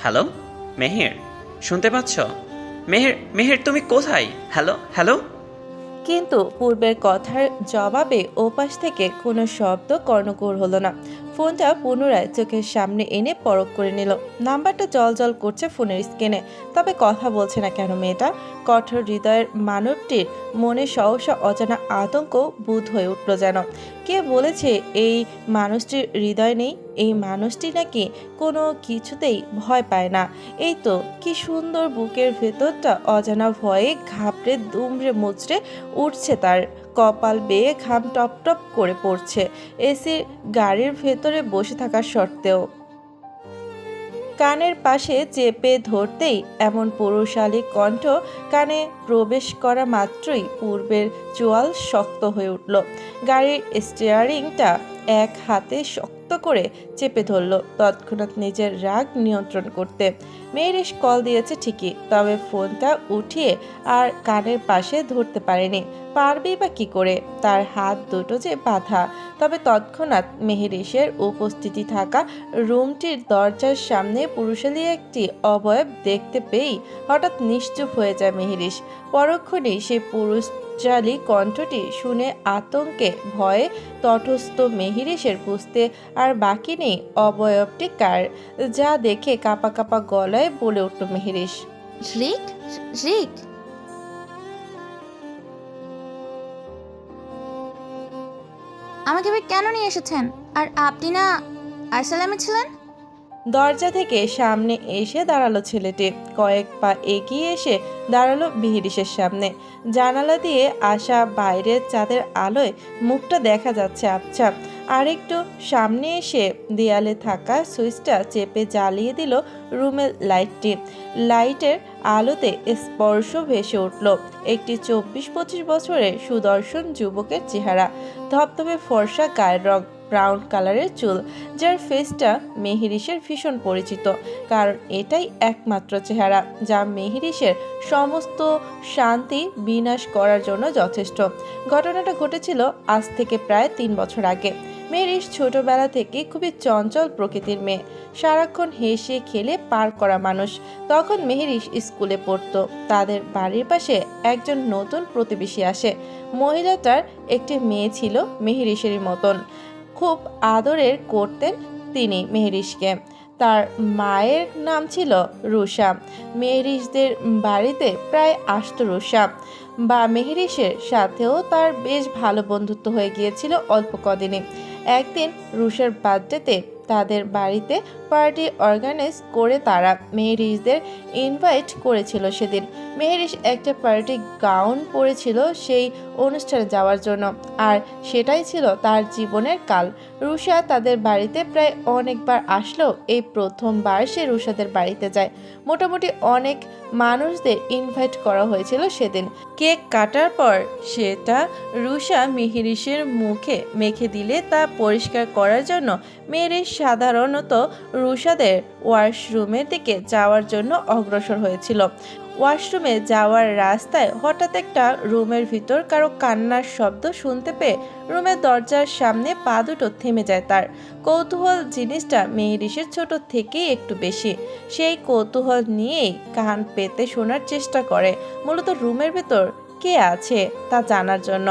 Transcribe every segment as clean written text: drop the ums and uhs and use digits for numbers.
Hello Meher, শুনতে পাচ্ছ? মেহের, মেহের তুমি কোথায়? Hello hello. কিন্তু পূর্বের কথার জবাবে ওপাশ থেকে কোনো শব্দ কর্ণকুহর হলো না। ফোনটা পুনরায় চোখের সামনে এনে পরখ করে নিল। নাম্বারটা জল করছে ফোনের স্ক্রিনে, তবে কথা বলছে না কেন মেয়েটা? কঠোর হৃদয়ের মানবটির মনে সহসা অজানা আতঙ্ক বুঁদ হয়ে উঠল যেন। কে বলেছে এই মানুষটির হৃদয় নেই? এই মানুষটি নাকি কোনো কিছুতেই ভয় পায় না। এই তো কি সুন্দর, বুকের ভেতরটা অজানা ভয়ে ঘাবড়ে দুমড়ে মুচড়ে উঠছে তার। কপাল বেয়ে ঘাম টপ টপ করে পড়ছে এসির গাড়ির ভেতরে বসে থাকার সত্ত্বেও। কানের পাশে চেপে ধরতেই এমন পৌরুষালী কণ্ঠ কানে প্রবেশ করা মাত্রই পূর্বের চোয়াল শক্ত হয়ে উঠল। গাড়ির স্টিয়ারিংটা এক হাতে শক্ত করে চেপে ধরল, তৎক্ষণাৎ নিজের রাগ নিয়ন্ত্রণ করতে। মেয়েরিস কল দিয়েছে ঠিকই, তবে ফোনটা উঠিয়ে আর কানের পাশে ধরতে পারেনি। পারবেই বা কি করে? তার হাত দুটো যে বাঁধা। তবে তৎক্ষণাৎ মেহেরিসের উপস্থিতি থাকা রুমটির দরজার সামনে পুরুষালী একটি অবয়ব দেখতে পেয়েই হঠাৎ নিশ্চুপ হয়ে যায় মেহেরিস। পরক্ষণেই সেই পুরুষালী কণ্ঠটি শুনে আতঙ্কে ভয়ে তটস্থ মেহেরিসের বুঝতে আর বাকি নেই অবয়বটি কার। যা দেখে কাঁপা কাঁপা গলায় বলে উঠল মেহেরিস। রিক, রিক, আমাকে এবার কেন নিয়ে এসেছেন? আর আপনি না আরসালামে ছিলেন? দরজা থেকে সামনে এসে দাঁড়ালো ছেলেটি। কয়েক পা এগিয়ে এসে দাঁড়ালো মেহেরিসের সামনে। জানালা দিয়ে আসা বাইরের চাঁদের আলোয় মুখটা দেখা যাচ্ছে আবছা। আরেকটু সামনে এসে দেয়ালে থাকা সুইচটা চেপে জ্বালিয়ে দিল রুমের লাইটটি। লাইটের আলোতে স্পর্শ ভেসে উঠল একটি 24-25 বছরের সুদর্শন যুবকের চেহারা। ধপধপে ফর্সা গায়ের রং, ব্রাউন কালারের চুল, যার ফেসটা মেহেরিসের ভীষণ পরিচিত। কারণ এটাই একমাত্র চেহারা যা মেহেরিসের সমস্ত শান্তি বিনাশ করার জন্য যথেষ্ট। ঘটনাটা ঘটেছিল আজ থেকে প্রায় 3 বছর আগে। মেহেরিস ছোটবেলা থেকে খুবই চঞ্চল প্রকৃতির মেয়ে, সারাক্ষণ হেসে খেলে পার করা মানুষ। তখন মেহেরিস স্কুলে পড়তো। তাদের বাড়ির পাশে একজন নতুন প্রতিবেশী আসে। মহিলাটার একটি মেয়ে ছিল মেহেরিসেরই মতন। খুব আদরের করতেন তিনি মেহেরিসকে। তার মায়ের নাম ছিল রুষা। মেহেরিসদের বাড়িতে প্রায় আসতো রুষা। বা মেহেরিসের সাথেও তার বেশ ভালো বন্ধুত্ব হয়ে গিয়েছিল অল্প কদিনে। একদিন রুষার বার্থডেতে তাদের বাড়িতে পার্টি অর্গানাইজ করে তারা মেহেরিসদের ইনভাইট করেছিল সেদিন। মেহেরিস একটা পার্টি গাউন পরেছিল সেই অনুষ্ঠানে যাওয়ার জন্য, আর সেটাই ছিল তার জীবনের কাল। রুষা তাদের বাড়িতে প্রায় অনেকবার আসলেও এই প্রথমবার সে রুষাদের বাড়িতে যায়। মোটামুটি অনেক মানুষদের ইনভাইট করা হয়েছিল সেদিন। কেক কাটার পর সেটা রুষা মেহেরিসের মুখে মেখে দিলে তা পরিষ্কার করার জন্য মেহেরিস সাধারণত রুষাদের ওয়াশরুমের দিকে যাওয়ার জন্য অগ্রসর হয়েছিল। ওয়াশরুমে যাওয়ার রাস্তায় হঠাৎ একটা রুমের ভিতর কারো কান্নার শব্দ শুনতে পেয়ে রুমের দরজার সামনে পা দুটো থেমে যায় তার। কৌতূহল জিনিসটা মেহেরিসের ছোট থেকেই একটু বেশি। সেই কৌতূহল নিয়েই কান পেতে শোনার চেষ্টা করে, মূলত রুমের ভেতর কে আছে তা জানার জন্য।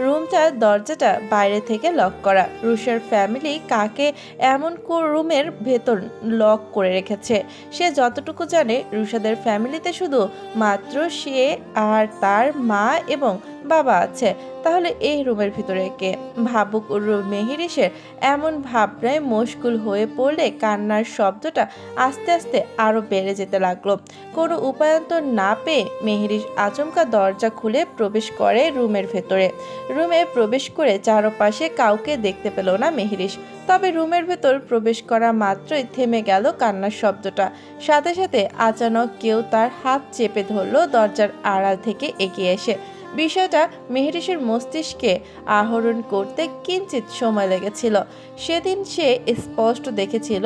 রুমটার দরজাটা বাইরে থেকে লক করা। রুষার ফ্যামিলি কাকে এমন রুমের ভেতর লক করে রেখেছে সে যতটুকু জানে, রুষাদের ফ্যামিলিতে শুধু মাত্র সে আর তার মা এবং বাবা আছে। তাহলে এই রুমের ভিতরে কে? ভাবুক মেহেরিসের এমন ভাবনায় মশগুল হয়ে পড়লে কান্নার শব্দটা আস্তে আস্তে আরো বেড়ে যেতে লাগলো। কোনো উপায়ন্তর না পেয়ে মেহেরিস আচমকা দরজা খুলে প্রবেশ করে রুমের ভেতরে। রুমে প্রবেশ করে চারপাশে কাউকে দেখতে পেল না মেহেরিস। তবে রুমের ভেতর প্রবেশ করা মাত্রই থেমে গেল কান্নার শব্দটা। সাথে সাথে আচানক কেউ তার হাত চেপে ধরলো দরজার আড়াল থেকে এগিয়ে এসে। বিষয়টা মেহেরিসের মস্তিষ্কে আহরণ করতে কিঞ্চিত সময় লেগেছিল। সেদিন সে স্পষ্ট দেখেছিল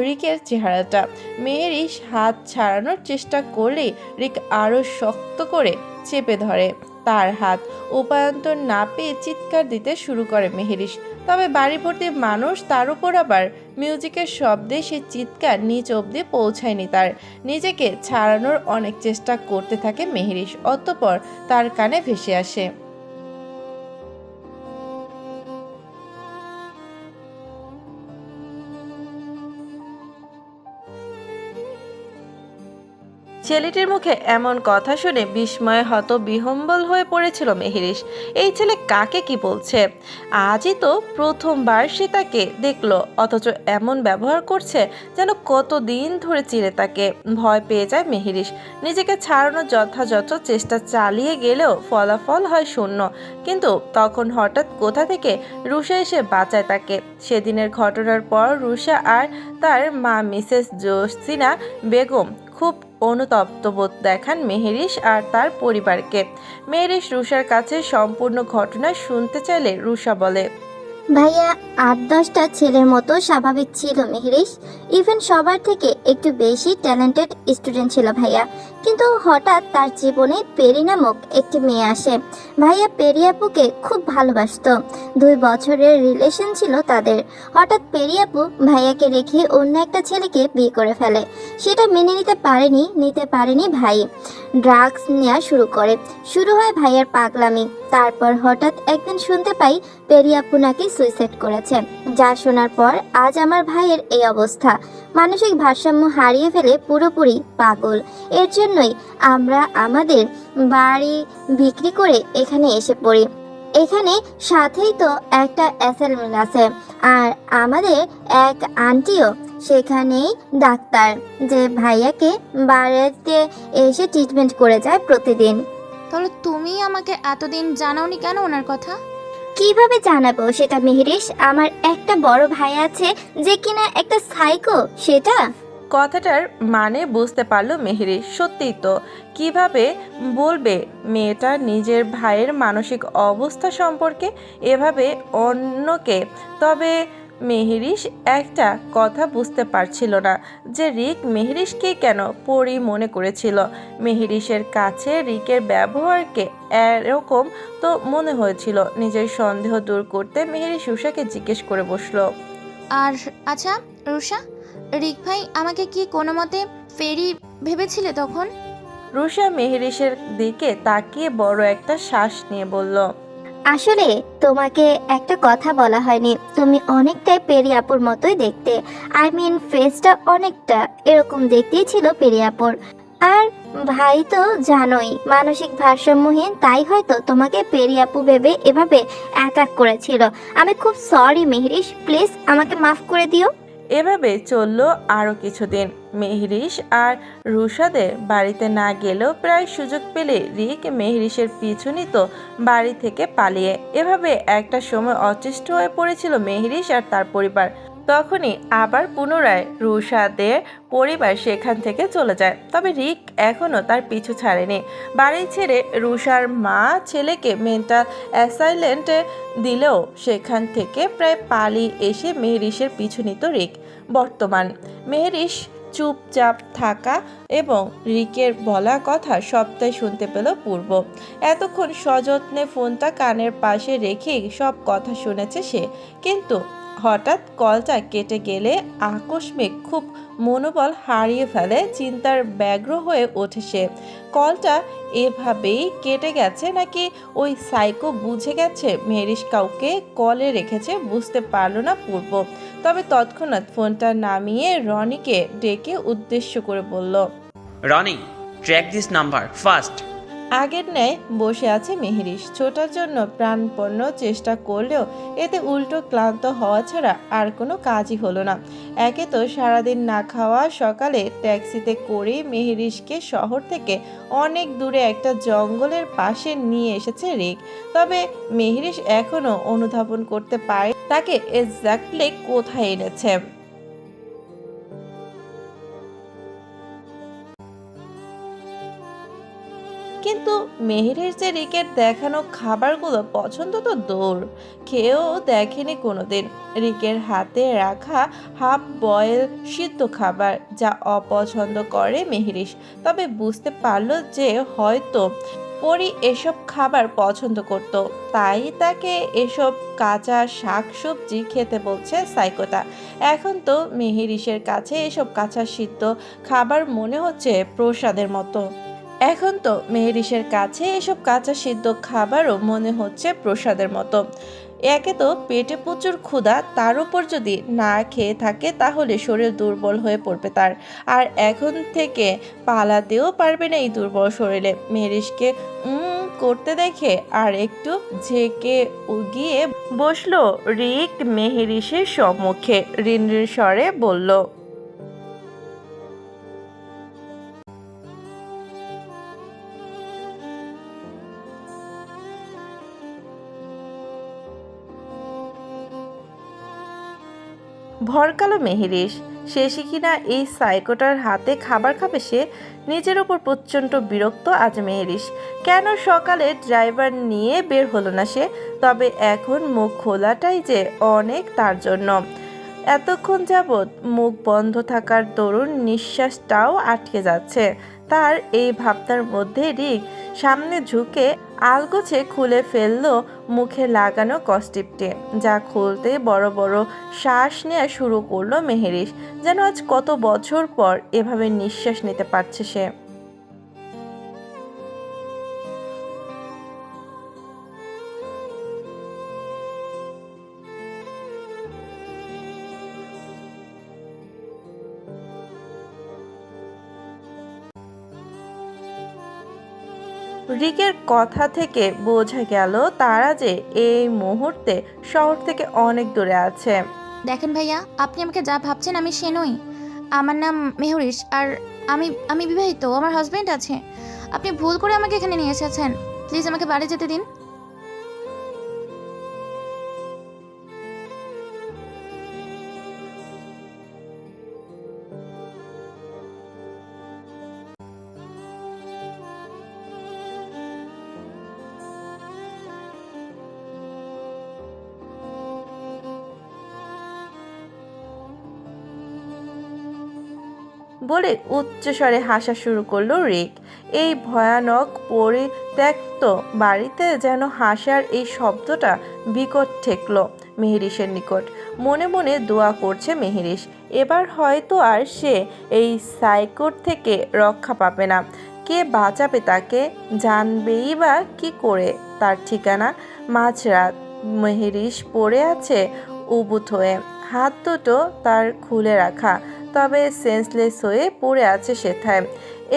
রিকের চেহারাটা। মেহেরিস হাত ছাড়ানোর চেষ্টা করলেই রিক আরো শক্ত করে চেপে ধরে তার হাত। উপায়ন্তর না পেয়ে চিৎকার দিতে শুরু করে মেহেরিস। তবে বাড়ি ভর্তি মানুষ, তার উপর আবার মিউজিকের শব্দে সে চিৎকার নিচ অবধি পৌঁছায়নি তার। নিজেকে ছাড়ানোর অনেক চেষ্টা করতে থাকে মেহেরিশ, অতঃপর তার কানে ভেসে আসে, ছেলেটির মুখে এমন কথা শুনে বিস্ময়ে হতবিহ্বল হয়ে পড়েছিল মেহেরিশ। এই ছেলে কাকে কি বলছে? আজই তো প্রথমবার সে তাকে দেখলো, অথচ এমন ব্যবহার করছে যেন কতদিন ধরে চিনে তাকে। ভয় পেয়ে যায় মেহেরিশ। নিজেকে ছাড়ানোর যথাযথ চেষ্টা চালিয়ে গেলেও ফলাফল হয় শূন্য। কিন্তু তখন হঠাৎ কোথা থেকে রুষা এসে বাঁচায় তাকে। সেদিনের ঘটনার পর রুষা আর তার মা মিসেস জসিনা বেগম খুব অনুতপ্ত বোধ দেখান মেহেরিশ আর তার পরিবারকে। মেহেরিশ রুষার কাছে সম্পূর্ণ ঘটনা শুনতে চাইলে রুষা বলে, ভাইয়া ৮-১০টা ছেলের মতো স্বাভাবিক ছিল মেহরিশ। ইভেন সবার থেকে একটু বেশি ট্যালেন্টেড স্টুডেন্ট ছিল ভাইয়া। কিন্তু হঠাৎ তার জীবনে পেরি নামক একটি মেয়ে আসে। ভাইয়া পেরি আপুকে খুব ভালোবাসতো। ২ বছরের রিলেশন ছিল তাদের। হঠাৎ পেরি আপু ভাইয়াকে রেখে অন্য একটা ছেলেকে বিয়ে করে ফেলে। সেটা মেনে নিতে পারেনি ভাই। ড্রাগস নেওয়া শুরু করে। শুরু হয় ভাইয়ার পাগলামি। তারপর হঠাৎ একদিন শুনতে পাই পেরি আপু নাকি সুইসাইড করেছে। যা শোনার পর আজ আমার ভাইয়ের এই অবস্থা। মানসিক ভারসাম্য হারিয়ে ফেলে পুরোপুরি পাগল। এর জন্যই আমরা আমাদের বাড়ি বিক্রি করে এখানে এসে পড়ি। এখানে সাথেই তো একটা অ্যাসাইনমেন্ট আছে, আর আমাদের এক আন্টিও সেখানেই ডাক্তার, যে ভাইয়াকে বাড়িতে এসে ট্রিটমেন্ট করে যায় প্রতিদিন। তাহলে তুমি আমাকে এতদিন জানাওনি কেন ওনার কথা? কিভাবে জানাবো সেটা মেহরিশ? আমার একটা বড় ভাই আছে যে কিনা একটা সাইকো, সেটা। কথাটার মানে বুঝতে পারলো মেহেরিশ। সত্যিই তো, কিভাবে বলবে মেয়েটা নিজের ভাইয়ের মানসিক অবস্থা সম্পর্কে এভাবে অন্যকে? তবে মেহেরিশ একটা কথা বুঝতে পারছিল না, যে রিক মেহেরিশকে কেন পরি মনে করেছিল। মেহেরিশের কাছে রিকের ব্যবহারকে এরকম তো মনে হয়েছিল। নিজের সন্দেহ দূর করতে মেহেরিশ রুষাকে জিজ্ঞেস করে বসলো, আর আচ্ছা রুষা, রিক ভাই আমাকে কি কোনো মতে ফেরি ভেবেছিলে তখন? রুষা মেহেরিশের দিকে তাকিয়ে বড় একটা শ্বাস নিয়ে বলল, আসলে তোমাকে একটা কথা বলা হয়নি। তুমি অনেকটাই পেরি আপুর মতোই দেখতে। আই মিন ফেসটা অনেকটা এরকম দেখতেই ছিল পেরি আপুর। আর ভাই তো জানোই মানসিক ভারসাম্যহীন, তাই হয়তো তোমাকে পেরি আপু ভেবে এভাবে অ্যাটাক করেছিল। আমি খুব সরি মেহরিশ, প্লিজ আমাকে মাফ করে দিও। এভাবে চললো আরও কিছুদিন। মেহরিশ আর রুষাদের বাড়িতে না গেলেও প্রায় সুযোগ পেলে রিক মেহরিশের পিছু নিত বাড়ি থেকে পালিয়ে। এভাবে একটা সময় অতিষ্ঠ হয়ে পড়েছিল মেহরিশ আর তার পরিবার। তখনই আবার পুনরায় রুষাদের পরিবার সেখান থেকে চলে যায়। তবে রিক এখনও তার পিছু ছাড়েনি। বাড়ি ছেড়ে রুষার মা ছেলেকে মেন্টাল অ্যাসাইলেন্টে দিলেও সেখান থেকে প্রায় পালিয়ে এসে মেহরিশের পিছু নিত রিক। বর্তমান মেহরিশ চুপচাপ থাকা এবং রিকের বলা কথা সবটাই শুনতে পেল পূর্ব। এতক্ষণ সযত্নে ফোনটা কানের পাশে রেখেই সব কথা শুনেছে সে। কিন্তু হঠাৎ কলটা কেটে গেলে আকস্মিক খুব মনোবল হারিয়ে ফেলে। চিন্তার ব্যগ্র হয়ে ওঠে সে। কলটা এভাবেই কেটে গেছে, নাকি ওই সাইকো বুঝে গেছে মেহরিশ কাউকে কলে রেখেছে? বুঝতে পারল না পূর্ব। তবে তৎক্ষণাৎ ফোনটা নামিয়ে রনিকে ডেকে উদ্দেশ্য করে বলল, Roni, track this number fast. আগের ন্যায় বসে আছে মেহরিশ। ছোটার জন্য প্রাণপন্ন চেষ্টা করলেও এতে উল্টো ক্লান্ত হওয়া ছাড়া আর কোনো কাজই হলো না। একে তো সারাদিন না খাওয়া, সকালে ট্যাক্সিতে করে মেহরিশকে শহর থেকে অনেক দূরে একটা জঙ্গলের পাশে নিয়ে এসেছে রিক। তবে মেহরিশ এখনও অনুধাবন করতে পারে তাকে এক্স্যাক্টলি কোথায় এনেছে। কিন্তু মেহেরের যে রিকের দেখানো খাবারগুলো পছন্দ তো দূর, খেয়েও দেখেনি কোনোদিন। রিকের হাতে রাখা হাফ বয়েল সিদ্ধ খাবার, যা অপছন্দ করে মেহেরিশ। তবে বুঝতে পারলো যে হয়তো পরি এসব খাবার পছন্দ করত, তাই তাকে এসব কাঁচা শাকসবজি খেতে বলছে সাইকোটা। এখন তো মেহেরিসের কাছে এসব কাঁচা সিদ্ধ খাবার মনে হচ্ছে প্রসাদের মতো। এখন তো মেহেরিসের কাছে এসব কাঁচা সিদ্ধ খাবারও মনে হচ্ছে প্রসাদের মতো। একে তো পেটে প্রচুর ক্ষুধা, তার উপর যদি না খেয়ে থাকে তাহলে শরীর দুর্বল হয়ে পড়বে তার। আর এখন থেকে পালাতেও পারবে না এই দুর্বল শরীরে। মেহেরিসকে করতে দেখে আর একটু ঝেঁকে গিয়ে বসলো রিক মেহেরিসের সম্মুখে। রিনরিন স্বরে বলল, ভরকালো মেহেরিস। শেষে কিনা এই সাইকোটার হাতে খাবার খাবে সে। নিজের ওপর প্রচণ্ড বিরক্ত আজ মেহেরিস। কেন সকালে ড্রাইভার নিয়ে বের হলো না সে? তবে এখন মুখ খোলাটাই যে অনেক তার জন্য। এতক্ষণ যাবৎ মুখ বন্ধ থাকার দরুন নিঃশ্বাসটাও আটকে যাচ্ছে তার। এই ভাবনার মধ্যে রিক সামনে ঝুঁকে আলগোছে খুলে ফেললো মুখে লাগানো কস্টিপটি, যা খুলতে বড় বড় শ্বাস নেওয়া শুরু করলো মেহেরিস। যেন আজ কত বছর পর এভাবে নিঃশ্বাস নিতে পারছে সে। রিকের কথা থেকে বোঝা গেল তারা যে এই মুহূর্তে শহর থেকে অনেক দূরে আছে। দেখেন ভাইয়া, আপনি আমাকে যা ভাবছেন আমি সে নই। আমার নাম মেহরিশ, আর আমি আমি বিবাহিত, আমার হাজবেন্ড আছে। আপনি ভুল করে আমাকে এখানে নিয়ে এসেছেন। প্লিজ আমাকে বাড়ি যেতে দিন। বলে উচ্চস্বরে হাসা শুরু করলো রিক। এই ভয়ানক পরিত্যক্ত বাড়িতে যেন হাসার এই শব্দটা বিকট ঠেকল মেহেরিসের নিকট। মনে মনে দোয়া করছে মেহেরিস, এবার হয়তো আর সে এই সাইকোর থেকে রক্ষা পাবে না। কে বাঁচাবে তাকে? জানবেই বা কি করে তার ঠিকানা? মাঝরাত মেহেরিস পড়ে আছে উবুথ হয়ে, হাত দুটো তার খুলে রাখা, তবে সেন্সলেস হয়ে পড়ে আছে সেথায়।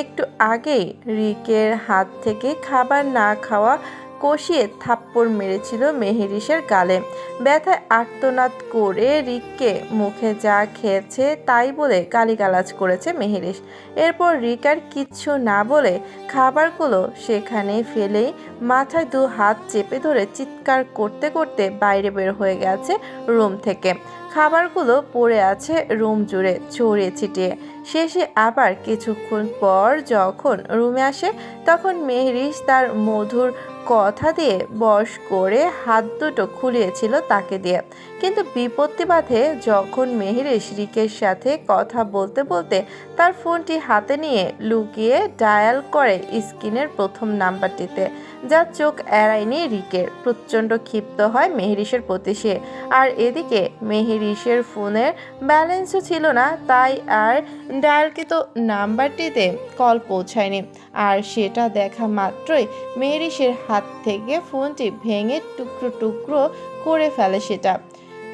একটু আগেই রিকের হাত থেকে খাবার না খাওয়া কষিয়ে থাপ্পড় মেরেছিল মেহেরিসের গালে। ব্যথায় আর্তনাদ করে রিককে মুখে যা খেয়েছে তাই বলে গালিগালাজ করেছে মেহেরিস। এরপর রিক আর কিচ্ছু না বলে খাবারগুলো সেখানে ফেলেই মাথায় দু হাত চেপে ধরে চিৎকার করতে করতে বাইরে বের হয়ে গেছে রুম থেকে। খাবারগুলো পড়ে আছে রুম জুড়ে ছড়িয়ে ছিটিয়ে। শেষে আবার কিছুক্ষণ পর যখন রুমে আসে তখন মেহেরিস তার মধুর কথা দিয়ে বশ করে হাত দুটো খুলিয়েছিল তাকে দিয়ে। কিন্তু বিপত্তি বাধে যখন মেহেরিস রিকের সাথে কথা বলতে বলতে তার ফোনটি হাতে নিয়ে লুকিয়ে ডায়াল করে স্ক্রিনের প্রথম নাম্বারটিতে, যা চোখ এড়ায়নি রিকের। প্রচণ্ড ক্ষিপ্ত হয় মেহেরিসের প্রতি সে। আর এদিকে মেহেরিসের ফোনের ব্যালেন্সও ছিল না, তাই আর ডায়ালকৃত নাম্বারটিতে কল পৌঁছায়নি। আর সেটা দেখা মাত্রই মেহেরিসের হাত থেকে ফোনটি ভেঙে টুকরো টুকরো করে ফেলে সেটা।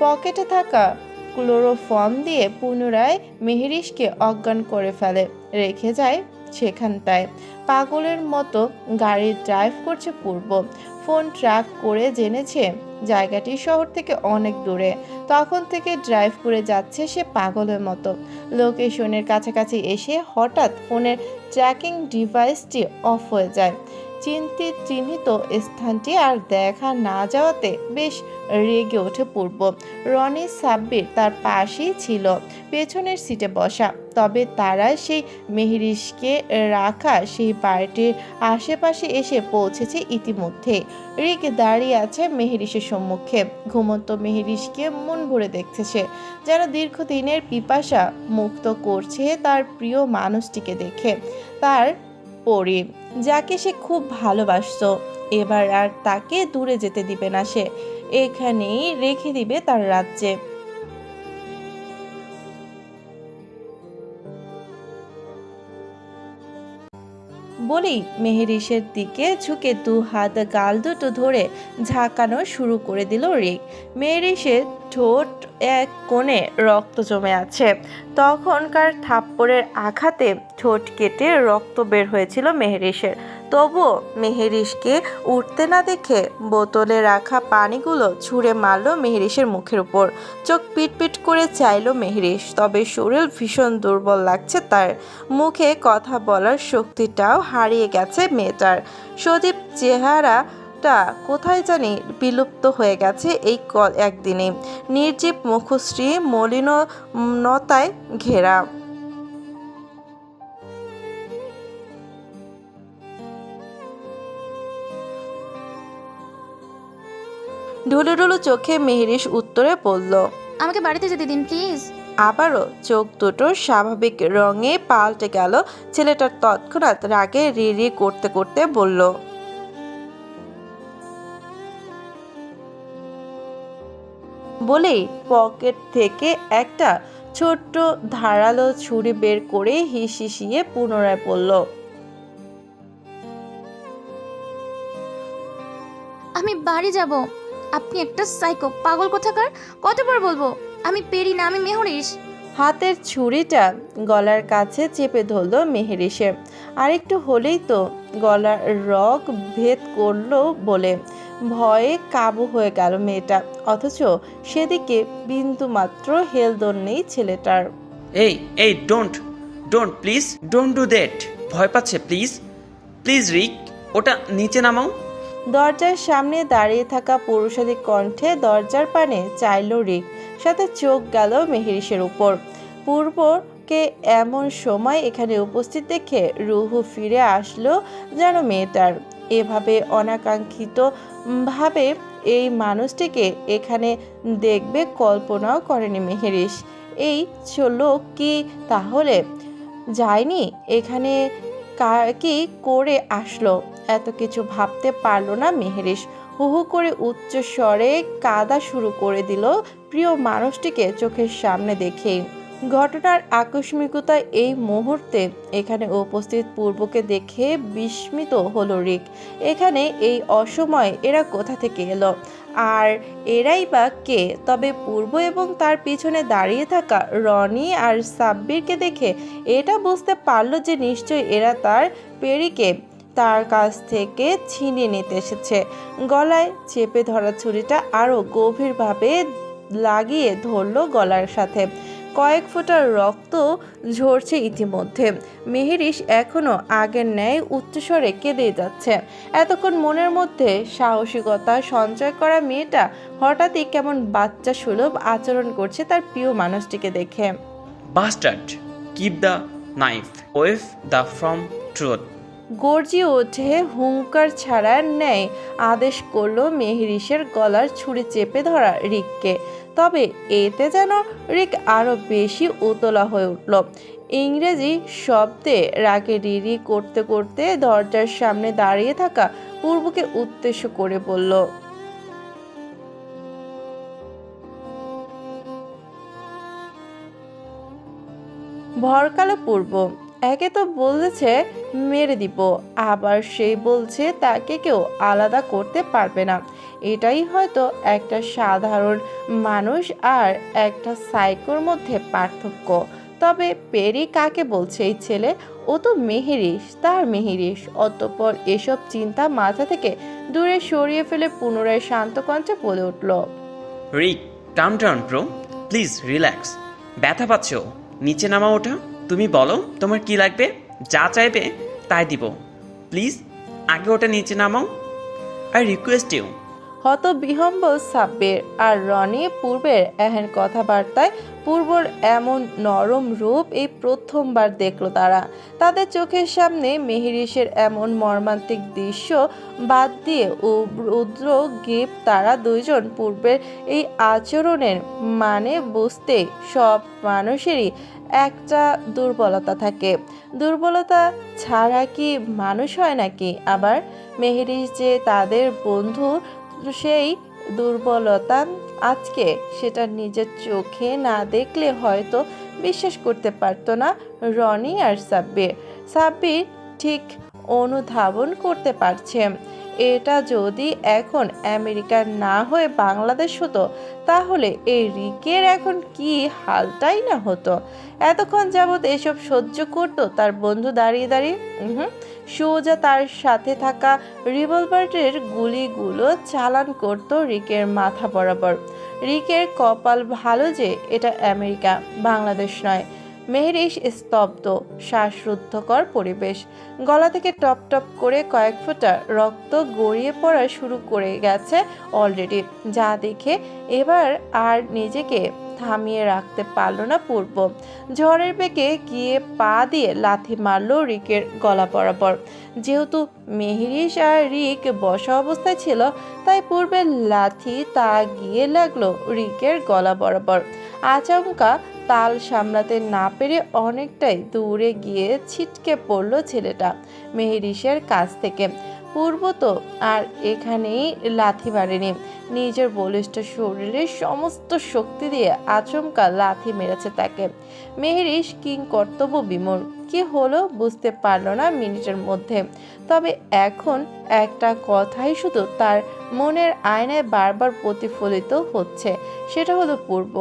পকেটে থাকা ক্লোরোফর্ম দিয়ে পুনরায় মেহেরিসকে অজ্ঞান করে ফেলে, রেখে যায় সেখানটায়। পাগলের মতো গাড়ি ড্রাইভ করছে পূর্ব। ফোন ট্র্যাক করে জেনেছে জায়গাটি শহর থেকে অনেক দূরে। তখন থেকে ড্রাইভ করে যাচ্ছে সে পাগলের মতো। লোকেশনের কাছাকাছি এসে হঠাৎ ফোনের ট্র্যাকিং ডিভাইসটি অফ হয়ে যায়। চিহ্নিত স্থানটি আর দেখা না যাওয়াতে বেশ রেগে ওঠে পূর্ব। রনি সাব্বির তার পাশেই ছিল, পেছনের সিটে বসা। তবে তারা সেই মেহেরিসকে রাখা সেই বাড়িটির আশেপাশে এসে পৌঁছেছে ইতিমধ্যে। রিক দাঁড়িয়ে আছে মেহেরিসের সম্মুখে। ঘুমন্ত মেহেরিসকে মন ভরে দেখছে সে, যেন দীর্ঘদিনের পিপাসা মুক্ত করছে তার প্রিয় মানুষটিকে দেখে। তার পরি যাকে সে খুব ভালোবাসতো। এবার আর তাকে দূরে যেতে দিবে না সে, এখানেই রেখে দিবে তার রাজ্যে। বলেই মেহেরিসের দিকে ঝুঁকে দু হাত গাল দুটো ধরে ঝাঁকানো শুরু করে দিল রিক। মেহেরিসের ঠোঁট এক কোণে রক্ত জমে আছে। তখনকার থাপ্পড়ের আঘাতে ঠোঁট কেটে রক্ত বের হয়েছিল মেহেরিসের। তবুও মেহেরিসকে উঠতে না দেখে বোতলে রাখা পানিগুলো ছুঁড়ে মারল মেহেরিসের মুখের উপর। চোখ পিটপিট করে চাইল মেহেরিস, তবে শরীর ভীষণ দুর্বল লাগছে তার। মুখে কথা বলার শক্তিটাও হারিয়ে গেছে মেয়েটার। সজীব চেহারাটা কোথায় জানি বিলুপ্ত হয়ে গেছে এই একদিনে। নির্জীব মুখশ্রী মলিনতায় ঘেরা। ঢুলুঢুলু চোখে মেহেরিস উত্তরে বলল, আমাকে বাড়িতে যেতে দিন প্লিজ। আবারও চোখ দুটো স্বাভাবিক রঙে পাল্টে গেল। ছেলেটার তৎক্ষণাৎ রাগে রি রি করতে করতে বলল, বলেই পকেট থেকে একটা ছোট্ট ধারালো ছুরি বের করে হিসিয়ে পুনরায় বলল, আমি বাড়ি যাব। আপনি একটা সাইকো, পাগল কোথাকার। কতবার বলবো আমি পেরি না, আমি মেহরিশ। হাতের ছুরিটা গলার কাছে চেপে ধরল মেহেরিসে। আরেকটু হলেই তো গলার রগ ভেদ করলো বলে ভয়ে কাবু হয়ে গেল মেয়েটা। অথচ সেদিকে বিন্দু মাত্র হেলদোল নেই ছেলেটার। এই এই don't don't please, don't do that. ভয় পাচ্ছে, প্লিজ প্লিজ রিক, ওটা নিচে নামাও। দরজার সামনে দাঁড়িয়ে থাকা পুরুষালী কণ্ঠে দরজার পানে চাইল রিক। সাথে চোখ গেল মেহেরিসের উপর। পূর্বকে এমন সময় এখানে উপস্থিত দেখে রুহু ফিরে আসলো যেন মেয়েটার। এভাবে অনাকাঙ্ক্ষিত ভাবে এই মানুষটিকে এখানে দেখবে কল্পনাও করেনি মেহেরিস। এই লোক কি তাহলে যায়নি এখানে? কি করে আসলো? এত কিছু ভাবতে পারলো না মেহেরিস। হু হু করে উচ্চ স্বরে কাঁদা শুরু করে দিল প্রিয় মানুষটিকে চোখের সামনে দেখেই। ঘটনার আকস্মিকতা এই মুহূর্তে এখানে উপস্থিত পূর্বকে দেখে বিস্মিত হলো রিক। এখানে এই অসময়ে এরা কোথা থেকে এলো? আর এরাই বা কে? তবে পূর্ব এবং তার পিছনে দাঁড়িয়ে থাকা রনি আর সাব্বিরকে দেখে এটা বুঝতে পারলো যে নিশ্চয়ই এরা তার পেরিকে তার কাছ থেকে ছিনিয়ে নিতে এসেছে। গলায় চেপে ধরা ছুরিটা আরও গভীরভাবে লাগিয়ে ধরলো গলার সাথে। কয়েক ফোঁটা রক্ত ঝরছে ইতিমধ্যে। মেহেরিস এখনো আগের ন্যায় উচ্চস্বরে কেঁদে যাচ্ছে। এতক্ষণ মনের মধ্যে সাহসিকতা সঞ্চয় করা মেয়েটা হঠাৎই কেমন বাচ্চা সুলভ আচরণ করছে তার প্রিয় মানুষটিকে দেখে। Bastard, keep the knife wave the from truth. গর্জি ওঠে হুঙ্কার ছাড়ার ন্যায় আদেশ করলো মেহেরিসের গলার ছুরি চেপে ধরা রিককে। তবে এতে যেন রিক আরো বেশি উতলা হয়ে উঠল। ইংরেজি শব্দে রাগে রিরি করতে করতে দরজার সামনে দাঁড়িয়ে থাকা পূর্বকে উদ্দেশ্য করে বলল, ভরকালো পূর্ব। একে তো বলেছে মেরে দিব, আবার সেই বলছে তাকে কেউ আলাদা করতে পারবে না। এটাই হয়তো একটা সাধারণ মানুষ আর একটা সাইকোর মধ্যে পার্থক্য। তবে পেরি কাকে বলছে এই ছেলে? ও তো মেহেরিস, তার মেহেরিস। অতঃপর এসব চিন্তা মাথা থেকে দূরে সরিয়ে ফেলে পুনরায় শান্ত কণ্ঠে বলে উঠল, রিক, কাম ডাউন ব্রো, প্লিজ রিল্যাক্স। ব্যথা পাচ্ছ, নিচে নামাও ওটা। তুমি বলো তোমার কি লাগবে, যা চাইবে তাই দিব। প্লিজ আগে ওটা নিচে নামাও, আই রিকোয়েস্ট ইউ। হতবিহম্বল সাব্বির আর রনি পূর্বের এহেন কথাবার্তায় পূর্বর এমন নরম রূপ এই প্রথমবার দেখল তারা। তাদের চোখের সামনে মেহেরিসের এমন মর্মান্তিক দৃশ্য বাদ দিয়ে উদ্র গিফট তারা দুইজন পূর্বের এই আচরণের মানে বুঝতে সব মানুষেরই একটা দুর্বলতা থাকে। দুর্বলতা ছাড়া কি মানুষ হয় নাকি? আবার মেহেরিস যে তাদের বন্ধু, সেই দুর্বলতা আজকে সেটা নিজের চোখে না দেখলে হয়তো বিশ্বাস করতে পারতো না রনি আর সাব্বির। সাব্বির ঠিক অনুধাবন করতে পারছে, এটা যদি এখন আমেরিকার না হয়ে বাংলাদেশ হতো তাহলে এই রিকের এখন কি হালটাই না হতো। এতক্ষণ যাবৎ এসব সহ্য করতো তার বন্ধু দাঁড়িয়ে দাঁড়িয়ে। সোজা তার সাথে থাকা রিভলভারের গুলিগুলো চালান করতো রিকের মাথা বরাবর। রিকের কপাল ভালো যে এটা আমেরিকা, বাংলাদেশ নয়। মেহেরিস স্তব্ধ, শ্বাসরুদ্ধকর পরিবেশ। গলা থেকে টপ টপ করে কয়েক ফোঁটা রক্ত গড়িয়ে পড়া শুরু করে গেছে অলরেডি, যা দেখে এবার আর নিজেকে থামিয়ে রাখতে পারল না পূর্ব। ঝড়ের বেগে গিয়ে পা দিয়ে লাথি মারল রিকের গলা বরাবর। যেহেতু মেহেরিস আর রিক বসা অবস্থায় ছিল, তাই পূর্বের লাথি তা গিয়ে লাগলো রিকের গলা বরাবর। আচমকা তাল সামলাতে না পেরে অনেকটাই দূরে গিয়ে ছিটকে পড়ল ছেলেটা মেহেরিসের কাছ থেকে। পূর্ব তো আর এখানেই লাথি মারেনি, নিজের বলিষ্ঠ শরীরের সমস্ত শক্তি দিয়ে আচমকা লাথি মেরেছে তাকে। মেহেরিস কিং কর্তব্য বিমূঢ়, কি হলো বুঝতে পারল না মিনিটের মধ্যে। তবে এখন একটা কথাই শুধু তার মনের আয়নায় বারবার প্রতিফলিত হচ্ছে, সেটা হলো পূর্ব।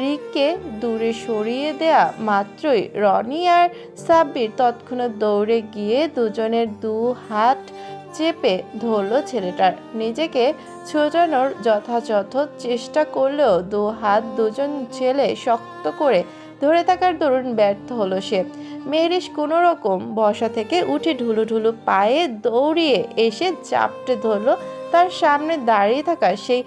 রিককে দূরে সরিয়ে দেয়া মাত্রই রনি আর সাব্বির তৎক্ষণাৎ দৌড়ে গিয়ে দুজনের দু হাত চেপে ধরল ছেলেটার। নিজেকে ছোটানোর যথাযথ চেষ্টা করলেও দু হাত দুজন ছেলে শক্ত করে ধরে থাকার দরুন ব্যর্থ হলো সে। মেহেরিস কোনো রকম বসা থেকে উঠে ঢুলু ঢুলু পায়ে দৌড়িয়ে এসে চাপটে ধরল তার সামনে দাঁড়িয়ে থাকা সেই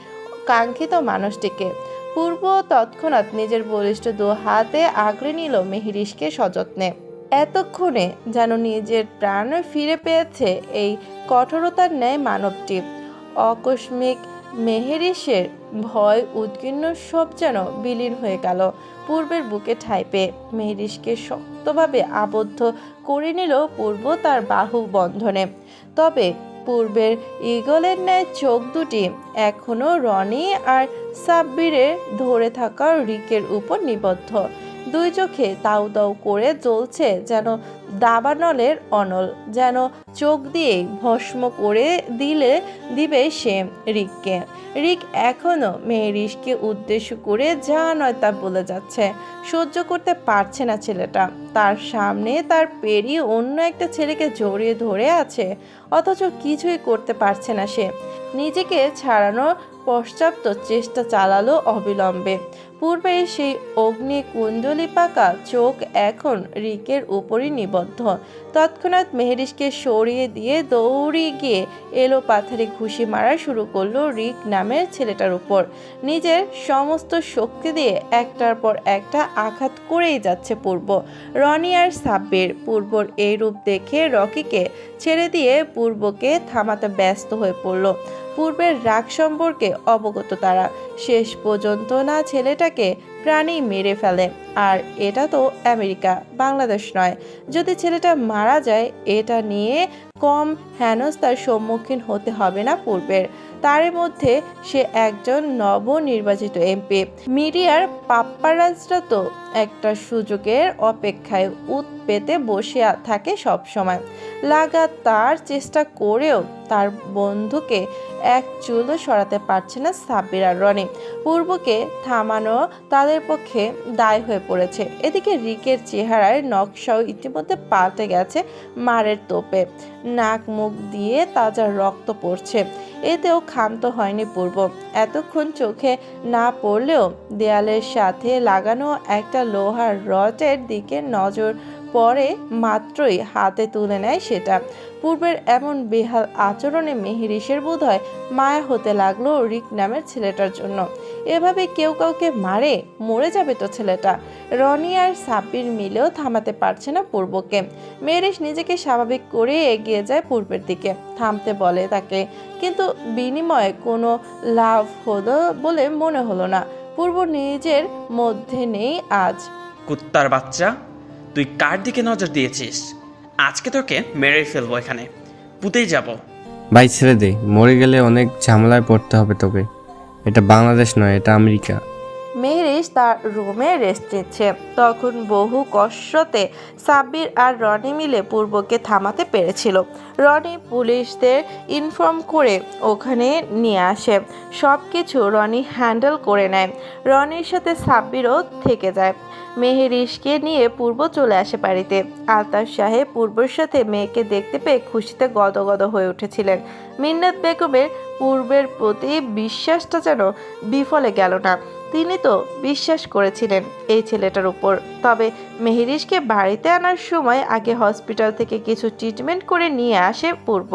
কাঙ্ক্ষিত মানুষটিকে। পূর্ব তৎক্ষণাৎ নিজের বলিষ্ঠ দু হাতে আগলে নিল মেহেরিসকে সযত্নে। এতক্ষণে যেন নিজের প্রাণ ফিরে পেয়েছে এই কঠোরতার ন্যায় মানবটি। আকস্মিক মেহেরিসের ভয় উদ্বিগ্ন সব যেন বিলীন হয়ে গেল পূর্বের বুকে ঠাঁই পেয়ে। মেহেরিসকে শক্তভাবে আবদ্ধ করে নিল পূর্ব তার বাহু বন্ধনে। তবে পূর্বের ঈগলের ন্যায় চোখ দুটি এখনো রনি আর সাব্বিরের ধরে থাকা রিকের উপর নিবদ্ধ। দুই চোখে দাউ দাউ করে জ্বলছে যেন দাবানলের অনল, যেন চোখ দিয়ে ভস্ম করে দিবে সে রিককে। রিক এখনো মেহেরিসকে উদ্দেশ্য করে যা নয় তা বলে যাচ্ছে। সহ্য করতে পারছে না ছেলেটা তার সামনে তার পেরিয়ে অন্য একটা ছেলেকে জড়িয়ে ধরে আছে, অথচ কিছুই করতে পারছে না সে। নিজেকে ছাড়ানোর পশ্চাৎ চেষ্টা চালালো অবিলম্বে। পূর্বে সেই অগ্নি কুণ্ডলী পাকা চোখ এখন রিকের উপরই নিবদ্ধ। তৎক্ষণাৎ মেহেরিসকে সরিয়ে দিয়ে দৌড়ে গিয়ে এলো পাথারে ঘুষি মারা শুরু করলো রিক নামের ছেলেটার উপর। নিজের সমস্ত শক্তি দিয়ে একটার পর একটা আঘাত করেই যাচ্ছে পূর্ব। রনি আর সাব্বির পূর্বর এই রূপ দেখে রকিকে ছেড়ে দিয়ে পূর্বকে থামাতে ব্যস্ত হয়ে পড়ল। পূর্বের রাগ সম্পর্কে অবগত তারা। শেষ পর্যন্ত না ছেলেটাকে প্রাণী মেরে ফেলে। আর এটা তো আমেরিকা, বাংলাদেশ নয়। যদি ছেলেটা মারা যায় এটা নিয়ে কম হেনস্থার সম্মুখীন হতে হবে না পূর্বের। তার মধ্যে সে একজন নবনির্বাচিত এমপি। মিডিয়ার পাপ্পারাজরা তো একটা সুযোগের অপেক্ষায় উত পেতে বসে থাকে সবসময়। লাগাতার চেষ্টা করেও তার বন্ধুকে এক চুলও সরাতে পারছে না সাব্বির আর রনি। পূর্বকে থামানো তাদের পক্ষে দায় হয়ে পড়েছে। এদিকে রিকের চেহারার নকশাও ইতিমধ্যে পাল্টে গেছে মারের তোপে। নাক মুখ দিয়ে তাজা রক্ত পড়ছে, এতেও ক্ষান্ত হয়নি পূর্ব। এতক্ষণ চোখে না পড়লেও দেয়ালের সাথে লাগানো একটা লোহার রডের দিকে নজর পরে মাত্রই হাতে তুলে নেয় সেটা। পূর্বের এমন বেহাল আচরণে মেহেরিসের বোধহয় মায়া হতে লাগলো রিক নামের ছেলেটার জন্য। এভাবে কেউ কাউকে মারে, মরে যাবে তো ছেলেটা। রনি আর সাব্বির মিলেও থামাতে পারছে না পূর্বকে। মেহেরিস নিজেকে স্বাভাবিক করে এগিয়ে যায় পূর্বের দিকে, থামতে বলে তাকে, কিন্তু বিনিময়ে কোনো লাভ হলো বলে মনে হলো না। পূর্ব নিজের মধ্যে নেই আজ। কুত্তার বাচ্চা, তুই কার দিকে নজর দিয়েছিস? আজকে তোকে মেরে ফেলবো এখানে, পুঁতেই যাব। ভাই ছেড়ে দে, মরে গেলে অনেক ঝামেলায় পড়তে হবে তোকে। এটা বাংলাদেশ নয়, এটা আমেরিকা। মেহরিশ তার রুমে রেস্ট নিচ্ছে। তখন বহু কষ্টতে সাব্বির আর রনি মিলে পূর্বকে থামাতে পেরেছিল। রনি পুলিশদের ইনফর্ম করে ওখানে নিয়ে আসে। সব কিছু রনি হ্যান্ডেল করে নেয়। রনির সাথে সাব্বিরও থেকে যায়। মেহরিশকে নিয়ে পূর্ব চলে আসে বাড়িতে। আলতাফ সাহেব পূর্বর সাথে মেয়েকে দেখতে পেয়ে খুশিতে গদগদ হয়ে উঠেছিলেন। মিন্নাত বেগমের পূর্বের প্রতি বিশ্বাসটা যেন বিফলে গেল না। তিনি তো বিশ্বাস করেছিলেন এই ছেলেটার উপর। তবে মেহরিশকে বাড়িতে আনার সময় আগে হসপিটাল থেকে কিছু ট্রিটমেন্ট করে নিয়ে আসে পূর্ব।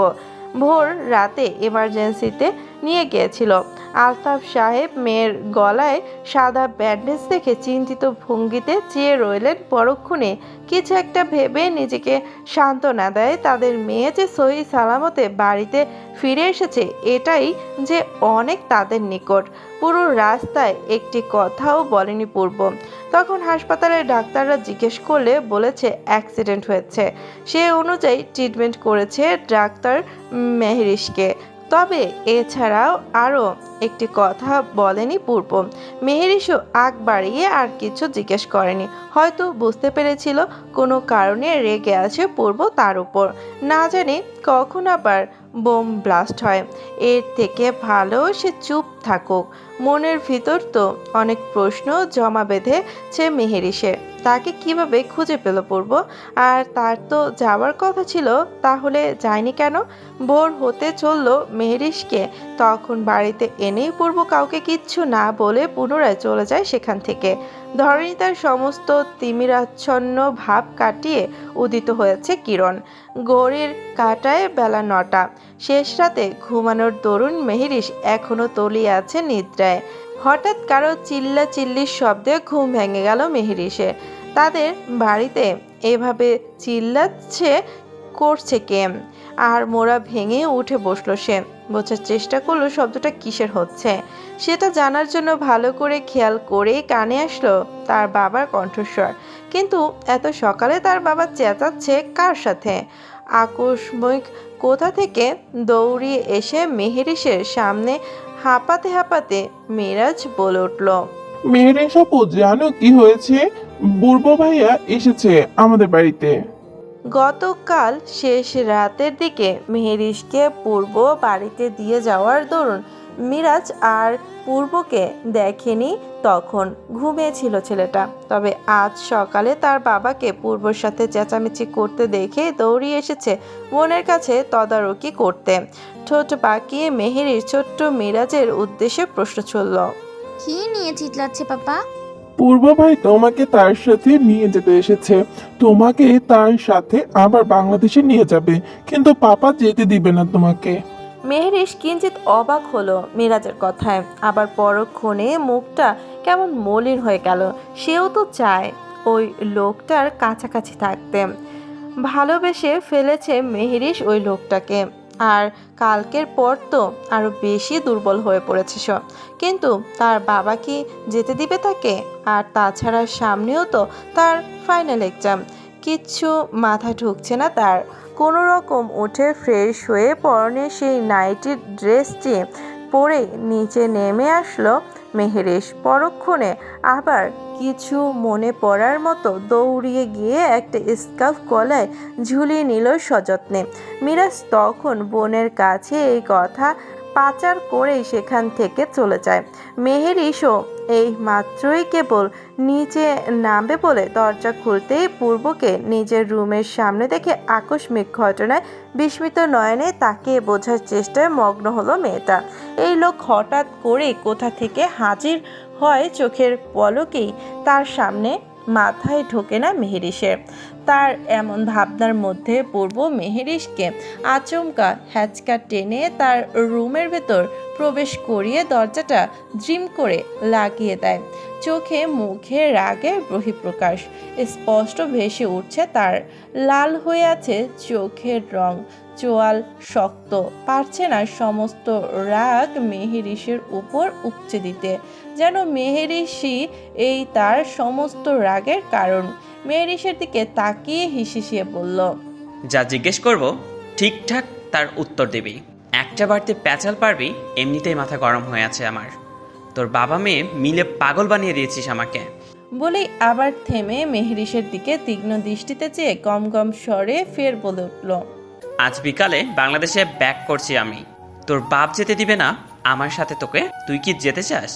ভোর রাতে এমার্জেন্সিতে নিয়ে গিয়েছিল। আলতাফ সাহেব মেয়ের গলায় সাদা ব্যান্ডেজ দেখে চিন্তিত ভঙ্গিতে চেয়ে রইলেন। পরক্ষণে কিছু একটা ভেবে নিজেকে সান্ত্বনা দেয়। তাদের মেয়ে যে সহি সালামতে বাড়িতে ফিরে এসেছে এটাই যে অনেক তাদের নিকট। পুরো রাস্তায় একটি কথাও বলেনি পূর্ব। তখন হাসপাতালের ডাক্তাররা জিজ্ঞেস করলে বলেছে অ্যাক্সিডেন্ট হয়েছে। সে অনুযায়ী ট্রিটমেন্ট করেছে ডাক্তার মেহরিশকে। তবে এছাড়াও আরও একটি কথা বলেনি পূর্ব। মেহরিশও আগ বাড়িয়ে আর কিছু জিজ্ঞেস করেনি। হয়তো বুঝতে পেরেছিল কোনো কারণে রেগে আছে পূর্ব তার উপর। না জানি কখন আবার বোম ব্লাস্ট হয়। এর থেকে ভালো সে চুপ থাকুক। মনের ভিতর তো অনেক প্রশ্ন জমা বেঁধেছে মেহরিশের। তাকে কিভাবে খুঁজে পেল পূর্ব? আর তার তো যাওয়ার কথা ছিল, তাহলে যায়নি কেন? ভোর হতে চলল মেহরিশকে তখন বাড়িতে এনেই পূর্ব কাউকে কিচ্ছু না বলে পুনরায় চলে যায় সেখান থেকে। ধরণী তার সমস্ত তিমিরাচ্ছন্ন ভাব কাটিয়ে উদিত হয়েছে কিরণ। ঘড়ির কাঁটায় বেলা 9টা। শেষ রাতে ঘুমানোর দরুন মেহরিশ এখনো তলিয়ে আছে নিদ্রায়। হঠাৎ কারো চিল্লাচিল্লির শব্দে ঘুম ভেঙে গেল মেহরিশের। তাদের বাড়িতে এভাবে চিল্লাচ্ছে করছে কে? আর মোড়া ভেঙে উঠে বসলো সে। বোঝার চেষ্টা করলো শব্দটা কিসের হচ্ছে। সেটা জানার জন্য ভালো করে খেয়াল করেই কানে আসলো তার বাবার কণ্ঠস্বর। কিন্তু এত সকালে তার বাবা চেঁচাচ্ছে কার সাথে? আকস্মিক কোথা থেকে দৌড়িয়ে এসে মেহরিশের সামনে হাঁপাতে হাঁপাতে মিরাজ বলে উঠল, মেহেরেশ আপু, জানো কি হয়েছে? পূর্ব ভাইয়া এসেছে আমাদের বাড়িতে। গতকাল শেষ রাতের দিকে মেহরিশকে পূর্ব বাড়িতে দিয়ে যাওয়ার দরুন মিরাজ আর পূর্বকে দেখেনি। তখন ঘুমিয়েছিল ছেলেটা। তবে আজ সকালে তার বাবাকে পূর্বর সাথে চেঁচামেচি করতে দেখে দৌড়িয়ে এসেছে বোনের কাছে তদারকি করতে। ঠোঁট বাঁকিয়ে মেহেরির ছোট্ট মিরাজের উদ্দেশ্যে প্রশ্ন ছুড়ল, কি নিয়ে চিৎলাচ্ছে পাপা? পূর্ব ভাই তোমাকে তার সাথে নিয়ে যেতে এসেছে। তোমাকে তার সাথে আবার বাংলাদেশে নিয়ে যাবে, কিন্তু পাপা যেতে দিবে না তোমাকে। মেহরিশ কিঞ্চিত অবাক হলো মিরাজের কথায়। আবার পরক্ষণে মুখটা কেমন মলিন হয়ে গেল। সেও তো চায় ওই লোকটার কাছাকাছি থাকতে। ভালোবেসে ফেলেছে মেহরিশ ওই লোকটাকে। আর কালকের পর তো আরো বেশি দুর্বল হয়ে পড়েছে সব। কিন্তু তার বাবা কি যেতে দিবে তাকে? আর তাছাড়া সামনেও তো তার ফাইনাল এক্সাম। কিচ্ছু মাথা ঢুকছে না তার। কোনো রকম উঠে ফ্রেশ হয়ে পরনে সেই নাইটি ড্রেসটি পরে নিচে নেমে আসলো মেহরিশ। পরক্ষণে আবার কিছু মনে পড়ার মতো দৌড়িয়ে গিয়ে একটা স্কার্ফ গলায় ঝুলিয়ে নিল সযত্নে। মিরাজ তখন বোনের কাছে এই কথা পাচার করেই সেখান থেকে চলে যায়। মেহরিশও এই মাত্রই কেবল নিচে নামবে বলে দরজা খুলতেই পূর্বকে নিজের রুমের সামনে দেখে আকস্মিক ঘটনায় বিস্মিত নয়নে তাকিয়ে বোঝার চেষ্টায় মগ্ন হলো মেয়েটা। এই লোক হঠাৎ করে কোথা থেকে হাজির হয় চোখের পলকেই তার সামনে মাথায় ঢোকে না মেহরিশের। তার এমন ভাবনার মধ্যে পূর্ব মেহরিশকে আচমকা হ্যাচকা টেনে তার রুমের ভেতর প্রবেশ করিয়ে দরজাটা ড্রিম করে লাগিয়ে দেয়। চোখে মুখে রাগের বহিঃপ্রকাশ স্পষ্ট ভেসে উঠছে তার। লাল হয়ে আছে চোখের রং, চোয়াল শক্ত, পারছে না সমস্ত রাগ মেহেরিসের উপর উপচে দিতে, যেন মেহেরিসই এই তার সমস্ত রাগের কারণ। মেহেরিসের দিকে তাকিয়ে হিসিয়ে বলল, যা জিজ্ঞেস করব ঠিকঠাক তার উত্তর দিবি। একটা বাড়তি প্যাচাল পারবি, এমনিতেই মাথা গরম হয়ে আছে আমার। তোর বাবা মেয়ে মিলে পাগল বানিয়ে দিয়েছিস আমাকে। বলেই আবার থেমে মেহেরিসের দিকে তীক্ষ্ণ দৃষ্টিতে চেয়ে গম গম স্বরে ফের বলে উঠল, আজ বিকালে বাংলাদেশে ব্যাক করছি আমি। তোর বাপ যেতে দিবে না আমার সাথে তোকে। তুই কি যেতে চাস?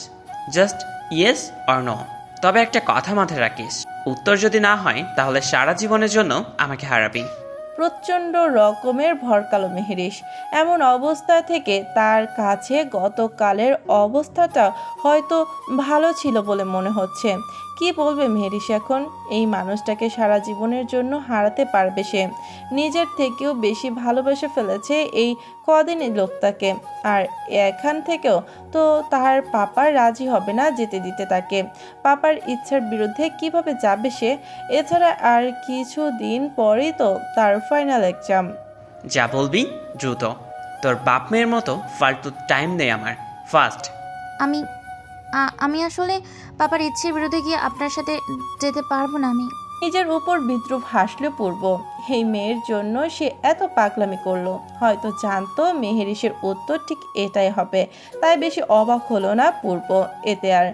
Just yes or no. তবে একটা কথা মাথায় রাখিস, উত্তর যদি না হয় তাহলে সারা জীবনের জন্য আমাকে হারাবি। প্রচণ্ড রকমের ভরকালো মেহেরিস। এমন অবস্থা থেকে তার কাছে গতকালের অবস্থাটা হয়তো ভালো ছিল বলে মনে হচ্ছে। কি বলবে মেহেরিস এখন? এই মানুষটাকে সারা জীবনের জন্য হারাতে পারবে সে। নিজের থেকেও বেশি ভালোবেসে ফেলেছে এই কদিনই লোকটাকে। আর এখান থেকেও তো তার পাপা রাজি হবে না যেতে দিতে তাকে। পাপার ইচ্ছার বিরুদ্ধে কিভাবে যাবে সে? এছাড়া আর কিছু দিন পরেই তো তার ফাইনাল এক্সাম। যা বলবি দ্রুত। তোর বাপ মেয়ের মতো ফালতু টাইম নেই আমার। ফার্স্ট। আমি আমি আসলে পাপার ইচ্ছের বিরুদ্ধে গিয়ে আপনার সাথে যেতে পারবো না। আমি নিজের উপর বিদ্রুপ হাসল পূর্ব। এই মেয়ের জন্য সে এত পাগলামি করলো। হয়তো জানতো মেহেরিসের উত্তর ঠিক এটাই হবে, তাই বেশি অবাক হলো না পূর্ব এতে আর।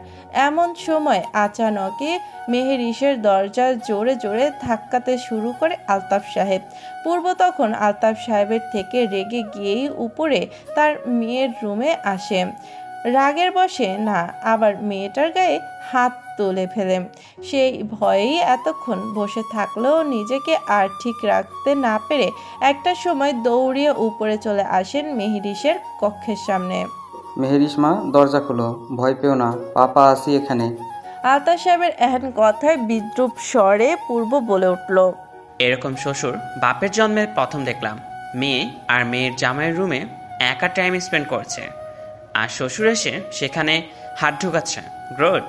এমন সময় আচানকে মেহেরিসের দরজা জোরে জোরে ধাক্কাতে শুরু করে আলতাফ সাহেব। পূর্ব তখন আলতাফ সাহেবের থেকে রেগে গিয়েই উপরে তার মেয়ের রুমে আসে। রাগের বশে না, আবার মেয়েটার গায়ে হাত তুলে ফেলে। সেই ভয়েই এতক্ষণ বসে থাকলেও নিজেকে আর ঠিক রাখতে না পেরে একটা সময় দৌড়িয়ে উপরে চলে আসেন মেহেরিসের কক্ষের সামনে। মেহেরিস মা, দরজা খোলো, ভয় পেও না, পাপা আসি এখানে। আলতাফ সাহেবের এহেন কথায় বিদ্রুপ স্বরে পূর্ব বলে উঠল, এরকম শ্বশুর বাপের জন্মের প্রথম দেখলাম। মেয়ে আর মেয়ের জামাইয়ের রুমে একা টাইম স্পেন্ড করছে, আর শ্বশুর এসে সেখানে হাত ঢুকাচ্ছে। গুড।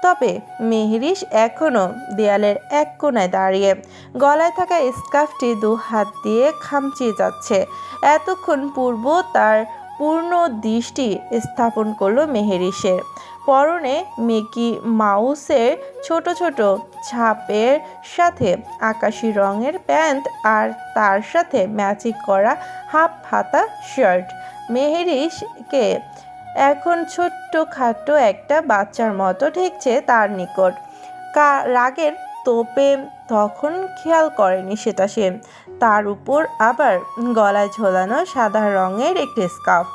তবে মেহেরিস এখনো দেয়ালের এক কোণায় দাঁড়িয়ে গলায় থাকা স্কার্ফটি দু হাত দিয়ে খামচিয়ে যাচ্ছে। এতক্ষণ পূর্ব তার পূর্ণ দৃষ্টি স্থাপন করলো মেহেরিসের পরনে মিকি মাউসের ছোট ছোট ছাপের সাথে আকাশি রঙের প্যান্ট আর তার সাথে ম্যাচিং করা হাফ হাতা শার্ট। মেহেরিসকে এখন ছোট্ট খাটো একটা বাচ্চার মতো ঠেকছে তার নিকট। রাগের তোপে তখন খেয়াল করেনি সেটা সে। তার উপর আবার গলায় ঝোলানো সাদা রঙের একটি স্কার্ফ।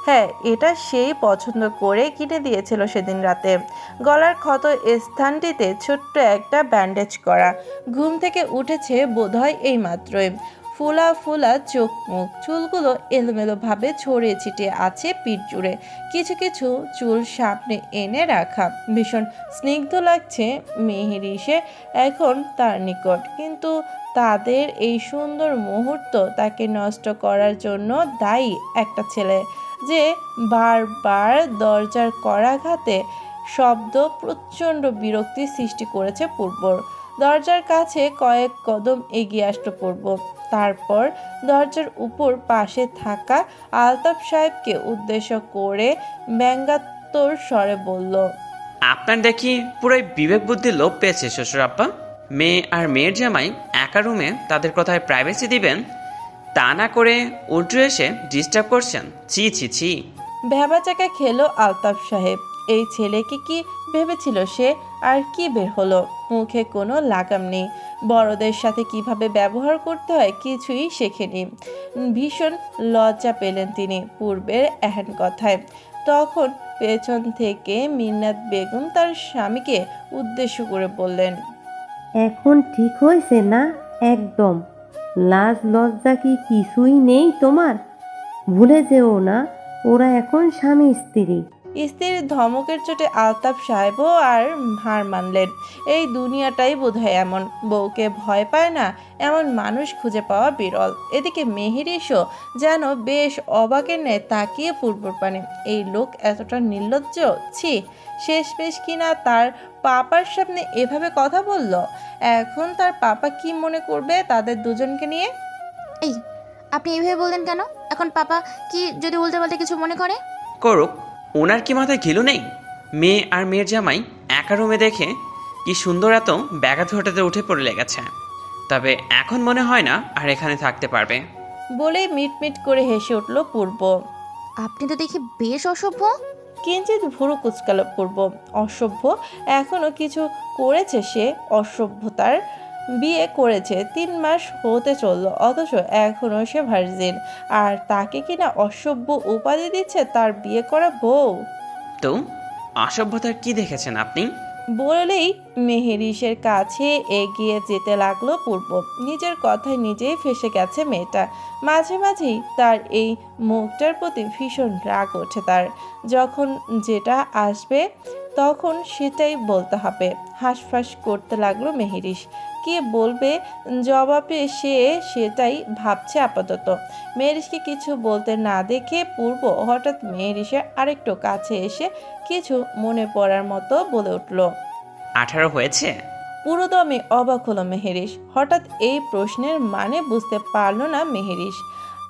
হ্যাঁ, এটা সেই পছন্দ করে কিনে দিয়েছিল সেদিন রাতে। গলার ক্ষত স্থানটিতে ছোট্ট একটা ব্যান্ডেজ করা। ঘুম থেকে উঠেছে বোধহয় এই মাত্রই। ফোলা ফোলা চোখ মুখ, চুলগুলো এলোমেলোভাবে ছড়িয়ে ছিটিয়ে আছে পিঠ জুড়ে। কিছু কিছু চুল সামনে এনে রাখা। ভীষণ স্নিগ্ধ লাগছে মেহেরিসে এখন তার নিকট। কিন্তু তাদের এই সুন্দর মুহূর্ত তাকে নষ্ট করার জন্য দায়ী একটা ছেলে, যে বারবার দরজার করাঘাতে শব্দ প্রচণ্ড বিরক্তি সৃষ্টি করেছে পূর্বর। দরজার কাছে কয়েক কদম এগিয়ে আসলো পূর্ব। তারপর দরজার উপর পাশে থাকা আলতাফ সাহেবকে উদ্দেশ্য করে ব্যঙ্গাত্মক স্বরে বলল, আপনার দেখি পুরাই বিবেক বুদ্ধি লোপ পেয়েছে শ্বশুর আব্বা। মেয়ে আর মেয়ের জামাই একা রুমে তাদের কোথায় প্রাইভেসি দিবেন, তা না করে উল্টো এসে ডিস্টার্ব করছেন। ছি ছি ছি। ভ্যাবাচাকা খেলো আলতাফ সাহেব। এই ছেলেকে কি ভেবেছিল সে? আর কি বের হলো? মুখে কোনো লাগাম নেই। বড়দের সাথে কিভাবে ব্যবহার করতে হয় কিছুই শেখেনি। ভীষণ লজ্জা পেলেন তিনি পূর্বের এহেন কথায়। তখন পেছন থেকে মিন্নাত বেগম তার স্বামীকে উদ্দেশ্য করে বললেন, এখন ঠিক হয়েছে না? একদম লাজ লজ্জা কি কিছুই নেই তোমার? ভুলে যেও না, ওরা এখন স্বামী স্ত্রী। স্ত্রীর ধমকের চোটে আলতাফ সাহেবও আর হার মানলেন। এই দুনিয়াটাই বোধহয় এমন, বউকে ভয় পায় না এমন মানুষ খুঁজে পাওয়া বিরল। এদিকে মেহেরিসও যেন বেশ অবাকের ন্যায় তাকিয়ে পূর্বর পানে। এই লোক এতটা নির্লজ্জ! ছি! শেষমেশ কিনা তার পাপার সামনে এভাবে কথা বলল। এখন তার পাপা কি মনে করবে তাদের দুজনকে নিয়ে? এই আপনি এইভাবে বললেন কেন? এখন পাপা কি যদি উল্টাপাল্টা কিছু মনে করে? করুক, ওনার কি মাথায় ঘিলু নেই? মেয়ে আর মেয়ের জামাই একা রুমে দেখে কি সুন্দর এত ব্যাঘাত ঘটাতে উঠে পড়ে লেগেছে। তবে এখন মনে হয় না আর এখানে থাকতে পারবে। বলেই মিটমিট করে হেসে উঠল পূর্ব। আপনি তো দেখি বেশ অসভ্য। কিঞ্চিত ভুরু কুচকাল পূর্ব। অসভ্য? এখনো কিছু করেছে সে? অসভ্যতার বিয়ে করেছে, 3 মাস হতে চললো, অথচ এখনো সে ভার্জিন। আর তাকে কিনা অসভ্য উপাধি দিচ্ছে তার বিয়ে করা বউ। তো অসভ্যতার কি দেখেছেন আপনি? বলেই মেহেরিসের কাছে এগিয়ে যেতে লাগলো পূর্ব। নিজের কথায় নিজেই ফেঁসে গেছে মেয়েটা। মাঝে মাঝেই তার এই মুখটার প্রতি ভীষণ রাগ ওঠে তার। যখন যেটা আসবে তখন সেটাই বলতে হবে। হাঁসফাঁস করতে লাগলো মেহেরিস। কি বলবে জবাবে সে সেটাই ভাবছে আপাতত। মেহেরিসকে কিছু বলতে না দেখে পূর্ব হঠাৎ মেহেরিসের আরেকটু কাছে এসে কিছু মনে পড়ার মতো বলে উঠল। 18 হয়েছে? পুরোদমে অবাক হলো মেহেরিস। হঠাৎ এই প্রশ্নের মানে বুঝতে পারল না মেহেরিস।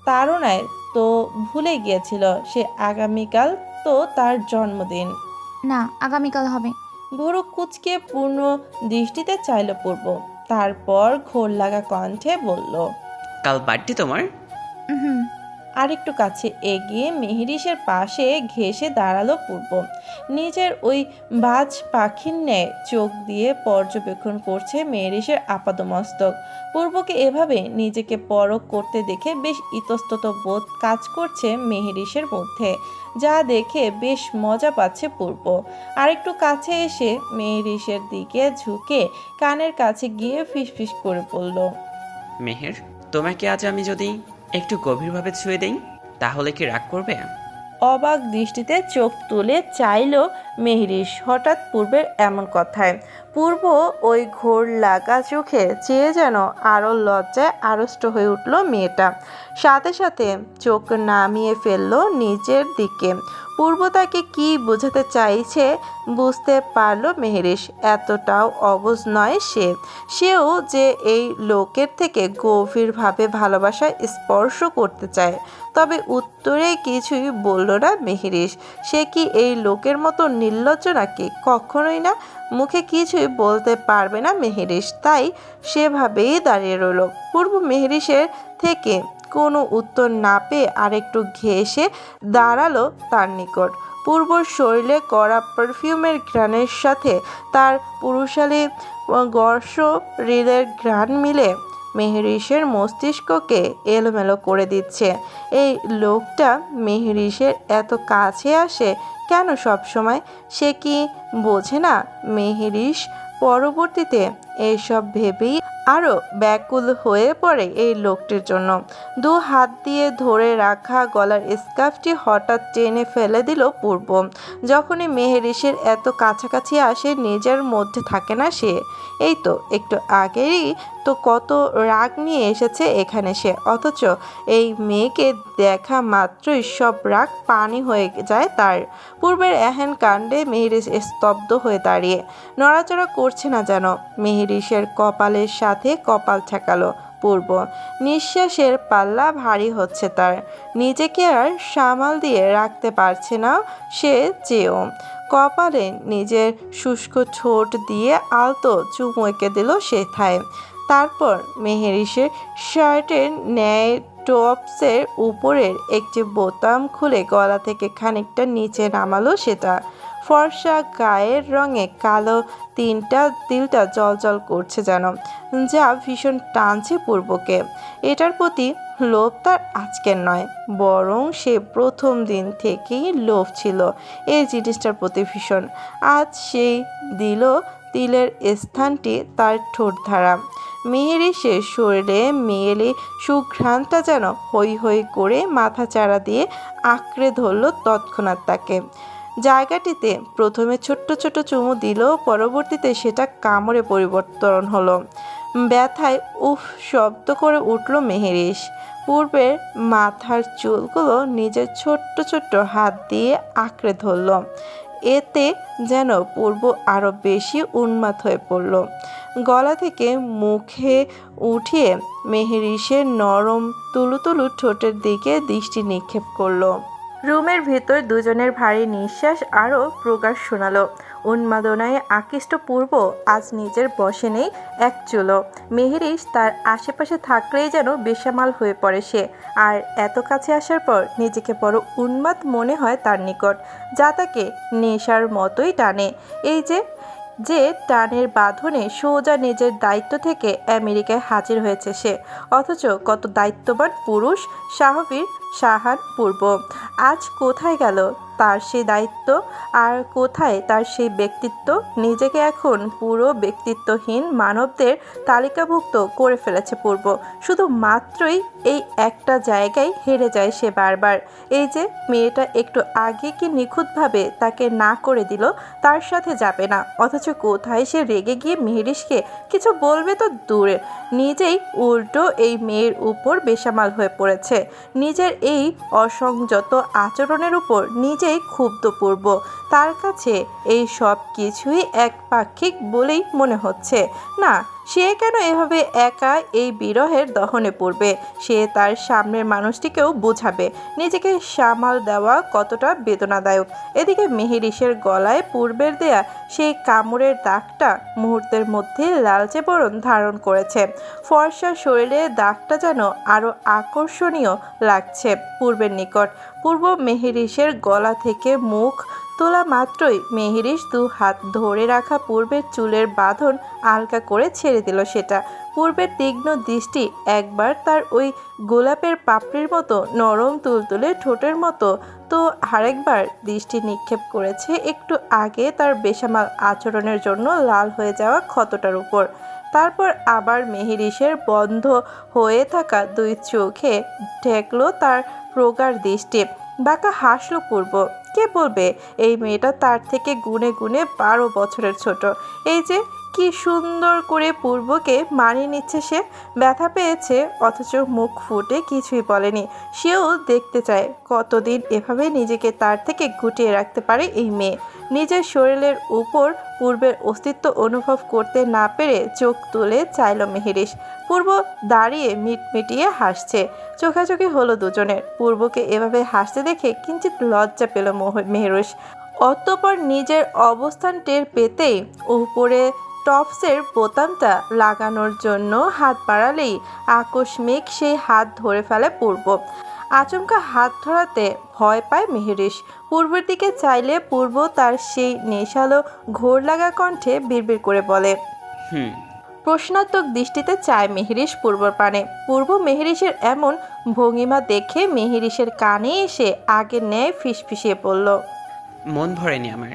তাড়নায় তো ভুলে গিয়েছিল সে আগামীকাল তো তার জন্মদিন। না, আগামীকাল হবে। ভুরু কুচকে পূর্ণ দৃষ্টিতে চাইল পূর্ব। তারপর ঘোর লাগা কণ্ঠে বলল, কাল বার্থডে তোমার? হুম। আরেকটু কাছে এগিয়ে মেহেরিসের পাশে ঘেঁষে দাঁড়ালো পূর্ব। নিজের ওই বাজ পাখির ন্যায় চোখ দিয়ে পর্যবেক্ষণ করছে মেহেরিসের আপাদমস্তক। পূর্বকে এভাবে নিজেকে পরখ করতে দেখে বেশ ইতস্তত বোধ কাজ করছে মেহেরিসের মধ্যে, যা দেখে বেশ মজা পাচ্ছে পূর্ব। আরেকটু কাছে এসে মেহেরিসের দিকে ঝুঁকে কানের কাছে গিয়ে ফিসফিস করে বলল, মেহের, তোমাকে আজ আমি যদি একটু গভীরভাবে ছুঁয়ে দেই তাহলে কি রাগ করবে? অবাক দৃষ্টিতে চোখ তুলে চাইল মেহরিস হঠাৎ পূর্বের এমন কথায়। পূর্ব ওই ঘোর লাগা চোখে চেয়ে যেন আরও লজ্জায় আড়ষ্ট হয়ে উঠল মেয়েটা। সাথে সাথে চোখ নামিয়ে ফেলল নিচের দিকে। পূর্ব তাকে কি বোঝাতে চাইছে বুঝতে পারল মেহরিস। এতটাও অবুঝ নয় সে। সেও যে এই লোকের থেকে গভীরভাবে ভালোবাসায় স্পর্শ করতে চায়। তবে উত্তরে কিছুই বলল না মেহেরিস। সে কি এই লোকের মতো নির্লজ্জ নাকি? কখনোই না। মুখে কিছুই বলতে পারবে না মেহেরিস, তাই সেভাবেই দাঁড়িয়ে রইল। পূর্ব মেহেরিসের থেকে কোনো উত্তর না পেয়ে আরেকটু ঘেঁষে দাঁড়ালো তার নিকট। পূর্বর শরীরে কড়া পারফিউমের ঘ্রাণের সাথে তার পুরুষালী গর্ষ হৃদের ঘ্রাণ মিলে মেহরিসের মস্তিষ্ককে এলোমেলো করে দিচ্ছে। এই লোকটা মেহরিসের এত কাছে আসে কেন সব সময়? সে কি বোঝে না মেহরিস পরবর্তীতে এইসব ভেবেই আরও ব্যাকুল হয়ে পড়ে এই লোকটির জন্য। 2 হাত দিয়ে ধরে রাখা গলার স্কার্ফটি হঠাৎ টেনে ফেলে দিল পূর্ব। যখনই মেহরিসের এত কাছাকাছি আসে নিজের মধ্যে থাকে না সে। এই তো একটু আগেই তো কত রাগ নিয়ে এসেছে এখানে সে, অথচ এই মেয়েকে দেখা মাত্রই সব রাগ পানি হয়ে যায় তার। পূর্বের এহেন কাণ্ডে মেহরিস স্তব্ধ হয়ে দাঁড়িয়ে নড়াচড়া করছে না যেন। মেহরিসের কপালের সাথে কপাল ঠেকালো পূর্ব। নিঃশ্বাসের পাল্লা ভারী হচ্ছে তার। নিজেকে আর সামাল দিয়ে রাখতে পারছে না সে চেয়েও। কপালে নিজের শুষ্ক ঠোঁট দিয়ে আলতো চুমু এঁকে দিল সে থায়। তারপর মেহেরিসের শার্টের ন্যায় টপসের উপরের একটি বোতাম খুলে গলা থেকে খানিকটা নিচে নামালো সেটা। ফর্সা গায়ের রঙে কালো তিলটা জ্বলজ্বল করছে যেন, যা ভীষণ টানছে পূর্বকে। এটার প্রতি লোভ তার আজকের নয়, বরং সে প্রথম দিন থেকেই লোভ ছিল এই জিনিসটার প্রতি ভীষণ। আজ সেই দিল তিলের স্থানটি তার ঠোঁটধারা। মেহেরিসের শরীরে মেয়েলি সুঘ্রাণটা যেন হৈ হৈ করে মাথা চাড়া দিয়ে আঁকড়ে ধরল তৎক্ষণাৎ তাকে। জায়গাটিতে প্রথমে ছোট্ট ছোট চুমু দিলেও পরবর্তীতে সেটা কামড়ে পরিবর্তন হলো। ব্যথায় উফ শব্দ করে উঠল মেহেরিস। পূর্বের মাথার চুলগুলো নিজের ছোট্ট ছোট্ট হাত দিয়ে আঁকড়ে ধরল। এতে যেন পূর্ব আরো বেশি উন্মাদ হয়ে পড়ল। গলা থেকে মুখে উঠিয়ে মেহেরিসের নরম তুলুতুলু ঠোঁটের দিকে দৃষ্টি নিক্ষেপ করলো। রুমের ভিতর দুজনের ভারী নিঃশ্বাস আরও প্রকাশ শোনালো। উন্মাদনায় আকৃষ্ট পূর্ব আজ নিজের বশে নেই এক চুলো। মেহেরিস তার আশেপাশে থাকলেই যেন বেসামাল হয়ে পড়ে সে। আর এত কাছে আসার পর নিজেকে বড় উন্মাদ মনে হয় তার নিকট, যা তাকে নেশার মতোই টানে। এই যে যে টানের বাঁধনে সোজা নিজের দায়িত্ব থেকে আমেরিকায় হাজির হয়েছে সে, অথচ কত দায়িত্ববান পুরুষ সাহবীর সাহান পূর্ব। আজ কোথায় গেল তার সেই দায়িত্ব, আর কোথায় তার সেই ব্যক্তিত্ব? নিজেকে এখন পুরো ব্যক্তিত্বহীন মানবদের তালিকাভুক্ত করে ফেলেছে পূর্ব। শুধু মাত্রই এই একটা জায়গায় হেরে যায় সে বারবার। এই যে মেয়েটা একটু আগে কি নিখুঁতভাবে তাকে না করে দিল তার সাথে যাবে না, অথচ কোথায় সে রেগে গিয়ে মেহেরিসকে কিছু বলবে তো দূরে, নিজেই উল্টো এই মেয়ের উপর বেসামাল হয়ে পড়েছে। নিজের এই অসংযত আচরণের উপর নিজেই ক্ষুব্ধ পূর্ব। তার কাছে এই সব কিছুই একপাক্ষিক বলেই মনে হচ্ছে। না, সে কেন এভাবে একা এই বিরহের দহনে পড়বে? সে তার সামনের মানুষটিকেও বোঝাবে নিজেকে সামাল দেওয়া কতটা বেদনাদায়ক। এদিকে মেহেরিসের গলায় পূর্বের দেয়া সেই কামড়ের দাগটা মুহূর্তের মধ্যে লালচে বরণ ধারণ করেছে। ফর্সা শরীরে দাগটা যেন আরও আকর্ষণীয় লাগছে পূর্বের নিকট। পূর্ব মেহেরিসের গলা থেকে মুখ তোলা মাত্রই মেহেরিস দু হাত ধরে রাখা পূর্বের চুলের বাঁধন আলগা করে ছেড়ে দিল সেটা। পূর্বের তীক্ষ্ণ দৃষ্টি একবার তার ওই গোলাপের পাপড়ির মতো নরম তুলতুলে ঠোঁটের মতো, তো আরেকবার দৃষ্টি নিক্ষেপ করেছে একটু আগে তার বেসামাল আচরণের জন্য লাল হয়ে যাওয়া ক্ষতটার উপর। তারপর আবার মেহেরিসের বন্ধ হয়ে থাকা দুই চোখে ঠেকলো তার প্রগাঢ় দৃষ্টি। বাঁকা হাসল পূর্ব। কে বলবে এই মেয়েটা তার থেকে গুণে গুণে 12 বছরের ছোট। এই যে কি সুন্দর করে পূর্বকে মানিয়ে নিচ্ছে সে। ব্যথা পেয়েছে অথচ মুখ ফুটে কিছুই বলেনি। সেও দেখতে চায় কতদিন এভাবে নিজেকে তার থেকে গুটিয়ে রাখতে পারে এই মেয়ে। নিজের শরীরের উপর পূর্বের অস্তিত্ব অনুভব করতে না পেরে চোখ তুলে চাইল মেহেরিস। পূর্ব দাঁড়িয়ে মিটমিটিয়ে হাসছে। চোখাচোখি হলো দুজনের। পূর্বকে এভাবে হাসতে দেখে কিঞ্চিত লজ্জা পেল মেহেরিস। অতঃপর নিজের অবস্থান টের পেতেই উপরে টপসের বোতামটা লাগানোর জন্য হাত বাড়ালেই আকস্মিক সেই হাত ধরে ফেলে পূর্ব। আচমকা হাত ধরাতে ভয় পায় মেহেরিস। পূর্বের দিকে চাইলে পূর্ব তার সেই নেশালো ঘোর লাগা কণ্ঠে বিড়বিড় করে বলে। হুম। প্রশ্নাত্মক দৃষ্টিতে চায় মেহেরিস পূর্বর পানে। পূর্ব মেহেরিসের এমন ভঙ্গিমা দেখে মেহেরিসের কানে এসে আগের ন্যায় ফিসফিসিয়ে পড়ল। মন ভরেনি আমার।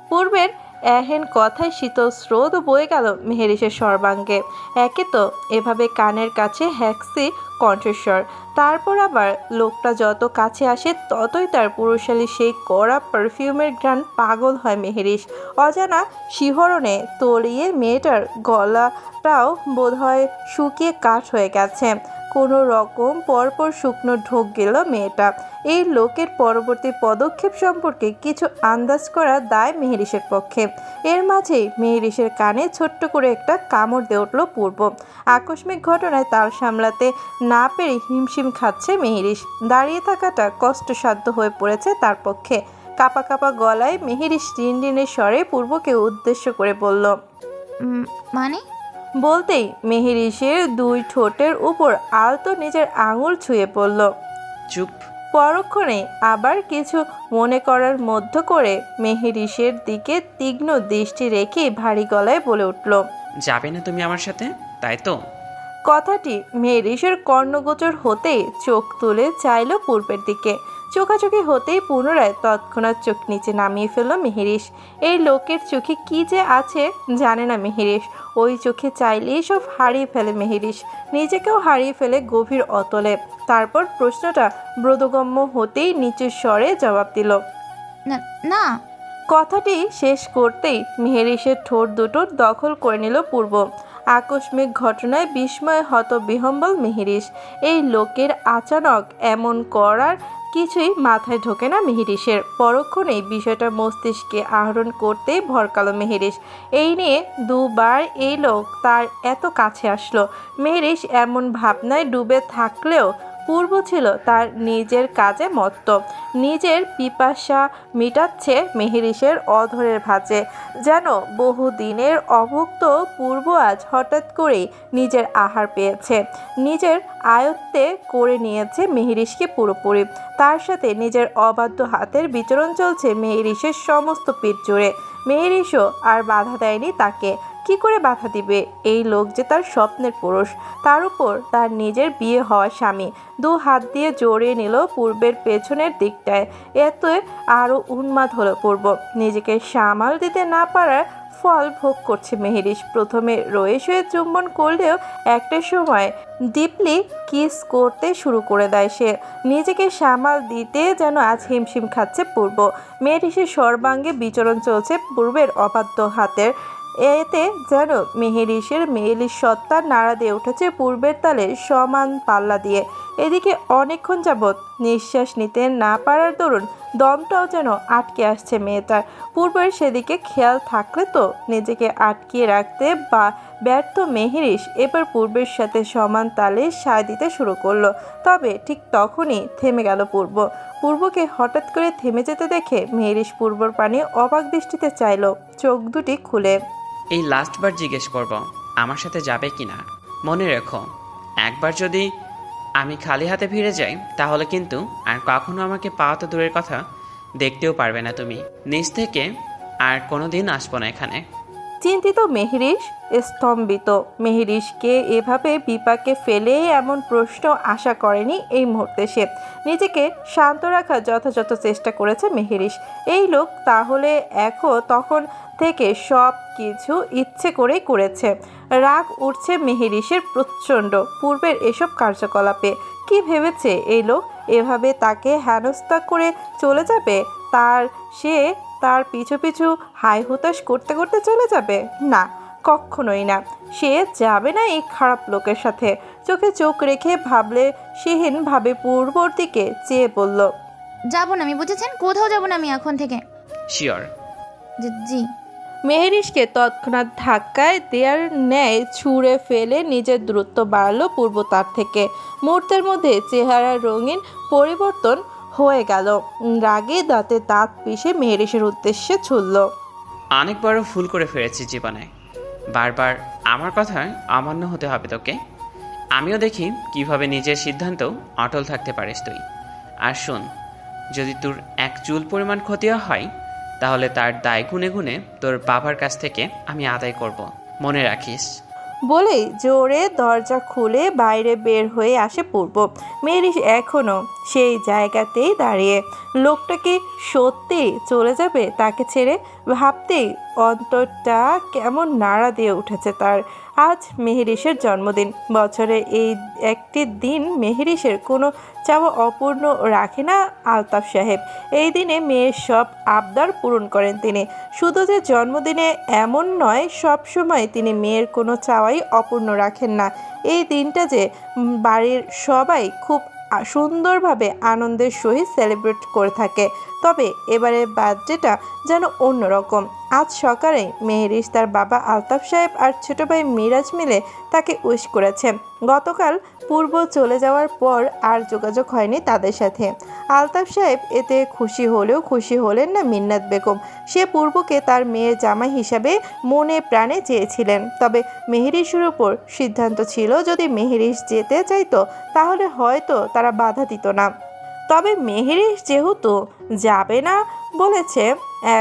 পূর্বের এহেন কথায় শীতল স্রোত বয়ে গেল মেহেরিসের সর্বাঙ্গে। একে তো এভাবে কানের কাছে হ্যাক্সি কণ্ঠস্বর, তারপর আবার লোকটা যত কাছে আসে ততই তার পুরুষালী সেই কড়া পারফিউমের ঘ্রাণ পাগল হয় মেহেরিস। অজানা শিহরণে তলিয়ে মেয়েটার গলাটাও বোধহয় শুকিয়ে কাঠ হয়ে গেছে। কোনো রকম পরপর শুকনো ঢোক গেল মেয়েটা। এই লোকের পরবর্তী পদক্ষেপ সম্পর্কে কিছু আন্দাজ করা দায় মেহেরিসের পক্ষে। এর মাঝেই মেহেরিসের কানে ছোট্ট করে একটা কামড় দিয়ে উঠল পূর্ব। আকস্মিক ঘটনায় তাল সামলাতে না পেরে হিমশিম খাচ্ছে মেহেরিস। দাঁড়িয়ে থাকাটা কষ্টসাধ্য হয়ে পড়েছে তার পক্ষে। কাপা কাপা গলায় মেহেরিস রিনরিনের স্বরে পূর্বকে উদ্দেশ্য করে বলল। মানে? বলতেই মেহেরিসের দুই ঠোঁটের উপর আলতো নিজের আঙুল ছুঁয়ে পড়ল। চুপ। পরক্ষণে আবার কিছু মনে করার মধ্য করে মেহেরিসের দিকে তীক্ষ্ণ দৃষ্টি রেখে ভারী গলায় বলে উঠল। যাবে না তুমি আমার সাথে, তাই তো? কথাটি মেহেরিসের কর্ণগোচর হতেই চোখ তুলে চাইল পূর্বের দিকে। চোখাচোখি হতেই পুনরায় তৎক্ষণাৎ চোখ নিচে নামিয়ে ফেলল মেহেরিস। এই লোকের চোখে কি যে আছে জানে না মেহেরিস। ওই চোখে চাইলেই সব হারিয়ে ফেলে মেহেরিস, নিজেকেও হারিয়ে ফেলে গভীর অতলে। তারপর প্রশ্নটা বোধগম্য হতেই নিচের স্বরে জবাব দিল। না না। কথাটি শেষ করতেই মেহেরিসের ঠোঁট দুটো দখল করে নিল পূর্ব। আকস্মিক ঘটনায় বিস্ময়ে হতবিহ্বল মেহেরিস। এই লোকের আচানক এমন করার কিছুই মাথায় ঢোকে না মেহেরিসের। পরক্ষণেই বিষয়টা মস্তিষ্কে আহরণ করতেই ভরকালো মেহেরিস। এই নিয়ে দুবার এই লোক তার এত কাছে আসলো। মেহেরিস এমন ভাবনায় ডুবে থাকলেও পূর্ব ছিল তার নিজের কাজে মত্ত। নিজের পিপাসা মিটাচ্ছে মেহেরিসের অধরের ভাঁজে। যেন বহুদিনের অভুক্ত পূর্ব আজ হঠাৎ করেই নিজের আহার পেয়েছে, নিজের আয়ত্তে করে নিয়েছে মেহেরিসকে পুরোপুরি। তার সাথে নিজের অবাধ্য হাতের বিচরণ চলছে মেহেরিসের সমস্ত পিঠ জুড়ে। মেহেরিসও আর বাধা দেয়নি তাকে। কি করে বাধা দিবে? এই লোক যে তার স্বপ্নের পুরুষ, তার উপর তার নিজের বিয়ে হওয়া স্বামী। দু হাত দিয়ে জড়িয়ে নিল পূর্বের পেছনের দিকটায়। এতে আরও উন্মাদ হলো পূর্ব। নিজেকে সামাল দিতে না পারার ফল ভোগ করছে মেহেরিস। প্রথমে রয়ে শুয়ে চুম্বন করলেও একটা সময় ডিপলি কিস করতে শুরু করে দেয় সে। নিজেকে সামাল দিতে যেন আজ হিমশিম খাচ্ছে পূর্ব। মেহেরিসের সর্বাঙ্গে বিচরণ চলছে পূর্বের অবাধ্য হাতের। এতে যেন মেহেরিসের মেয়েলি সত্তা নাড়া দিয়ে উঠেছে পূর্বের তালে সমান পাল্লা দিয়ে। এদিকে অনেকক্ষণ যাবৎ নিঃশ্বাস নিতে না পারার দরুন দমটাও যেন আটকে আসছে মেয়েটার। পূর্বের সেদিকে খেয়াল থাকলে তো নিজেকে আটকিয়ে রাখতে বা ব্যর্থ মেহেরিস এবার পূর্বের সাথে সমান তালে সায় দিতে শুরু করলো। তবে ঠিক তখনই থেমে গেল পূর্ব। পূর্বকে হঠাৎ করে থেমে যেতে দেখে মেহেরিস পূর্বর পানে অবাক দৃষ্টিতে চাইল, চোখ দুটি খুলে। এই লাস্টবার জিজ্ঞেস করব আমার সাথে যাবে কি না। মনে রেখো, একবার যদি আমি খালি হাতে ফিরে যাই তাহলে কিন্তু আর কখনো আমাকে পাওয়া তো দূরের কথা, দেখতেও পারবে না তুমি। নিজ থেকে আর কোনো দিন আসবো না এখানে। চিন্তিত মেহেরিস স্তম্ভিত। মেহেরিসকে এভাবে বিপাকে ফেলে এমন প্রশ্ন আশা করেনি এই মুহূর্তে সে। নিজেকে শান্ত রাখার যথাযথ চেষ্টা করেছে মেহেরিস। এই লোক তাহলে তখন থেকে সব কিছু ইচ্ছে করেই করেছে। রাগ উঠছে মেহেরিসের প্রচণ্ড পূর্বের এসব কার্যকলাপে। কি ভেবেছে এই লোক এভাবে তাকে হেনস্থা করে চলে যাবে? সে তার পিছু পিছু হাই হুতাশ করতে করতে চলে যাবে? না, কখনোই না। সে যাবে না এই খারাপ লোকের সাথে। চোখে চোখ রেখে ভাবলে সেহীনভাবে পূর্বর দিকে চেয়ে বলল, যাব না আমি, বুঝেছেন? কোথাও যাব না আমি এখন থেকে। শিওর? জি। মেহেরিসকে তৎক্ষণাৎ ধাক্কায় দেয়ার ন্যায় ছুঁড়ে ফেলে নিজের দূরত্ব বাড়ল পূর্ব তার থেকে। মুহূর্তের মধ্যে চেহারার রঙিন পরিবর্তন হয়ে গেল। রাগে দাঁতে দাঁত পিষে মেহেরিসের উদ্দেশ্যে ছুড়ল, অনেক বড় ভুল করে ফেলেছি জীবনে। বারবার আমার কথায় অমান্য হতে হবে তোকে। আমিও দেখি কিভাবে নিজের সিদ্ধান্ত অটল থাকতে পারিস তুই। আর শোন, যদি তোর এক চুল পরিমাণ ক্ষতিও হয় তাহলে তার দায় গুনে গুনে তোর বাবার কাছ থেকে আমি আদায় করব, মনে রাখিস। বলেই জোরে দরজা খুলে বাইরে বের হয়ে আসে পূর্ব। মেহেরিস এখনও সেই জায়গাতেই দাঁড়িয়ে। লোকটা কি সত্যি চলে যাবে তাকে ছেড়ে? ভাবতেই অন্তরটা কেমন নাড়া দিয়ে উঠেছে তার। আজ মেহেরিসের জন্মদিন। বছরে এই একটি দিন মেহেরিসের কোনো চাওয়া অপূর্ণ রাখে না আলতাফ সাহেব। এই দিনে মেয়ের সব আবদার পূরণ করেন তিনি। শুধু যে জন্মদিনে এমন নয়, সব সময় তিনি মেয়ের কোনো চাওয়াই অপূর্ণ রাখেন না। এই দিনটা যে বাড়ির সবাই খুব সুন্দরভাবে আনন্দের সহিত সেলিব্রেট করে থাকে। তবে এবারে বার্থডেটা যেন অন্যরকম। আজ সকালে মেহেরিস তার বাবা আলতাফ সাহেব আর ছোট ভাই মিরাজ মিলে তাকে উইশ করেছে। গতকাল পূর্ব চলে যাওয়ার পর আর যোগাযোগ হয়নি তাদের সাথে। আলতাফ সাহেব এতে খুশি হলেও খুশি হলেন না মিন্নাত বেগম। সে পূর্বকে তার মেয়ের জামাই হিসাবে মনে প্রাণে চেয়েছিলেন। তবে মেহেরিসের উপর সিদ্ধান্ত ছিল যদি মেহেরিস যেতে চাইতো তাহলে হয়তো তারা বাধা দিত না। তবে মেহেরিস যেহেতু যাবে না বলেছে,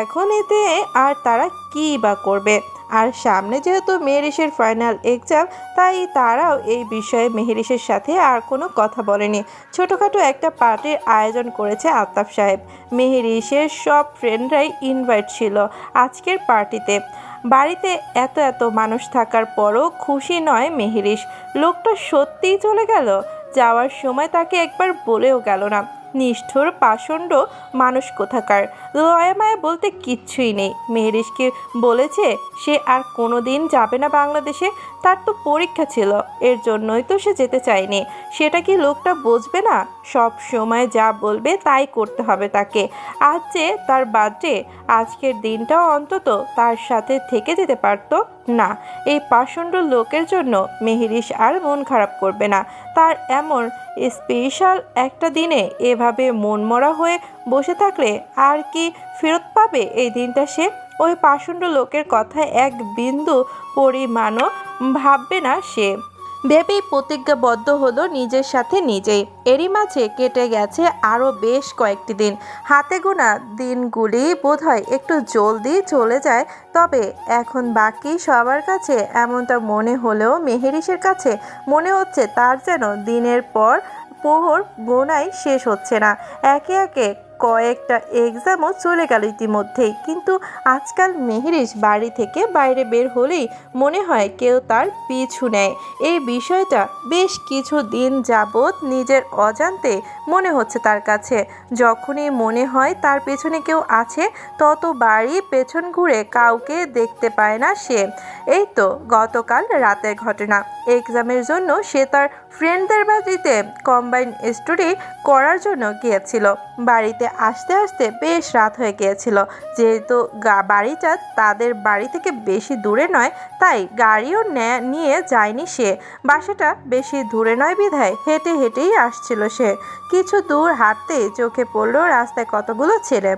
এখন এতে আর তারা কী বা করবে। আর সামনে যেহেতু মেহেরিসের ফাইনাল এক্সাম, তাই তারাও এই বিষয়ে মেহেরিসের সাথে আর কোনো কথা বলেনি। ছোটোখাটো একটা পার্টির আয়োজন করেছে আলতাফ সাহেব। মেহেরিসের সব ফ্রেন্ডরাই ইনভাইট ছিল আজকের পার্টিতে। বাড়িতে এত এত মানুষ থাকার পরও খুশি নয় মেহেরিস। লোকটা সত্যিই চলে গেল। যাওয়ার সময় তাকে একবার বলেও গেল না। নিষ্ঠুর পাষণ্ড মানুষ কোথাকার। দয়া মায়া বলতে কিচ্ছুই নেই। মেহেরিশকে বলেছে সে আর কোনো দিন যাবে না বাংলাদেশে। তার তো পরীক্ষা ছিল, এর জন্যই তো সে যেতে চায়নি। সেটা কি লোকটা বুঝবে না? সব সময় যা বলবে তাই করতে হবে তাকে। আজ যে তার বার্থডে, আজকের দিনটাও অন্তত তার সাথে থেকে যেতে পারতো না। এই পাষণ্ড লোকের জন্য মেহেরিশ আর মন খারাপ করবে না। তার এমন স্পেশাল একটা দিনে এভাবে মনমরা হয়ে বসে থাকলে আর কি ফেরত পাবে এই দিনটা সে? ওই পাষণ্ড লোকের কথায় এক বিন্দু পরিমাণও ভাববে না সে। ভেবেই প্রতিজ্ঞাবদ্ধ হলো নিজের সাথে নিজেই। এরই মাঝে কেটে গেছে আরও বেশ কয়েকটি দিন। হাতে গোনা দিনগুলি বোধহয় একটু জলদি চলে যায়। তবে এখন বাকি সবার কাছে এমনটা মনে হলেও মেহেরিশের কাছে মনে হচ্ছে তার যেন দিনের পর প্রহর গোনাই শেষ হচ্ছে না। একে একে কয়েকটা এক্সামও চলে গেল ইতিমধ্যেই। কিন্তু আজকাল মেহেরিশ বাড়ি থেকে বাইরে বের হলেই মনে হয় কেউ তার পিছু নেয়। এই বিষয়টা বেশ কিছু দিন যাবৎ নিজের অজান্তে মনে হচ্ছে তার কাছে। যখনই মনে হয় তার পেছনে কেউ আছে, ততবারই পেছন ঘুরে কাউকে দেখতে পায় না সে। এই তো গতকাল রাতের ঘটনা। এক্সামের জন্য সে তার ফ্রেন্ডদের বাড়িতে কম্বাইন স্টাডি করার জন্য গিয়েছিল। বাড়িতে আসতে আসতে বেশ রাত হয়ে গিয়েছিল। যেহেতু বাড়িটা তাদের বাড়ি থেকে বেশি দূরে নয়, তাই গাড়িও নিয়ে যায়নি সে। বাসাটা বেশি দূরে নয় বিধায় হেঁটে হেঁটেই আসছিল সে। কিছু দূর হাঁটতেই চোখে পড়লো রাস্তায় কতগুলো ছেলে।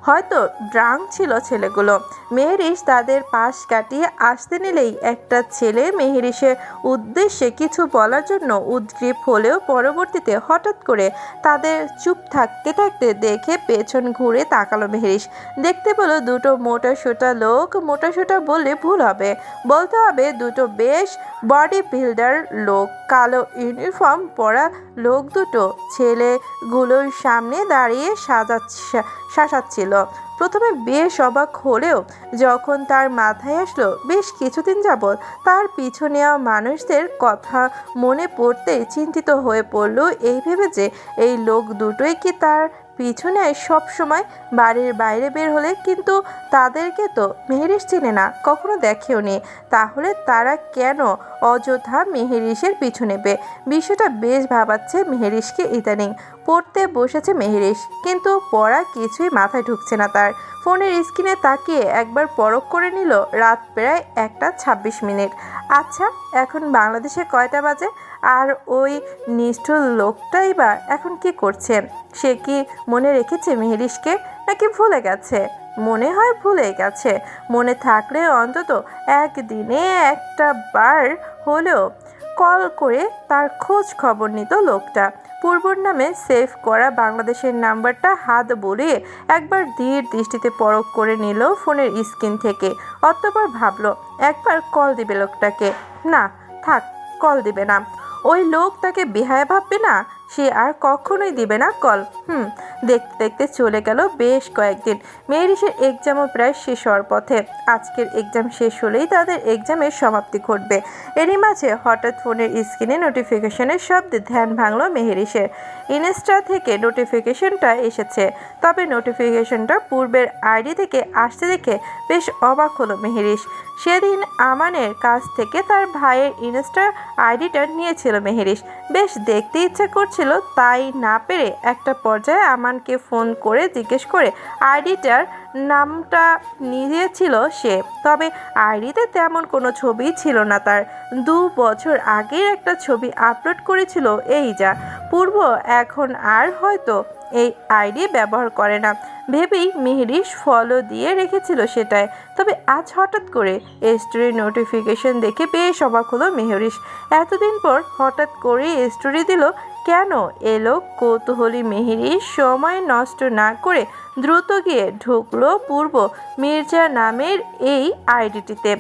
হয়তো ড্রাঙ্ক ছিল ছেলেগুলো। মেহেরিশ তাদের পাশ কাটিয়ে আসতে নিলেই একটা ছেলে মেহেরিশের উদ্দেশ্যে কিছু বলার জন্য উদ্গ্রীব হলেও পরবর্তীতে হঠাৎ করে তাদের চুপ থাকতে থাকতে দেখে পেছন ঘুরে তাকালো মেহেরিশ। দেখতে পেল দুটো মোটাসোটা লোক। মোটাসোটা বললে ভুল হবে, বলতে হবে দুটো বেশ বডি বিল্ডার লোক। কালো ইউনিফর্ম পরা লোক দুটো ছেলেগুলোর সামনে দাঁড়িয়ে শাসাচ্ছিল। প্রথমে বেশ অবাক হলেও যখন তার মাথায় আসলো বেশ কিছুদিন যাবৎ তার পিছু নেওয়া মানুষদের কথা মনে পড়তেই চিন্তিত হয়ে পড়ল এই ভেবে যে এই লোক দুটোই কি তার পিছু নেয় সব সময় বাড়ির বাইরে বের হলে। কিন্তু তাদেরকে তো মেহেরিশ চেনে না, কখনো দেখেও নি। তাহলে তারা কেন অযথা মেহেরিশের পিছু নেবে? বিষয়টা বেশ ভাবাচ্ছে মেহেরিশকে ইদানিং। পড়তে বসেছে মেহেরিশ, কিন্তু পড়া কিছুই মাথায় ঢুকছে না তার। ফোনের স্ক্রিনে তাকিয়ে একবার পরখ করে নিল রাত প্রায় 1:26। আচ্ছা, এখন বাংলাদেশে কয়টা বাজে? আর ওই নিষ্ঠুর লোকটাই বা এখন কি করছে? সে কি মনে রেখেছে মেহেরিশকে, নাকি ভুলে গেছে? মনে হয় ভুলে গেছে। মনে থাকলে অন্তত একদিনে একটা বার হলেও কল করে তার খোঁজ খবর নিত লোকটা। পূর্বর নামে সেভ করা বাংলাদেশের নাম্বারটা হাত বুলিয়ে একবার ধীর দৃষ্টিতে পরখ করে নিল ফোনের স্ক্রিন থেকে। অতঃপর ভাবলো একবার কল দিবে লোকটাকে। না থাক, কল দিবে না। ওই লোক তাকে বেহায়া ভাববে না? সে আর কখনোই দিবে না কল। দেখতে দেখতে চলে গেল বেশ কয়েকদিন। মেহেরিশের এক্সামও প্রায় শেষ হওয়ার পথে। আজকের এক্সাম শেষ হলেই তাদের এক্সামের সমাপ্তি ঘটবে। এরই মাঝে হঠাৎ ফোনের স্ক্রিনে নোটিফিকেশনের শব্দে ধ্যান ভাঙল মেহেরিশের। ইনস্টা থেকে নোটিফিকেশনটা এসেছে, তবে নোটিফিকেশনটা পূর্বের আইডি থেকে আসতে দেখে বেশ অবাক হলো মেহেরিশ। সেদিন আমানের কাছ থেকে তার ভাইয়ের ইনস্টা আইডিটা নিয়েছিল মেহেরিশ। বেশ দেখতে ইচ্ছা করছিল, তাই না পেরে একটা পর্যায়ে আমানকে ফোন করে জিজ্ঞেস করে আইডিটার নামটা নিয়েছিল সে। তবে আইডিতে তেমন কোনো ছবি ছিল না তার। 2 বছর আগের একটা ছবি আপলোড করেছিল এই যা। পূর্ব এখন আর হয়তো এই আইডি ব্যবহার করে না ভেবেই মেহেরিশ ফলো দিয়ে রেখেছিল সেটায়। তবে আজ হঠাৎ করে স্টোরি নোটিফিকেশন দেখে বেশ অবাক হলো মেহেরিশ। এতদিন পর হঠাৎ করে স্টোরি দিল কেন? এলো কৌতূহলী মেহেরিশ সময় নষ্ট না করে দ্রুত গিয়ে ঢুকলো পূর্ব মির্জা নামের এই আইডিটিতে।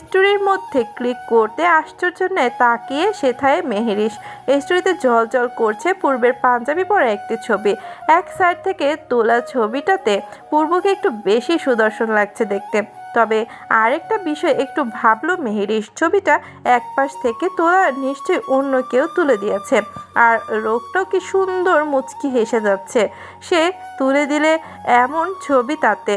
স্টোরির মধ্যে ক্লিক করতে আশ্চর্য নেয় তাকিয়ে সেথায় মেহেরিশ। স্টোরিতে জ্বলজ্বল করছে পূর্বের পাঞ্জাবি পরা একটি ছবি। এক সাইড থেকে তোলা ছবিটাতে পূর্বকে একটু বেশি সুদর্শন লাগছে দেখতে। তবে আরেকটা বিষয় একটু ভাবলো মেহেরিশ, ছবিটা এক পাশ থেকে তোলা, নিশ্চয়ই অন্য কেউ তুলে দিয়েছে। আর লোকটাও কি সুন্দর মুচকি হেসে যাচ্ছে, সে তুলে দিলে এমন ছবি তাতে।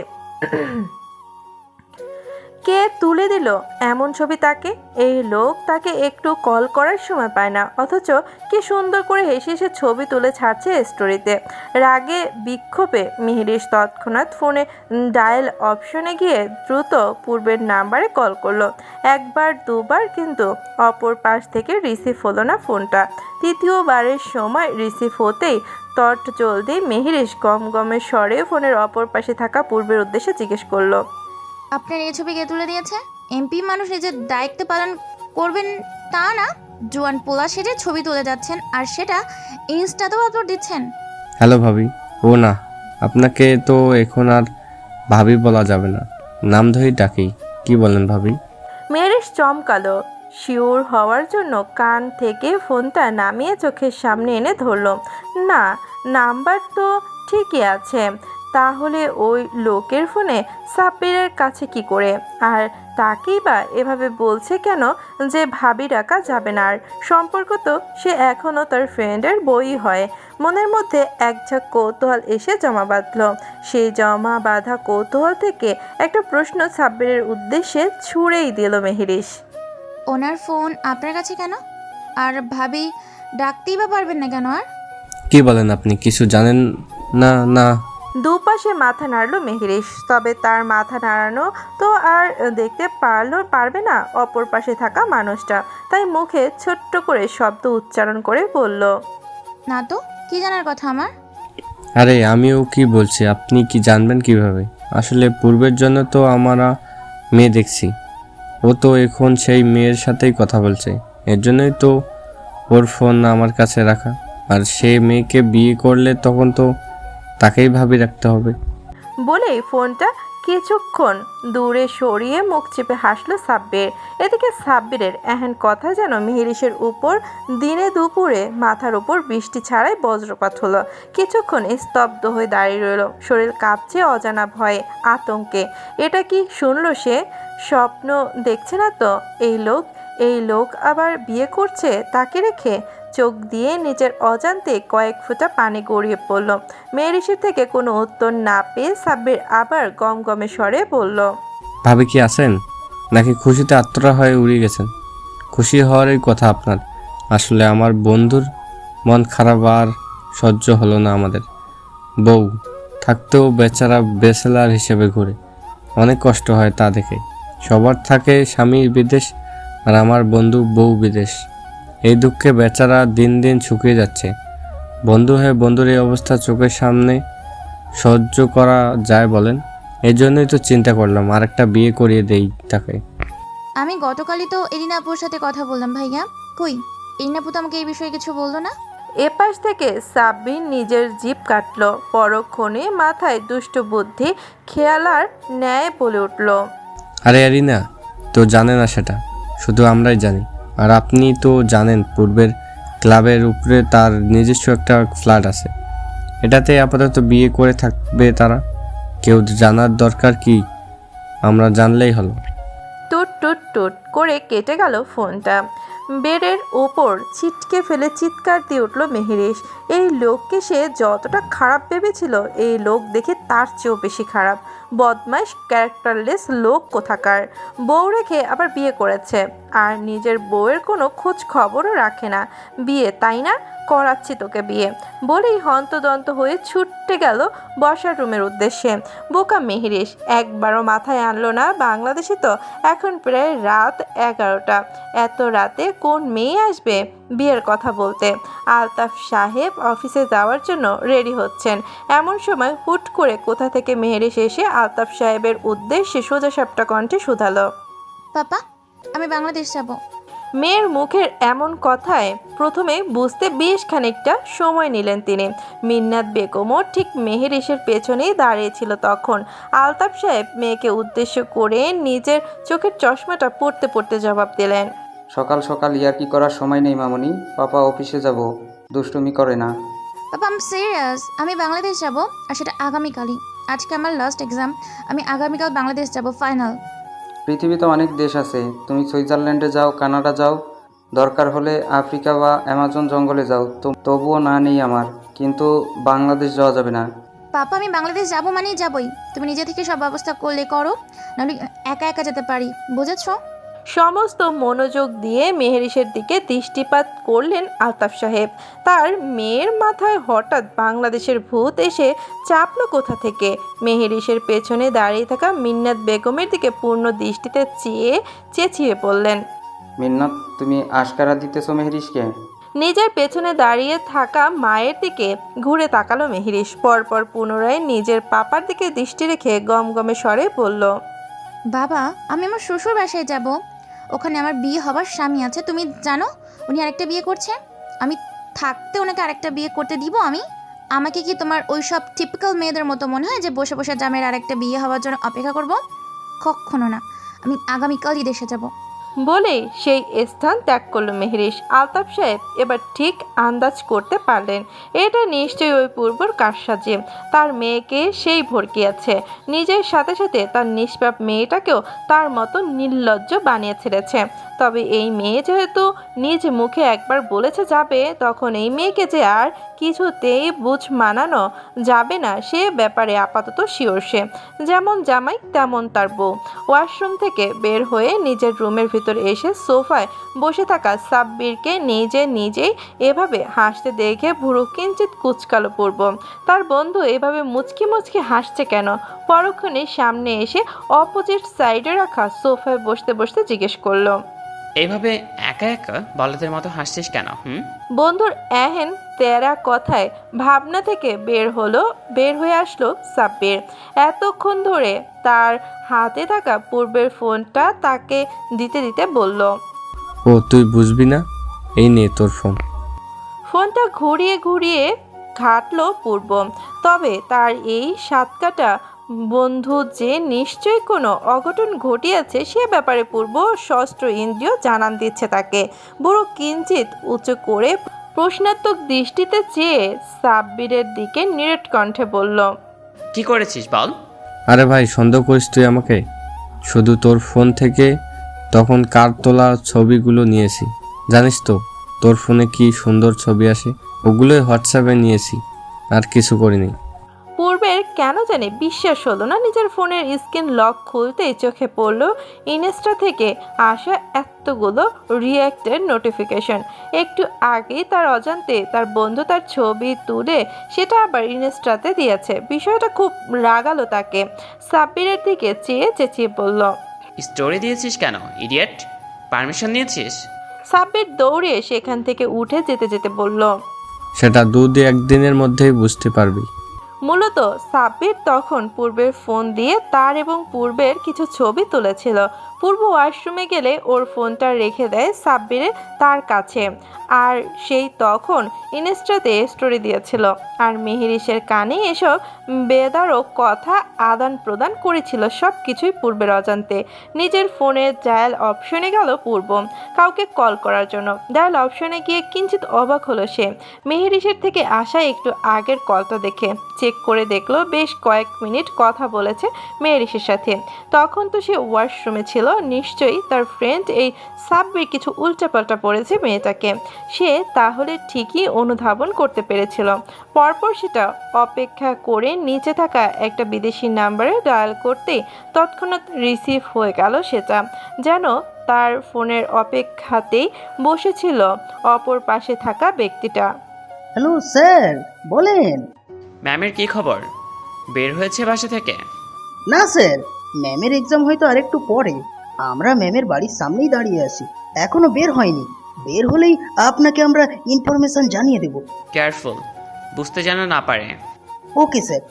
কে তুলে দিল এমন ছবি তাকে? এই লোক তাকে একটু কল করার সময় পায় না, অথচ কি সুন্দর করে হেসে হেসে ছবি তুলে ছাড়ছে স্টোরিতে। রাগে বিক্ষোভে মেহেরিশ তৎক্ষণাৎ ফোনে ডায়াল অপশনে গিয়ে দ্রুত পূর্বের নাম্বারে কল করলো। একবার দুবার, কিন্তু অপর পাশ থেকে রিসিভ হলো না ফোনটা। তৃতীয়বারের সময় রিসিভ হতেই তট জলদি মেহেরিশ গমগমের স্বরে ফোনের অপর পাশে থাকা পূর্বের উদ্দেশ্যে জিজ্ঞেস করলো, আপনার এই ছবি কে তুলে দিয়েছে? এমপি মানুষ নিজের দায়িত্ব পালন করবেন তা না, জোয়ান পোলা সেজে ছবি তুলে যাচ্ছেন আর সেটা ইনস্টাতেও আপলোড দিচ্ছেন। হ্যালো ভাবি। ও না, আপনাকে তো এখন আর ভাবি বলা যাবে না, নাম ধরেই ডাকি। কি বলেন ভাবি? মেহেরিশ চমকালো। শিওর হওয়ার জন্য কান থেকে ফোনটা নামিয়ে চোখের সামনে এনে ধরলো। না, নাম্বার তো ঠিকই আছে, তাহলে ওই লোকের ফোনে সাব্বিরের কাছে কি করে? আর তাকেই বা এভাবে বলছে কেন যে ভাবি রাখা যাবে না? আর সম্পর্ক তো সে এখনও তার ফ্রেন্ডের বই হয়। মনের মধ্যে এক ঝাঁক কৌতূহল এসে জমা বাঁধল। সেই জমা বাঁধা কৌতূহল থেকে একটা প্রশ্ন সাব্বিরের উদ্দেশ্যে ছুঁড়েই দিল মেহেরিশ। ওনার ফোন আপনার কাছে কেন? আর ভাবি ডাকতেই বা পারবেন না কেন? আর কি বলেন আপনি? কিছু জানেন না? না। দুপাশে মাথা নাড়ল মেহেরিশ, তবে তার মাথা নাড়ানো তো আর দেখতে পারবে না অপর পাশে থাকা মানুষটা, তাই মুখে ছোট্ট করে শব্দ উচ্চারণ করে বলল, না তো, কি জানার কথা আমার? আরে আমিও কি বলছি, আপনি কি জানবেন কিভাবে? আসলে পূর্বের জন্য তো আমরা মেয়ে দেখছি, ও তো এখন সেই মেয়ের সাথেই কথা বলছে, এর জন্যই তো ওর ফোন আমার কাছে রাখা। আর সে মেয়েকে বিয়ে করলে তখন তো তাকেই ভাবি রাখতে হবে। বলেই ফোনটা কিছুক্ষণ দূরে সরিয়ে মুখ চেপে হাসলো সাব্বির। এদিকে সাব্বিরের এহেন কথা যেন মেহেরিশের উপর দিনে দুপুরে মাথার উপর বৃষ্টি ছাড়াই বজ্রপাত হলো। কিছুক্ষণ স্তব্ধ হয়ে দাঁড়িয়ে রইল, শরীর কাঁপছে অজানা ভয়ে, আতঙ্কে। এটা কি শুনলো সে? স্বপ্ন দেখছে না তো? এই লোক আবার বিয়ে করছে তাকে রেখে? চোখ দিয়ে নিজের অজান্তে কয়েক ফোঁটা পানি গড়িয়ে পড়ল। মেহেরিশের থেকে কোনো উত্তর না পেয়ে সাব্বির আবার গমগমে স্বরে বলল, ভাবি কি আছেন, নাকি খুশিতে আত্মরা হয়ে উড়িয়ে গেছেন? খুশি হওয়ারই কথা আপনার। আসলে আমার বন্ধুর মন খারাপ আর সহ্য হলো না। আমাদের বউ থাকতেও বেচারা ব্যাচেলার হিসেবে ঘুরে, অনেক কষ্ট হয় তা দেখে। সবার থাকে স্বামী বিদেশ, আর আমার বন্ধু বউ বিদেশ। এই দুঃখে বেচারা দিন দিন শুকিয়ে যাচ্ছে। বন্ধু হয়ে বন্ধুর এই অবস্থা চোখের সামনে সহ্য করা যায় বলেন? এই জন্যই তো চিন্তা করলাম আরেকটা বিয়ে করিয়ে দেই তাকে। আমি গতকালই তো এরিনা আপুর সাথে কথা বললাম ভাইয়া। কই, এরিনা আপু তো আমাকে এই বিষয়ে কিছু বললো না। এপাশ থেকে সাব্বির নিজের জিভ কাটল। পরক্ষণে মাথায় দুষ্ট বুদ্ধি খেয়ালার ন্যায় বলে উঠল, আরে আরিনা তো জানে না, সেটা শুধু আমরাই জানি। আর আপনি তো জানেন পূর্বের ক্লাবের উপরে তার নিজস্ব একটা ফ্ল্যাট আছে। এটাতে আপাতত বিয়ে করে থাকবে তারা। কেউ জানার দরকার কি, আমরা জানলেই হলো। টুট টুট টুট করে কেটে গেল ফোনটা। বেডের ওপর ছিটকে ফেলে চিৎকার দিয়ে উঠল মেহেরিশ। এই লোককে সে যতটা খারাপ ভেবেছিল, এই লোক দেখে তার চেয়েও বেশি খারাপ। বদমাইশ, ক্যারেক্টারলেস লোক কোথাকার। বউ রেখে আবার বিয়ে করেছে, আর নিজের বউয়ের কোনো খোঁজ খবরও রাখে না। বিয়ে, তাই না? করাচ্ছি তোকে বিয়ে বলেই হন্তদন্ত হয়ে ছুটতে গেল বসার রুমের উদ্দেশ্যে। বোকা মেহেরিশ একবারও মাথায় আনলো না বাংলাদেশে তো এখন প্রায় রাত 11টা। এত রাতে কোন মেয়ে আসবে বিয়ের কথা বলতে? আলতাফ সাহেব অফিসে যাওয়ার জন্য রেডি হচ্ছেন। এমন সময় হুট করে কোথা থেকে মেহেরিশ এসে আলতাফ সাহেবের উদ্দেশ্যে সোজা সাপটা কণ্ঠে শুধালো, পাপা, আমি বাংলাদেশ যাব। মেয়ের মুখের এমন কথায় প্রথমে বুঝতে বেশ খানিকটা সময় নিলেন তিনি। মিন্নাত বেগমও ঠিক মেহেরিশের পেছনেই দাঁড়িয়েছিল তখন। আলতাফ সাহেব মেয়েকে উদ্দেশ্য করে নিজের চোখের চশমাটা পড়তে পড়তে জবাব দিলেন, সকাল সকাল ইয়ার্কি করার সময় নেই মামনি, পাপা অফিসে যাব, দুষ্টুমি করে না। পাপা, আমি সিরিয়াস, আমি বাংলাদেশ যাব, আর সেটা আগামীকালই। আজকে আমার লাস্ট এক্সাম। আমি আগামীকাল বাংলাদেশ যাব, ফাইনাল। পৃথিবীতে অনেক দেশ আছে, তুমি সুইজারল্যান্ডে যাও, কানাডা যাও, দরকার হলে আফ্রিকা বা অ্যামাজন জঙ্গলে যাও, তবুও না নেই আমার, কিন্তু বাংলাদেশ যাওয়া যাবে না। পাপা, আমি বাংলাদেশ যাব মানেই যাবই। তুমি নিজে থেকে সব ব্যবস্থা করলে করো, নাহলে একা একা যেতে পারি, বুঝেছো? সমস্ত মনোযোগ দিয়ে মেহেরিসের দিকে দৃষ্টিপাত করলেন আলতাফ সাহেব। তার মেয়ের মাথায় হঠাৎ বাংলাদেশের ভূত এসে চাপলো কোথা থেকে। মেহেরিসের পেছনে দাঁড়িয়ে থাকা মিন্নাত বেগমের দিকে পূর্ণ দৃষ্টিতে চেঁচিয়ে বললেন, মিন্নাত, তুমি আশকারা দিতেছো মেহরিশকে? নিজের পেছনে দাঁড়িয়ে থাকা মায়ের দিকে ঘুরে তাকালো মেহেরিস। পরপর পুনরায় নিজের পাপার দিকে দৃষ্টি রেখে গমগমে স্বরে বলল, বাবা, আমি আমার শ্বশুর বাসায় যাব। ওখানে আমার বিয়ে হবার স্বামী আছে, তুমি জানো উনি আরেকটা বিয়ে করছে। আমি থাকতে ওনাকে আরেকটা বিয়ে করতে দিব? আমাকে কি তোমার ওই সব টিপিক্যাল মেয়েদের মতো মনে হয় যে বসে বসে জামের আরেকটা বিয়ে হওয়ার জন্য অপেক্ষা করব? কখনো না। আমি আগামীকালই দেশে যাব। বলে সেই স্থান ত্যাগ করলো মেহরিশ। আলতাফ সাহেব এবার ঠিক আন্দাজ করতে পারলেন এটা নিশ্চয়ই ওই পূর্বর কারসাজি। তার মেয়েকে সেই ভরকিয়েছে, নিজের সাথে সাথে তার নিষ্পাপ মেয়েটাকেও তার মতো নির্লজ্জ বানিয়ে ছেড়েছে। তবে এই মেয়ে যেহেতু নিজ মুখে একবার বলেছে যাবে, তখন এই মেয়েকে যে আর কিছুতেই বুঝ মানানো যাবে না, সে ব্যাপারে আপাতত শিওর সে। যেমন জামাই তেমন তার বউ। ওয়াশরুম থেকে বের হয়ে নিজের রুমের ভিতর এসে সোফায় বসে থাকা সাব্বিরকে নিজেই এভাবে হাসতে দেখে ভুরু কিঞ্চিত কুচকালো পূর্ব। তার বন্ধু এভাবে মুচকি মুচকি হাসছে কেন? পরক্ষণে সামনে এসে অপোজিট সাইডে রাখা সোফায় বসতে বসতে জিজ্ঞেস করলো, এইভাবে একা একা বলদের মতো হাসছিস কেন? বন্ধুর এহেন তেরা কথায় ভাবনা থেকে বের হয়ে আসলো সাব্বির। এতক্ষণ ধরে তার হাতে থাকা পূর্বের ফোনটা তাকে দিতে দিতে বলল, ও তুই বুঝবি না, এই নে তোর ফোন। ফোনটা ঘুরিয়ে ঘুরিয়ে ঘাটলো পূর্ব। তবে তার এই সাতকাটা বন্ধু যে নিশ্চয়ই কোনো অঘটন ঘটিয়েছে সে ব্যাপারে পূর্ব ষষ্ঠ ইন্দ্রিয় জানান দিচ্ছে তাকে। বুড়ো কিঞ্চিত উঁচু করে প্রশ্নাত্মক দৃষ্টিতে চেয়ে সাব্বিরের দিকে নিরেট কণ্ঠে বলল, কি করেছিস বল? আরে ভাই, সন্দেহ করিস তুই আমাকে? শুধু তোর ফোন থেকে তখন কার তোলা ছবিগুলো নিয়েছি, জানিস তো তোর ফোনে কি সুন্দর ছবি আসে, ওগুলোই হোয়াটসঅ্যাপে নিয়েছি, আর কিছু করিনি। পূর্বের কেন জানি বিশ্বাস হলো না। নিজের ফোনের স্ক্রিন লক খুলতেই চোখে পড়ল ইনস্টা থেকে আসা এতগুলো রিঅ্যাক্টের নোটিফিকেশন। একটু আগেই তার অজান্তে তার বন্ধু তার ছবি তুলে সেটা আবার ইনস্টাতে দিয়েছে। বিষয়টা খুব রাগালো তাকে। সাব্বিরের দিকে চেঁচিয়ে বলল, স্টোরি দিয়েছিস কেন ইডিয়েট? পারমিশন নিয়েছিস? সাব্বির দৌড়ে সেখান থেকে উঠে যেতে যেতে বলল, সেটা 2-1 দিনের মধ্যেই বুঝতে পারবি। মূলত সাব্বির তখন পূর্বের ফোন দিয়ে তার এবং পূর্বের কিছু ছবি তুলেছিল। পূর্ব ওয়াশরুমে গেলে ওর ফোনটা রেখে দেয় সাব্বিরের তার কাছে, আর সেই তখন ইনস্টাতে স্টোরি দিয়েছিল। আর মেহেরিসের কানে এসব বেদারক কথা আদান প্রদান করেছিল। সব কিছুই পূর্বের অজান্তে। নিজের ফোনের ডায়াল অপশনে গেল পূর্ব কাউকে কল করার জন্য। ডায়াল অপশনে গিয়ে কিঞ্চিত অবাক হলো সে মেহেরিসের থেকে আসা একটু আগের কলটা দেখে। চেক করে দেখলো বেশ কয়েক মিনিট কথা বলেছে মেহেরিসের সাথে। তখন তো সে ওয়াশরুমে ছিল। নিশ্চয়ই তার ফ্রেন্ড এই সাব্বির কিছু উল্টাপাল্টা পড়েছে মেয়েটাকে। সে তাহলে ঠিকই অনুধাবন করতে পেরেছিল। পরপর সেটা অপেক্ষা করে নিচে থাকা একটা বিদেশি নাম্বারে ডায়াল করতেই তৎক্ষণাৎ রিসিভ হয়ে গেল সেটা। যেন তার ফোনের অপেক্ষাতেই বসেছিল অপর পাশে থাকা ব্যক্তিটা। হ্যালো স্যার, বলেন। ম্যামের কি খবর? বের হয়েছে বাসা থেকে? না স্যার, ম্যামের এক্সাম হয়তো আরেকটু পরে। আমরা ম্যামের বাড়ির সামনেই দাঁড়িয়ে আছি, এখনো বের হয়নি। বের হলেই আপনাকে আমরা ইনফরমেশন জানিয়ে দেব। কেয়ারফুল, বুঝতে যেন না পারে। Okay sir.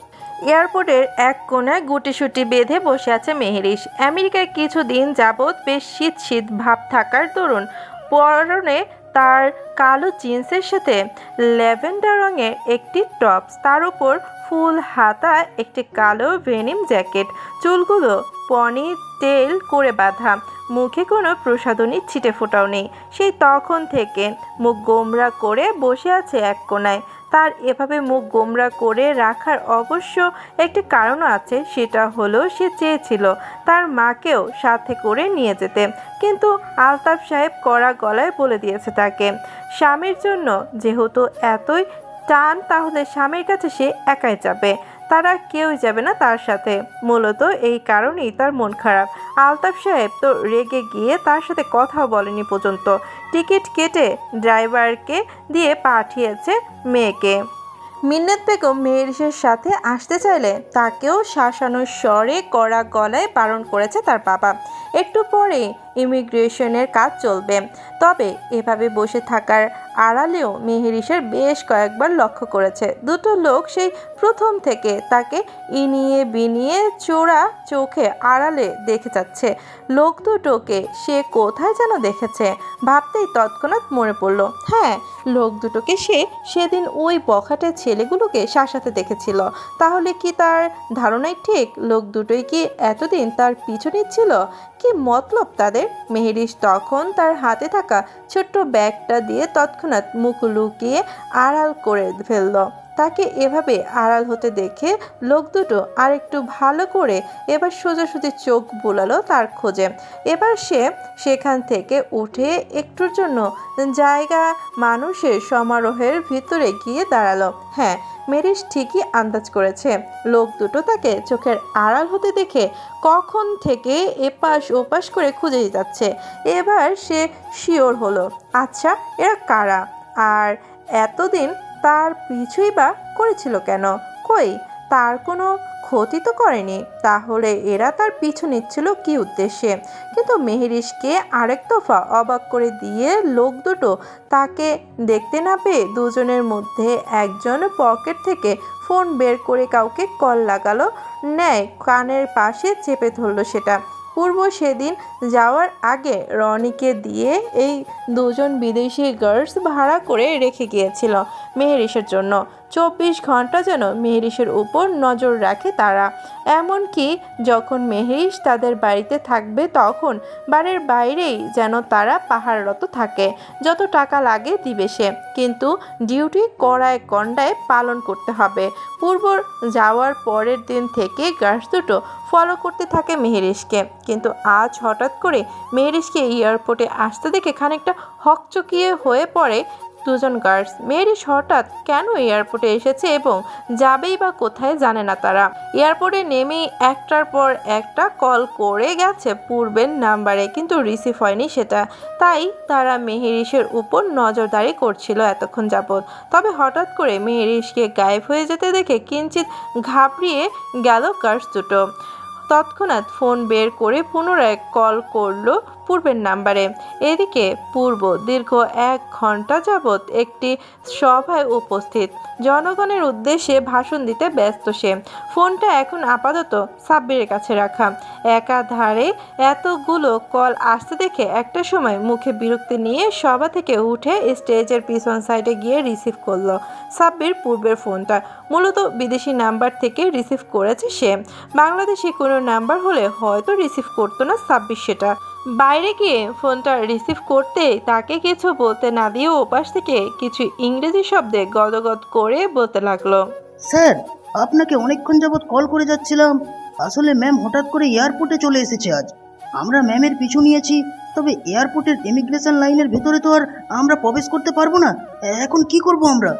এয়ারপোর্টের এক কোণায় গুটিসুটি বেঁধে বসে আছে মেহেরিস। আমেরিকায় কিছুদিন যাবৎ বেশ শীত শীত ভাব থাকার দরুন পরনে তার কালো জিন্সের সাথে ল্যাভেন্ডার রঙের একটি টপস, তার উপর ফুল হাতা একটি কালো ভেনিম জ্যাকেট, চুলগুলো পনি টেল করে বাঁধা, মুখে কোনো প্রসাধনী ছিটে ফোটাও নেই। সেই তখন থেকে মুখ গোমরা করে বসে আছে এক কোণায়। তার এভাবে মুখ গোমরা করে রাখার অবশ্য একটি কারণও আছে, সেটা হলো সে চেয়েছিল তার মাকেও সাথে করে নিয়ে যেতে, কিন্তু আলতাফ সাহেব কড়া গলায় বলে দিয়েছে তাকে স্বামীর জন্য যেহেতু এতই টান তাহলে স্বামীর কাছে সে একাই যাবে, তারা কেউই যাবে না তার সাথে। মূলত এই কারণেই তার মন খারাপ। আলতাফ সাহেব তো রেগে গিয়ে তার সাথে কথাও বলেনি পর্যন্ত, টিকিট কেটে ড্রাইভারকে দিয়ে পাঠিয়েছে মেয়েকে। মিন্নাত বেগম মেহেরিসের সাথে আসতে চাইলে তাকেও শাসানোর স্বরে কড়া গলায় বারণ করেছে তার বাবা। একটু পরে ইমিগ্রেশনের কাজ চলবে, তবে এভাবে বসে থাকার আড়ালেও মেহেরিসের বেশ কয়েকবার লক্ষ্য করেছে দুটো লোক সেই প্রথম থেকে তাকে ইনিয়ে বিনিয়ে চোরা চোখে আড়ালে দেখে যাচ্ছে। লোক দুটোকে সে কোথায় যেন দেখেছে, ভাবতেই তৎক্ষণাৎ মনে পড়ল, হ্যাঁ, লোক দুটোকে সে সেদিন ওই বখাটে ছেলেগুলোকে শাসাতে দেখেছিল। তাহলে কি তার ধারণাই ঠিক? লোক দুটোই কি এতদিন তার পিছু নিচ্ছিল? কি মতলব তাদের? মেহেরিস তখন তার হাতে থাকা ছোট্ট ব্যাগটা দিয়ে তৎক্ষণাৎ মুখ লুকিয়ে আড়াল করে ফেলল। তাকে এভাবে আড়াল হতে দেখে লোক দুটো আরেকটু ভালো করে এবার সোজাসুজি চোখ বুলালো তার খোঁজে। এবার সে সেখান থেকে উঠে একটুর জন্য জায়গা মানুষের সমারোহের ভিতরে গিয়ে দাঁড়ালো। হ্যাঁ, মেহেরিস ঠিকই আন্দাজ করেছে, লোক দুটো তাকে চোখের আড়াল হতে দেখে কখন থেকে এপাশ ওপাশ করে খুঁজে যাচ্ছে। এবার সে শিওর হলো, আচ্ছা এরা কারা, আর এতদিন তার পিছুই বা করেছিল কেন? কই, তার কোনো ক্ষতি তো করেনি, তাহলে এরা তার পিছু নিচ্ছিল কি উদ্দেশ্যে? কিন্তু মেহেরিসকে আরেক দফা অবাক করে দিয়ে লোক দুটো তাকে দেখতে না পেয়ে দুজনের মধ্যে একজন পকেট থেকে ফোন বের করে কাউকে কল লাগালো ন্যায় কানের পাশে চেপে ধরলো সেটা। পূর্ব সেদিন যাওয়ার আগে রনিকে দিয়ে এই দুজন বিদেশি গার্লস ভাড়া করে রেখে গিয়েছিল মেহেরিসের জন্য। 24 ঘন্টা যেন মেহেরিসের উপর নজর রাখে তারা। এমনকি যখন মেহেরিস তাদের বাড়িতে থাকবে তখন বাড়ির বাইরেই যেন তারা পাহারারত থাকে। যত টাকা লাগে দিবে সে, কিন্তু ডিউটি কড়ায় কন্ডায় পালন করতে হবে। পূর্ব যাওয়ার পরের দিন থেকে গার্লস দুটো ফলো করতে থাকে মেহেরিসকে, কিন্তু আজ হঠাৎ করে মেহেরিসকে এয়ারপোর্টে আসতে দেখে খানিকটা হকচকিয়ে হয়ে পড়ে দুজন গার্ডস। মেহেরিস হঠাৎ কেন এয়ারপোর্টে এসেছে এবং যাবেই বা কোথায় জানে না তারা। এয়ারপোর্টে নেমেই একটার পর একটা কল করে গেছে পূর্বের নাম্বারে, কিন্তু রিসিভ হয়নি সেটা। তাই তারা মেহেরিসের উপর নজরদারি করছিল এতক্ষণ যাবৎ। তবে হঠাৎ করে মেহেরিসকে গায়েব হয়ে যেতে দেখে কিঞ্চিত ঘাবড়িয়ে গেল গার্ডস দুটো। তৎক্ষণাৎ ফোন বের করে পুনরায় কল করলো পূর্বের নাম্বারে। এদিকে পূর্ব দীর্ঘ 1 ঘন্টা যাবৎ একটি সভায় উপস্থিত, জনগণের উদ্দেশ্যে ভাষণ দিতে ব্যস্ত সে। ফোনটা এখন আপাতত সাব্বিরের কাছে রাখা। একাধারে এতগুলো কল আসতে দেখে একটা সময় মুখে বিরক্তি নিয়ে সভা থেকে উঠে স্টেজের পিছন সাইডে গিয়ে রিসিভ করলো সাব্বির পূর্বের ফোনটা। মূলত বিদেশি নাম্বার থেকে রিসিভ করেছে সে, বাংলাদেশি কোনো নাম্বার হলে হয়তো রিসিভ করতো না সাব্বির সেটা। বাইরে গিয়ে ফোনটা রিসিভ করতেই তাকে কিছু বলতে না দিয়ে ওপাশ থেকে কিছু ইংরেজি শব্দে গদগদ করে বলতে লাগলো, স্যার, আপনাকে অনেকক্ষণ যাবৎ কল করে যাচ্ছিলাম। আসলে ম্যাম হঠাৎ করে এয়ারপোর্টে চলে এসেছে আজ। আমরা ম্যামের পিছু নিয়েছি, তবে এয়ারপোর্টের ইমিগ্রেশন লাইনের ভেতরে তো আর আমরা প্রবেশ করতে পারবো না। এখন কি করব আমরা?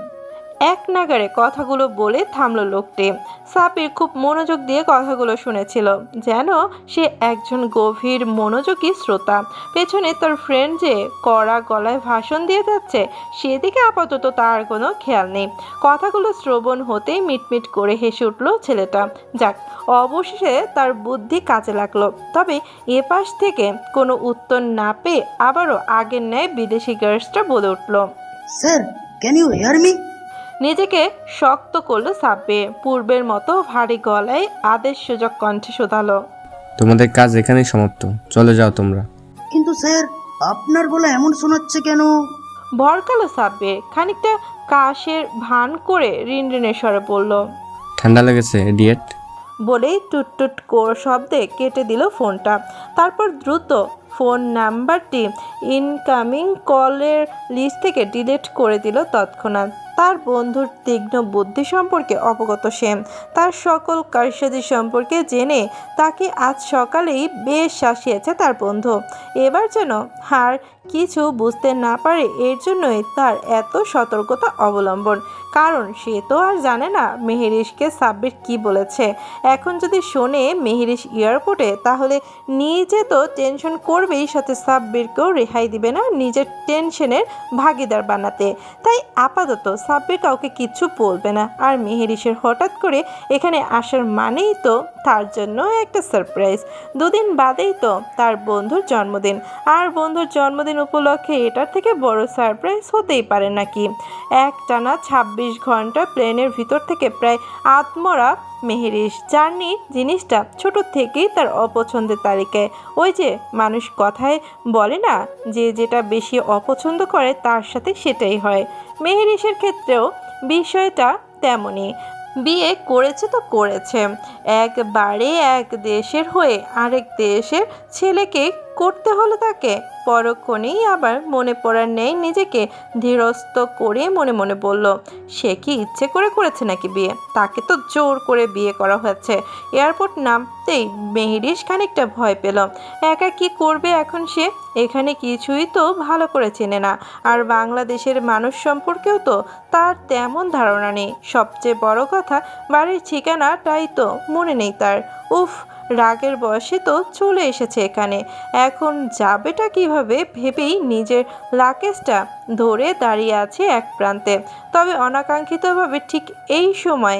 এক নাগারে কথাগুলো বলে থামলো লোকটি। সাব্বির খুব মনোযোগ দিয়ে কথাগুলো শুনেছিল, যেন সে একজন গভীর মনোযোগী শ্রোতা। পেছনে তার ফ্রেন্ড যে কড়া গলায় ভাষণ দিয়ে যাচ্ছে সেদিকে আপাতত তার কোনো খেয়াল নেই। কথাগুলো শ্রবণ হতেই মিটমিট করে হেসে উঠল ছেলেটা। যাক, অবশেষে তার বুদ্ধি কাজে লাগলো। তবে এপাশ থেকে কোনো উত্তর না পেয়ে আবারও আগের ন্যায় বিদেশি গার্লসটা বলে উঠল, sir, can you hear me? নিজেকে শক্ত করলো সাব্বির। পূর্বের মতো ভারী গলায় আদেশ সূচক কণ্ঠে শোধালো, তোমাদের কাজ এখানেই সমাপ্ত, চলে যাও তোমরা। কিন্তু স্যার, আপনার গলা এমন শোনাচ্ছে কেন? ভরকালো সাব্বির খানিকটা কাশের ভান করে রিনরিনের স্বরে বলল, ঠান্ডা লেগেছে ইডিয়েট। বলেই টুটটুট শব্দে কেটে দিল ফোনটা। তারপর দ্রুত ফোন নাম্বারটি ইনকামিং কলের লিস্ট থেকে ডিলিট করে দিল তৎক্ষণাৎ। তার বন্ধুর তীক্ষ্ণ বুদ্ধি সম্পর্কে অবগত সে, তার সকল কারসাজি সম্পর্কে জেনে তাকে আজ সকালেই বেশ শাসিয়েছে তার বন্ধু। এবার যেন আর কিছু বুঝতে না পারে, এর জন্যই তার এত সতর্কতা অবলম্বন। কারণ সে তো আর জানে না মেহেরিশকে সাব্বির কি বলেছে। এখন যদি শোনে মেহেরিশ এয়ারপোর্টে, তাহলে নিজে তো টেনশন করবেই, সাথে সাব্বিরকেও রেহাই দিবে না নিজের টেনশনের ভাগিদার বানাতে। তাই আপাতত সাব্বির কাউকে কিচ্ছু বলবে না। আর মেহেরিশের হঠাৎ করে এখানে আসার মানেই তো তার জন্য একটা সারপ্রাইজ। দুদিন বাদেই তো তার বন্ধুর জন্মদিন, আর বন্ধুর জন্মদিন উপলক্ষে এটার থেকে বড় সারপ্রাইজ হতেই পারে নাকি। একটানা 26 ঘন্টা প্লেনের ভিতর থেকে প্রায় আত্মরা মেহেরিশ। জার্নি জিনিসটা ছোট থেকেই তার অপছন্দের তালিকায়। ওই যে মানুষ কথায় বলে না, যে যেটা বেশি অপছন্দ করে তার সাথে সেটাই হয়। মেহেরিশের ক্ষেত্রেও বিষয়টা তেমনই। বিয়ে করেছে তো করেছে, একবারে এক দেশের হয়ে আরেক দেশের ছেলেকে করতে হলো তাকে। পরক্ষণেই আবার মনে পড়ার নেই নিজেকে ধীরস্থ করে মনে মনে বলল, সে কি ইচ্ছে করে করেছে নাকি বিয়ে? তাকে তো জোর করে বিয়ে করা হয়েছে। এয়ারপোর্ট নামতেই মেহেরিশ খানিকটা ভয় পেল। একা কি করবে এখন সে? এখানে কিছুই তো ভালো করে চেনে না, আর বাংলাদেশের মানুষ সম্পর্কেও তো তার তেমন ধারণা নেই। সবচেয়ে বড় কথা, বাড়ির ঠিকানাটাই তো মনে নেই তার। উফ, রাগের বয়সে তো চলে এসেছে এখানে, এখন যাবেটা কিভাবে ভেবেই নিজের লাকেজটা ধরে দাঁড়িয়ে আছে এক প্রান্তে। তবে অনাকাঙ্ক্ষিতভাবে ঠিক এই সময়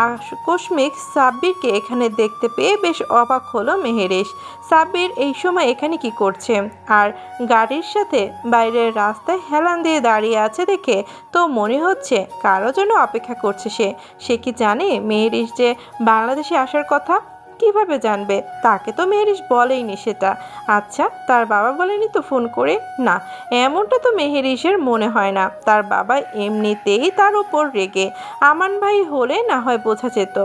আকস্মিক সাব্বিরকে এখানে দেখতে পেয়ে বেশ অবাক হলো মেহেরিশ। সাব্বির এই সময় এখানে কি করছে? আর গাড়ির সাথে বাইরের রাস্তায় হেলান দিয়ে দাঁড়িয়ে আছে দেখে তো মনে হচ্ছে কারো জন্য অপেক্ষা করছে সে। সে কি জানে মেহেরিশ যে বাংলাদেশে আসার কথা? কিভাবে জানবে? তাকে তো মেহেরিশ বলেইনি সেটা। আচ্ছা, তার বাবা বলেনি তো ফোন করে? না, এমনটা তো মেহেরিশের মনে হয় না। তার বাবা এমনিতেই তার উপর রেগে। আমান ভাই হলে না হয় বোঝা যেত,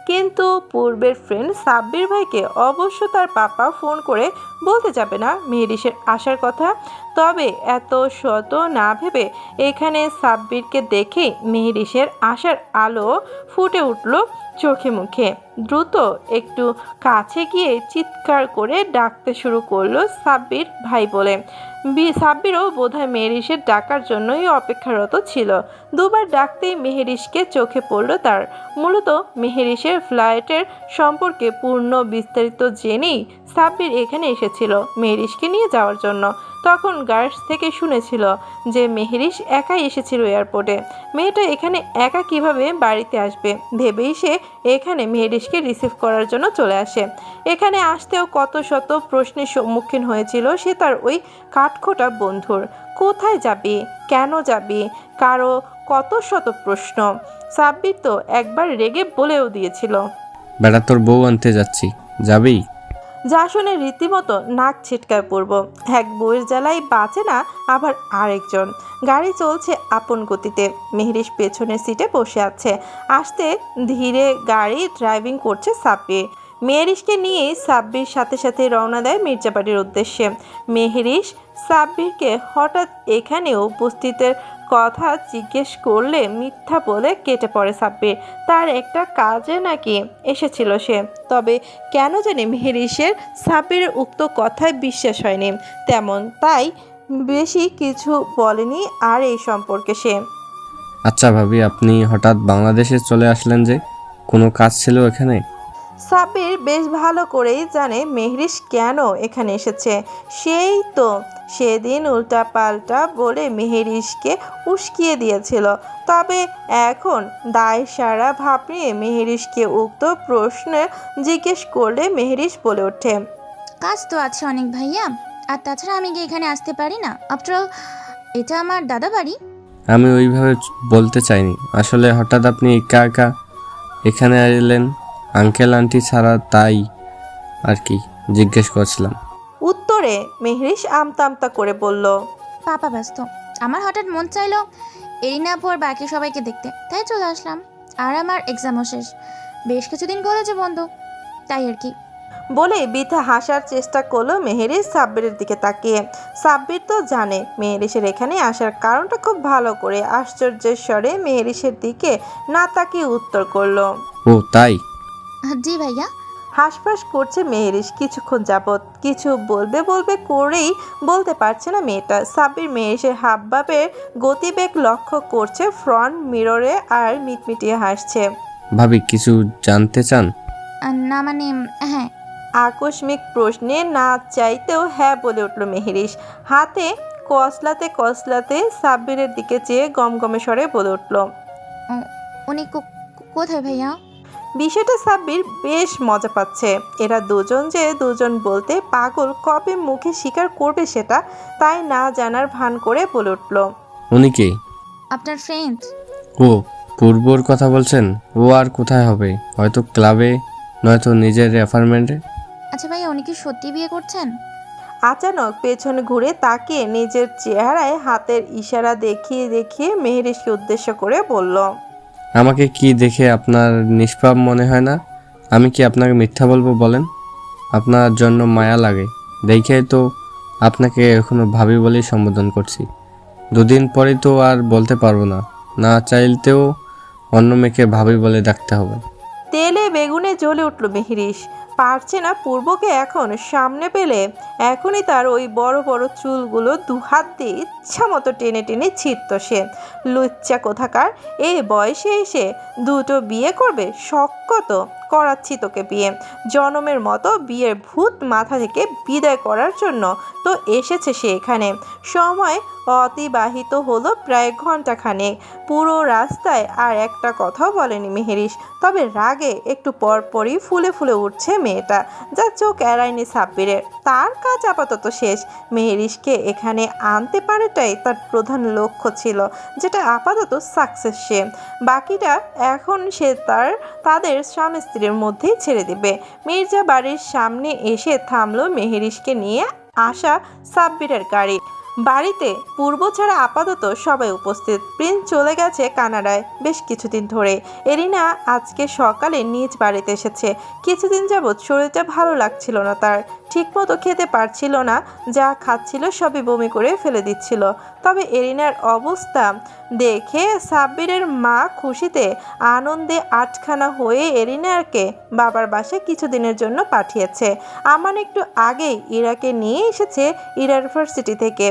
কিন্তু পূর্বের ফ্রেন্ড সাব্বির ভাইকে অবশ্য তার পাপা ফোন করে বলতে যাবে না মেহেরিশের আসার কথা। তবে এত শত না ভেবে এখানে সাব্বিরকে দেখে মেহেরিশের আসার আলো ফুটে উঠল চোখে মুখে। দ্রুত একটু কাছে গিয়ে চিৎকার করে ডাকতে শুরু করলো সাব্বির ভাই বলে। সাব্বিরও বোধহয় মেহেরিশের ডাকার জন্যই অপেক্ষারত ছিল। দুবার ডাকতেই মেহেরিশকে চোখে পড়ল তার। মূলত মেহেরিশের ফ্লাইটের সম্পর্কে পূর্ণ বিস্তারিত জেনেই সাব্বির এখানে এসেছিল মেহেরিশকে নিয়ে যাওয়ার জন্য। তখন গার্ডস থেকে শুনেছিল যে মেহেরিশ একাই এসেছিল এয়ারপোর্টে। মেয়েটা এখানে একা কিভাবে বাড়িতে আসবে ভেবেই সে এখানে মেহেরিশকে রিসিভ করার জন্য চলে আসে। এখানে আসতেও কত শত প্রশ্নের সম্মুখীন হয়েছিল সে তার ওই কাঠখোটা বন্ধুর। কোথায় যাবি, কেন যাবি, কারো কত শত প্রশ্ন। সাব্বির তো একবার রেগে বলেও দিয়েছিল, বেটা তোর বউ আনতে যাচ্ছি, যাবি? যা শুনে রীতিমতো নাক ছিটকায় পড়ব। এক বউয়ের জ্বালাই বাঁচে না আবার আরেকজন। গাড়ি চলছে আপন গতিতে। মেহেরিশ পেছনের সিটে বসে আছে। আস্তে ধীরে গাড়ি ড্রাইভিং করছে সাব্বির। মেহেরিশকে নিয়েই সাব্বির সাথে সাথে রওনা দেয় মির্জাবাড়ির উদ্দেশ্যে। মেহেরিশ সাব্বিরকে হঠাৎ এখানে উপস্থিতের কথা জিজ্ঞেস করলে মিথ্যা বলে কেটে পড়ে সাব্বির। তার একটা কাজে নাকি এসেছিল সে। তবে কেন জানি মেহেরিশের সাব্বিরের উক্ত কথায় বিশ্বাস হয়নি তেমন, তাই বেশি কিছু বলেনি আর এই সম্পর্কে সে। আচ্ছা ভাবি, আপনি হঠাৎ বাংলাদেশে চলে আসলেন যে? কোনো কাজ ছিল এখানে? সাব্বির বেশ ভালো করেই জানে মেহেরিশ কেন এখানে এসেছে। সেই তো সেদিন উল্টাপাল্টা বলে মেহেরিশকে উস্কিয়ে দিয়েছিল। তবে এখন দায় সারা ভাব নিয়ে মেহেরিশকে উক্ত প্রশ্ন জিজ্ঞেস করলে মেহেরিশ বলে ওঠে, কাজ তো আছে অনেক ভাইয়া, আর তাছাড়া আমি কি এখানে আসতে পারি না? আফটার এটা আমার দাদা বাড়ি। আমি ওইভাবে বলতে চাইনি। আসলে হঠাৎ আপনি একা একা এখানে এলেন আঙ্কেল আন্টি ছাড়া, তাই আর কি জিজ্ঞেস করছিলাম। উত্তরে মেহেরিশ আমতা আমতা করে বলল, পাপা ব্যস্ত, আমার হঠাৎ মন চাইলো এরিনা পর বাকি সবাইকে দেখতে, তাই চলে আসলাম। আর আমার এক্সামও শেষ, বেশ কিছুদিন কলেজে বন্ধ, তাই আর কি। বলে বৃথা হাসার চেষ্টা করলো মেহেরিশ সাব্বিরের দিকে তাকিয়ে। সাব্বির তো জানে মেহেরিশের এখানে আসার কারণটা খুব ভালো করে। আশ্চর্যের স্বরে মেহেরিশের দিকে না তাকিয়ে উত্তর করলো। ও তাই? জি ভাইয়া। হাঁসফাঁস করছে মেহেরিশ কিছুক্ষণ যাবৎ। কিছু বলবে বলবে করেই বলতে পারছে না মেয়েটা। সাব্বির মেহেরিশের হাবভাবের গতিবেগ লক্ষ্য করছে ফ্রন্ট মিররে আর মিটমিটিয়ে হাসছে। ভাবি কিছু জানতে চান? না মানে হ্যাঁ। আকস্মিক প্রশ্নে না চাইতেও হ্যাঁ বলে উঠল মেহেরিশ। হাতে কসলাতে কসলাতে সাব্বিরের দিকে চেয়ে গমগমে স্বরে বলে উঠল। উনি কোথায় ভাইয়া? বিষয়টা সাব্বির বেশ মজা পাচ্ছে। এরা দুজন যে দুজন বলতে পাগল কবে মুখে স্বীকার করবে সেটা, তাই না জানার ভান করে বলে উঠল। উনি কে? আপনার ফ্রেন্ড। ও পূর্বর কথা বলছেন? ও আর কোথায় হবে, হয়তো ক্লাবে, নয়তো নিজের অ্যাপার্টমেন্টে। আচ্ছা ভাইয়া, উনি কি সত্যি বিয়ে করছেন? আচানক পেছনে ঘুরে তাকিয়ে নিজের চেহারায় হাতের ইশারা দেখিয়ে দেখিয়ে মেহেরিশকে উদ্দেশ্য করে বলল। আমাকে কি দেখে আপনার নিষ্পাপ মনে হয় না? আমি কি আপনাকে মিথ্যা বলবো বলেন? আপনার জন্য মায়া লাগে দেখেই তো আপনাকে এখনো ভাবি বলেই সম্বোধন করছি। দুদিন পরেই তো আর বলতে পারবো না, না চাইতেও অন্য মেয়েকে ভাবি বলে ডাকতে হবে। তেলে বেগুনে জ্বলে উঠল মেহেরিশ। পারছে না পূর্বকে এখন সামনে পেলে এখনই তার ওই বড় বড় চুলগুলো দুহাত দিয়ে ইচ্ছা মতো টেনে টেনে ছিঁড়ত সে। লুচ্চা কোথাকার, এই বয়সে এসে দুটো বিয়ে করবে? শখ কত! করাচ্ছি তোকে বিয়ে। জনমের মতো বিয়ের ভূত মাথা থেকে বিদায় করার জন্য তো এসেছে সে এখানে। সময় অতিবাহিত হলো প্রায় ঘন্টাখানেক। পুরো রাস্তায় আর একটা কথাও বলেনি মেহেরিশ। তবে রাগে একটু পরপরই ফুলে ফুলে উঠছে মেয়েটা, যা চোখ এড়ায়নি সাব্বিরের। তার কাজ আপাতত শেষ। মেহেরিশকে এখানে আনতে পারাটাই তার প্রধান লক্ষ্য ছিল, যেটা আপাতত সাকসেস সে। বাকিটা এখন সে তাদের স্বামী স্ত্রীর মধ্যেই ছেড়ে দেবে। মির্জা বাড়ির সামনে এসে থামলো মেহেরিশকে নিয়ে আসা সাব্বিরের গাড়ি। বাড়িতে পূর্ব ছাড়া আপাতত সবাই উপস্থিত। প্রিন্স চলে গেছে কানাডায় বেশ কিছুদিন ধরে। এরিনা আজকে সকালে নিজ বাড়িতে এসেছে। কিছুদিন যাবৎ শরীরটা ভালো লাগছিল না তার, ঠিকমতো খেতে পারছিল না, যা খাচ্ছিল সবই বমি করে ফেলে দিচ্ছিল। তবে এরিনার অবস্থা দেখে সাব্বিরের মা খুশিতে আনন্দে আটখানা হয়ে এরিনাকে বাবার বাসায় কিছুদিনের জন্য পাঠিয়েছে। আমান একটু আগেই ইরাকে নিয়ে এসেছে ইরার ভার্সিটি থেকে।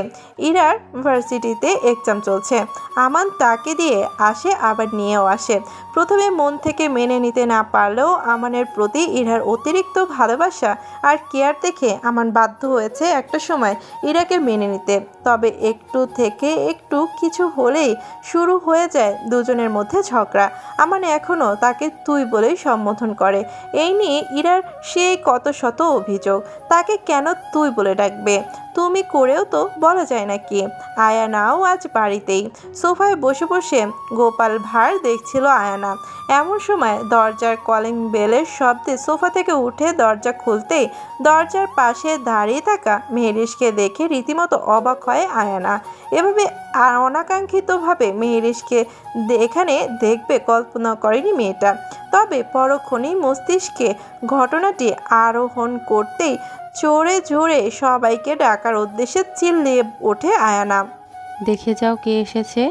ইরার ভার্সিটিতে এক্সাম চলছে। আমান তাকে দিয়ে আসে আবার নিয়েও আসে। প্রথমে মন থেকে মেনে নিতে না পারলেও আমানের প্রতি ইরার অতিরিক্ত ভালোবাসা আর কেয়ার দেখে আমান বাধ্য হয়েছে একটা সময় ইরাকে মেনে নিতে। তবে একটু থেকে একটু কিছু হলেই শুরু হয়ে যায় দুজনের মধ্যে ঝগড়া। আমান এখনও তাকে তুই বলেই সম্বোধন করে। এই নিয়ে ইরার সেই কত শত অভিযোগ। তাকে কেন তুই বলে ডাকবে? তুমি করেও তো বলা যায় নাকি? আয়ানাও আজ বাড়িতেই সোফায় বসে বসে গোপাল ভাঁড় দেখছিল আয়ানা। এমন সময় দরজার কলিং বেলের শব্দে সোফা থেকে উঠে দরজা খুলতেই দরজার পাশে দাঁড়িয়ে থাকা মেহেরিশকে দেখে রীতিমতো অবাক হয় আয়ানা। এভাবে অনাকাঙ্ক্ষিতভাবে মেহেরিশকে এখানে দেখবে কল্পনা করেনি মেয়েটা। তবে পরক্ষণেই মস্তিষ্কে ঘটনাটি আরোহণ করতেই চড়ে ঝরে সবাইকে ডাকার উদ্দেশ্যে চিল্লিয়ে ওঠে আয়ানা। দেখে যাও কে এসেছে।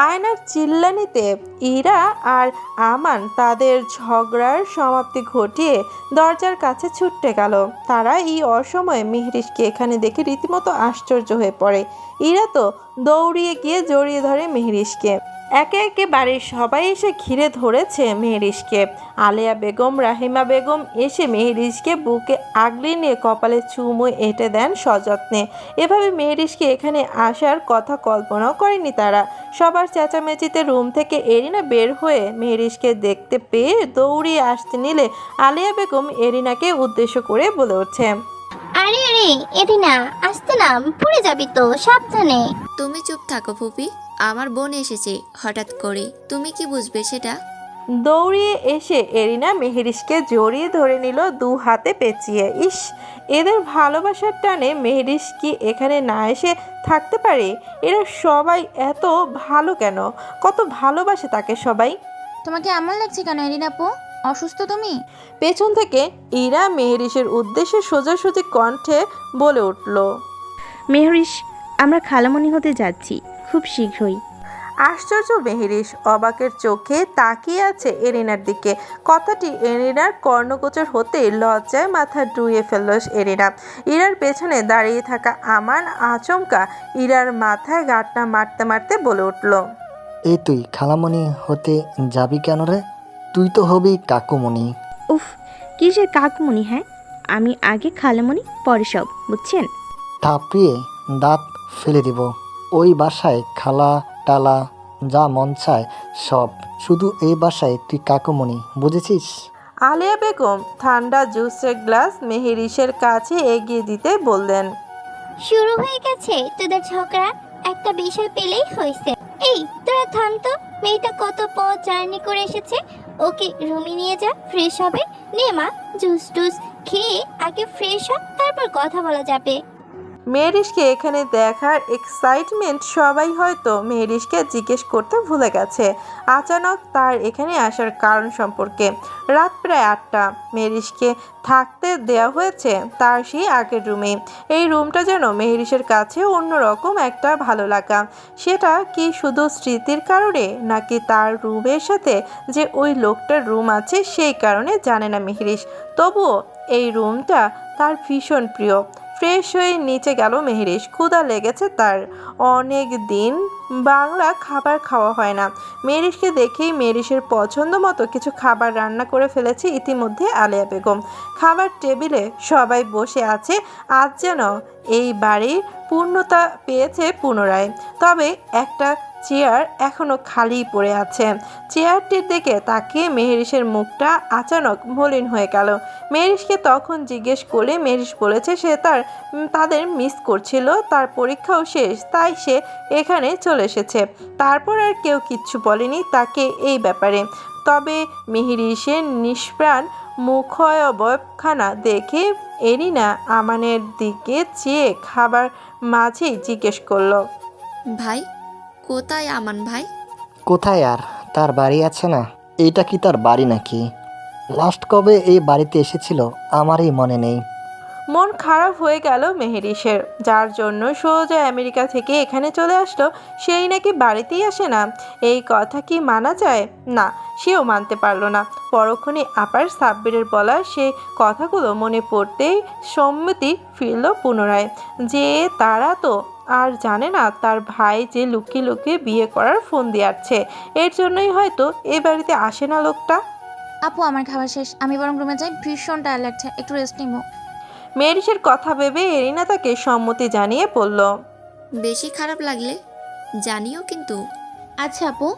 আয়নার চিল্লানিতে ইরা আর আমান তাদের ঝগড়ার সমাপ্তি ঘটিয়ে দরজার কাছে ছুটে গেল। তারা এই অসময়ে মেহেরিশকে এখানে দেখে রীতিমতো আশ্চর্য হয়ে পড়ে। ইরা তো দৌড়িয়ে গিয়ে জড়িয়ে ধরে মেহেরিশকে। একে একে বাড়ির সবাই এসে ঘিরে ধরেছে মেহেরিশকে। আলেয়া বেগম, রাহিমা বেগম এসে মেহেরিশকে বুকে আগলে নিয়ে কপালে চুমু এঁটে দেন সযত্নে। এভাবে মেহেরিশকে এখানে আসার কথা কল্পনাও করেনি তারা। সবার চেঁচামেচিতে রুম থেকে এরিনা বের হয়ে মেহেরিশকে দেখতে পেয়ে দৌড়িয়ে আসতে নিলে আলেয়া বেগম এরিনাকে উদ্দেশ্য করে বলে ওঠে, আরে আরে এরিনা, আসতে নাম, পড়ে যাবি তো, সাবধানে। তুমি চুপ থাকো ফুপি, আমার বোন এসেছে হঠাৎ করে, তুমি কি বুঝবে সেটা? দৌড়িয়ে এসে এরিনা মেহেরিশকে জড়িয়ে ধরে নিল দু হাতে পেঁচিয়ে। ইস, এদের ভালোবাসার টানে মেহেরিশ কি এখানে না এসে থাকতে পারে? এরা সবাই এত ভালো কেন? কত ভালোবাসে তাকে সবাই। তোমাকে এমন লাগছে কেন এরিনা আপু? অসুস্থ তুমি? পেছন থেকে ইরা মেহেরিসের উদ্দেশ্যে সোজাসুজি কণ্ঠে বলে উঠল। মেহরিশ, আমরা খালামণি হতে যাচ্ছি খুব শীঘ্রই। আশ্চর্য মেহেরিস অবাকের চোখে তাকিয়ে আছে এরিনার দিকে। কথাটি এরিনার কর্ণগোচর হতে লজ্জায় মাথা ডুইয়ে ফেলল এরিনা। ইরার পেছনে দাঁড়িয়ে থাকা আমান আচমকা ইরার মাথায় গাঁটটা মারতে মারতে বলে উঠল, এই তুই খালামণি হতে যাবি কেন রে? তুই তো হবি কাকুমণি। উফ, কিসের কাকমণি? হ্যাঁ, আমি আগে খালামণি পরে সব, বুঝছেন? থাপড়িয়ে দাঁত ফেলে দিব। ওই বাসায় খালা টালা যা মন চায় সব, শুধু এই বাসায় তুই কাকুমণি, বুঝেছিস? আলিয়া বেগম ঠান্ডা জুসের গ্লাস মেহেরিসের কাছে এগিয়ে দিতে বললেন, শুরু হয়ে গেছে তোদের ঝগড়া। একটা বিষয় পেলেই হয়েছে। এই তোরা থাম তো, মেয়েটা কত পথ জার্নি করে এসেছে। ওকে রুমে নিয়ে যা, ফ্রেশ হবে। নে মা, জুস টুস খেয়ে আগে ফ্রেশ হ, তারপর কথা বলা যাবে। মেহেরিসকে এখানে দেখার এক্সাইটমেন্ট সবাই হয়তো মেহেরিসকে জিজ্ঞেস করতে ভুলে গেছে আচানক তার এখানে আসার কারণ সম্পর্কে। রাত প্রায় 8টা। মেহেরিসকে থাকতে দেওয়া হয়েছে তার সেই আগের রুমে। এই রুমটা যেন মেহেরিসের কাছে অন্যরকম একটা ভালো লাগা। সেটা কি শুধু স্মৃতির কারণে, নাকি তার রুমের সাথে যে ওই লোকটার রুম আছে সেই কারণে জানে না মেহেরিস। তবুও এই রুমটা তার ভীষণ প্রিয়। ফ্রেশ হয়ে নিচে গেল মেহেরিস। ক্ষুধা লেগেছে তার। অনেক দিন বাংলা খাবার খাওয়া হয় না। মেহেরিসকে দেখেই মেহেরিসের পছন্দ মতো কিছু খাবার রান্না করে ফেলেছে ইতিমধ্যে আলিয়া বেগম। খাবার টেবিলে সবাই বসে আছে। আজ যেন এই বাড়ির পূর্ণতা পেয়েছে পুনরায়। তবে একটা চেয়ার এখনো খালি পড়ে আছে। চেয়ারটির দিকে তাকিয়ে মেহেরিসের মুখটা আচানক মলিন হয়ে গেল। মেহেরিসকে তখন জিজ্ঞেস করলে মেহেরিস বলেছে সে তাদের মিস করছিল, তার পরীক্ষাও শেষ, তাই সে এখানে চলে এসেছে। তারপর আর কেউ কিচ্ছু বলেনি তাকে এই ব্যাপারে। তবে মেহেরিসের নিষ্প্রাণ মুখয়বখানা দেখে এরিনা আমানের দিকে চেয়ে খাবার মাঝেই জিজ্ঞেস করলো, ভাই কোথায় আমান ভাই? কোথায় আর, তার বাড়ি আছে না? এইটা কি তার বাড়ি নাকি? লাস্ট কবে এই বাড়িতে এসেছিল আমারই মনে নেই। মন খারাপ হয়ে গেল মেহেরিসের। যার জন্য সোজা আমেরিকা থেকে এখানে চলে আসলো সেই নাকি বাড়িতেই আসে না। এই কথা কি মানা যায়? না, সেও মানতে পারলো না। পরক্ষণে আপার সাব্বিরের বলা সেই কথাগুলো মনে পড়তেই সম্মতি ফিরল পুনরায়, যে তারা তো আর জানে না তার ভাই যে লুকিয়ে লুকিয়ে বিয়ে করার ফোন দিয়াছে। এর জন্যই হয়তো এ বাড়িতে আসে না লোকটা। আপু, আমার খাবার শেষ, আমি বরং রুমে যাই, ভীষণ টায়ার লাগছে, একটু রেস্ট নিব। মেহেরিসের কথা ভেবে এরিনা তাকে সম্মতি জানিয়ে বলল, বেশি খারাপ লাগলে জানিও কিন্তু। আচ্ছা আপু।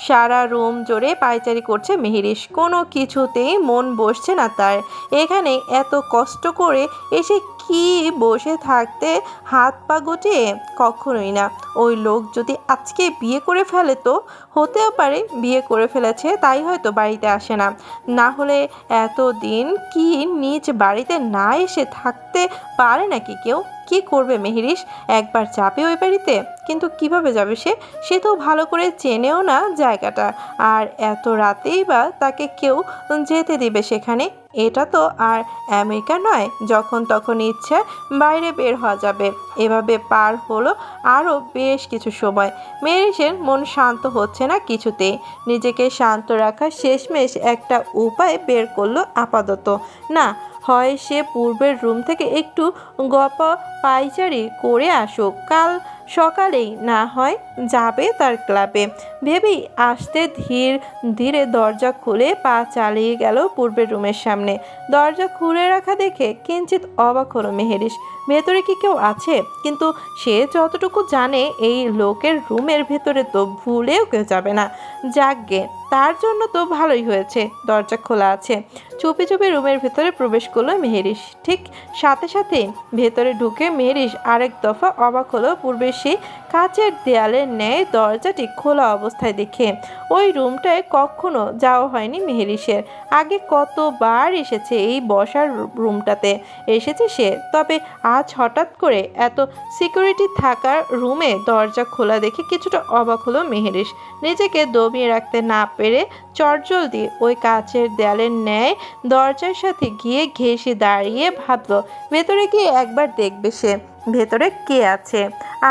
সারা রুম জুড়ে পায়চারি করছে মেহেরিস। কোনো কিছুতেই মন বসছে না তার। এখানে এত কষ্ট করে এসে কি বসে থাকতে হাত পা গুটিয়ে? কখনোই না। ওই লোক যদি আজকে বিয়ে করে ফেলে তো হতেও পারে বিয়ে করে ফেলেছে, তাই হয়তো বাড়িতে আসে না। না হলে এত দিন কি নিজ বাড়িতে না এসে থাকতে পারে নাকি কেউ? কি করবে মেহেরিস? একবার যাবে ওই বাড়িতে, কিন্তু কিভাবে যাবে সে তো ভালো করে চেনেও না জায়গাটা। আর এত রাতেই বা তাকে কেউ যেতে দিবে সেখানে? এটা তো আর আমেরিকা নয়, যখন তখন ইচ্ছা বাইরে বের হওয়া যাবে। এভাবে পার হলো আরও বেশ কিছু সময়। মেহেরিসের মন শান্ত হচ্ছে না কিছুতেই। নিজেকে শান্ত রাখার শেষমেশ একটা উপায় বের করলো আপাতত। না হয় সে পূর্বের রুম থেকে একটু গপা পাইচারি করে আসুক, কাল সকালেই না হয় যাবে তার ক্লাবে ভেবেই আসতে ধীর ধীরে দরজা খুলে পা চালিয়ে গেল পূর্বের রুমের সামনে। দরজা খুলে রাখা দেখে কিঞ্চিত অবাক হলো মেহেরিস। ভেতরে কি কেউ আছে? কিন্তু সে যতটুকু জানে এই লোকের রুমের ভেতরে তো ভুলেও কেউ যাবে না। যাকগে, তার জন্য তো ভালোই হয়েছে দরজা খোলা আছে। চুপি চুপি রুমের ভেতরে প্রবেশ করলো মেহেরিস। ঠিক সাথে সাথে ভেতরে ঢুকে মেহেরিস আরেক দফা অবাক হলো পূর্বের সেই কাচের দেয়ালের ন্যায় দরজাটি খোলা অবস্থায় দেখে। ওই রুমটায় কখনো যাওয়া হয়নি মেহেরিসের। আগে কতবার এসেছে এই বসার রুমটাতে এসেছে সে, তবে আজ হঠাৎ করে এত সিকিউরিটি থাকার রুমে দরজা খোলা দেখে কিছুটা অবাক হলো মেহেরিস। নিজেকে দমিয়ে রাখতে না পেরে চটজলদি ওই কাচের দেয়ালের ন্যায় দরজার সাথে গিয়ে ঘেঁষে দাঁড়িয়ে ভাবলো ভেতরে গিয়ে একবার দেখবে সে ভেতরে কে আছে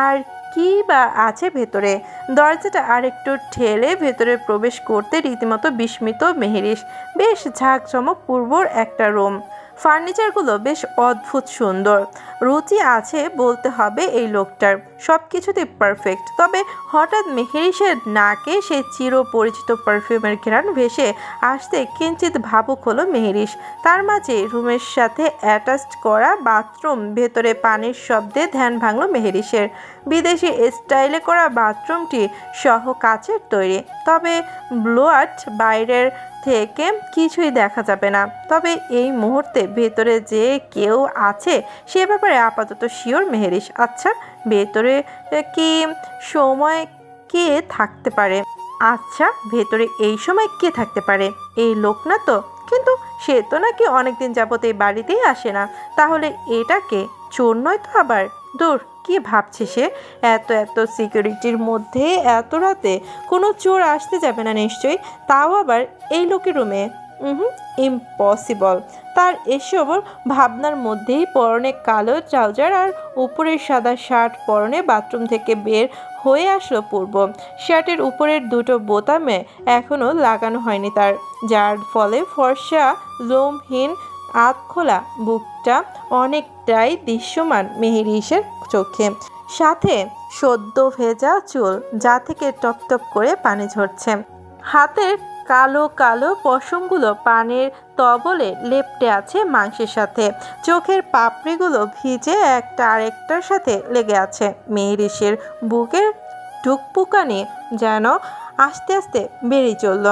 আর কি বা আছে ভেতরে। দরজাটা আরেকটু ঠেলে ভেতরে প্রবেশ করতে রীতিমতো বিস্মিত মেহেরিস। বেশ ঝাঁকজমক পূর্বর একটা রুম, ফার্নিচারগুলো বেশ অদ্ভুত সুন্দর, রুচি আছে বলতে হবে এই লোকটার, সব কিছুতেই পারফেক্ট। তবে হঠাৎ মেহেরিসের নাকে সেই চিরপরিচিত পারফিউমের ঘ্রাণ ভেসে আসতে কিঞ্চিত ভাবুক হলো মেহেরিস। তার মাঝে রুমের সাথে অ্যাটাচড করা বাথরুম, ভেতরে পানির শব্দে ধ্যান ভাঙল মেহেরিসের। বিদেশি স্টাইলে করা বাথরুমটি সহ কাচের তৈরি, তবে ব্লোয়াট বাইরের থেকে কিছুই দেখা যাবে না। তবে এই মুহূর্তে ভেতরে যে কেউ আছে সে ব্যাপারে আপাতত শিওর মেহেরিস। আচ্ছা, ভেতরে কি সময় কে থাকতে পারে? এই থাকতে পারে? এই লোক না তো? কিন্তু সে তো নাকি অনেকদিন যাবত এই বাড়িতেই আসে না। তাহলে এটা কে? চোর নয় তো আবার? দূর, কি ভাবছে সে? এত সিকিউরিটির মধ্যে এত রাতে কোনো চোর আসতে যাবে না নিশ্চয়ই, তাও আবার এই লোকের রুমে। ইম্পসিবল। তার এসব ভাবনার মধ্যেই পরনে কালো ট্রাউজার আর উপরের সাদা শার্ট পরনে বাথরুম থেকে বের হয়ে আসলো পূর্ব। শার্টের উপরের দুটো বোতামে এখনও লাগানো হয়নি তার, যার ফলে ফর্সা লোমহীন আধ খোলা বুকটা অনেকটাই দৃশ্যমান মেহেরিসের চোখে। সাথে সদ্য ভেজা চুল, যা থেকে টপটপ করে পানি ঝরছে। হাতের কালো কালো পশমগুলো পানির তবলে লেপ্টে আছে মাংসের সাথে। চোখের পাপড়িগুলো ভিজে একটা আরেকটার সাথে লেগে আছে। মেহেরিসের বুকের ঢুকপুকানি যেন আস্তে আস্তে বেরিয়ে চলল।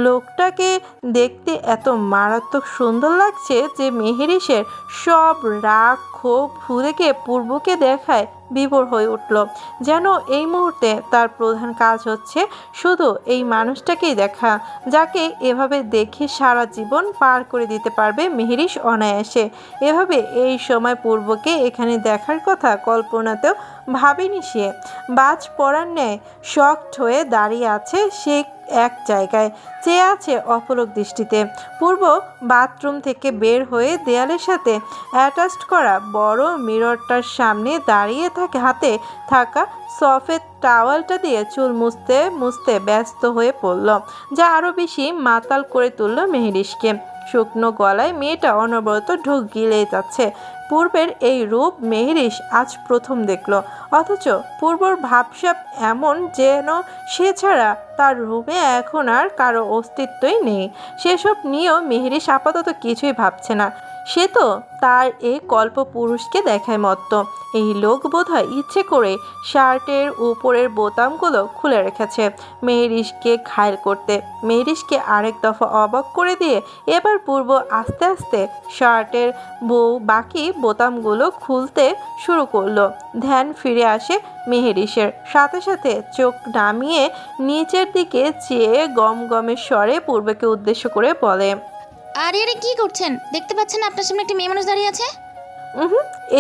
লোকটাকে দেখতে এত মারাত্মক সুন্দর লাগছে যে মেহেরিসের সব রাগ ক্ষোভ ভুলে গিয়ে পূর্বকে দেখায় বিভোর হয়ে উঠল। যেন এই মুহূর্তে তার প্রধান কাজ হচ্ছে শুধু এই মানুষটাকেই দেখা, যাকে এভাবে দেখে সারা জীবন পার করে দিতে পারবে মেহেরিস অনায়াসে। এভাবে এই সময় পূর্বকে এখানে দেখার কথা কল্পনাতেও ভাবেনি সে। বাজ পড়ার ন্যায় শক্ট হয়ে দাঁড়িয়ে আছে সে এক জায়গায়, চেয়ে আছে অপলক দৃষ্টিতে। পূর্ব বাথরুম থেকে বের হয়ে দেয়ালের সাথে অ্যাটাচড করা বড় মিররটার সামনে দাঁড়িয়ে থাকে, হাতে থাকা সফেদ টাওয়ালটা দিয়ে চুল মুছতে মুছতে ব্যস্ত হয়ে পড়ল, যা আরও বেশি মাতাল করে তুলল মেহেরিসকে। শুকনো গলায় মেয়েটা অনবরত ঢোক গিলেই যাচ্ছে। পূর্বের এই রূপ মেহেরিস আজ প্রথম দেখল, অথচ পূর্বর ভাবসাব এমন যেন সে ছাড়া তার রূপে এখন আর কারো অস্তিত্বই নেই। সেসব নিয়েও মেহেরিস আপাতত কিছুই ভাবছে না। সে তো তার এই কল্পপুরুষকে দেখায় মত্ত। এই লোক বোধহয় ইচ্ছে করে শার্টের উপরের বোতামগুলো খুলে রেখেছে মেহেরিসকে ঘায়েল করতে। মেহেরিসকে আরেক দফা অবাক করে দিয়ে এবার পূর্ব আস্তে আস্তে শার্টের বাকি বোতামগুলো খুলতে শুরু করলো। ধ্যান ফিরে আসে মেহেরিসের, সাথে সাথে চোখ নামিয়ে নিচের দিকে চেয়ে গমগমের স্বরে পূর্বকে উদ্দেশ্য করে বলে, আরে আরে কি করছেন? দেখতে পাচ্ছেন আপনার সামনে একটা মেয়ে মানুষ দাঁড়িয়ে আছে?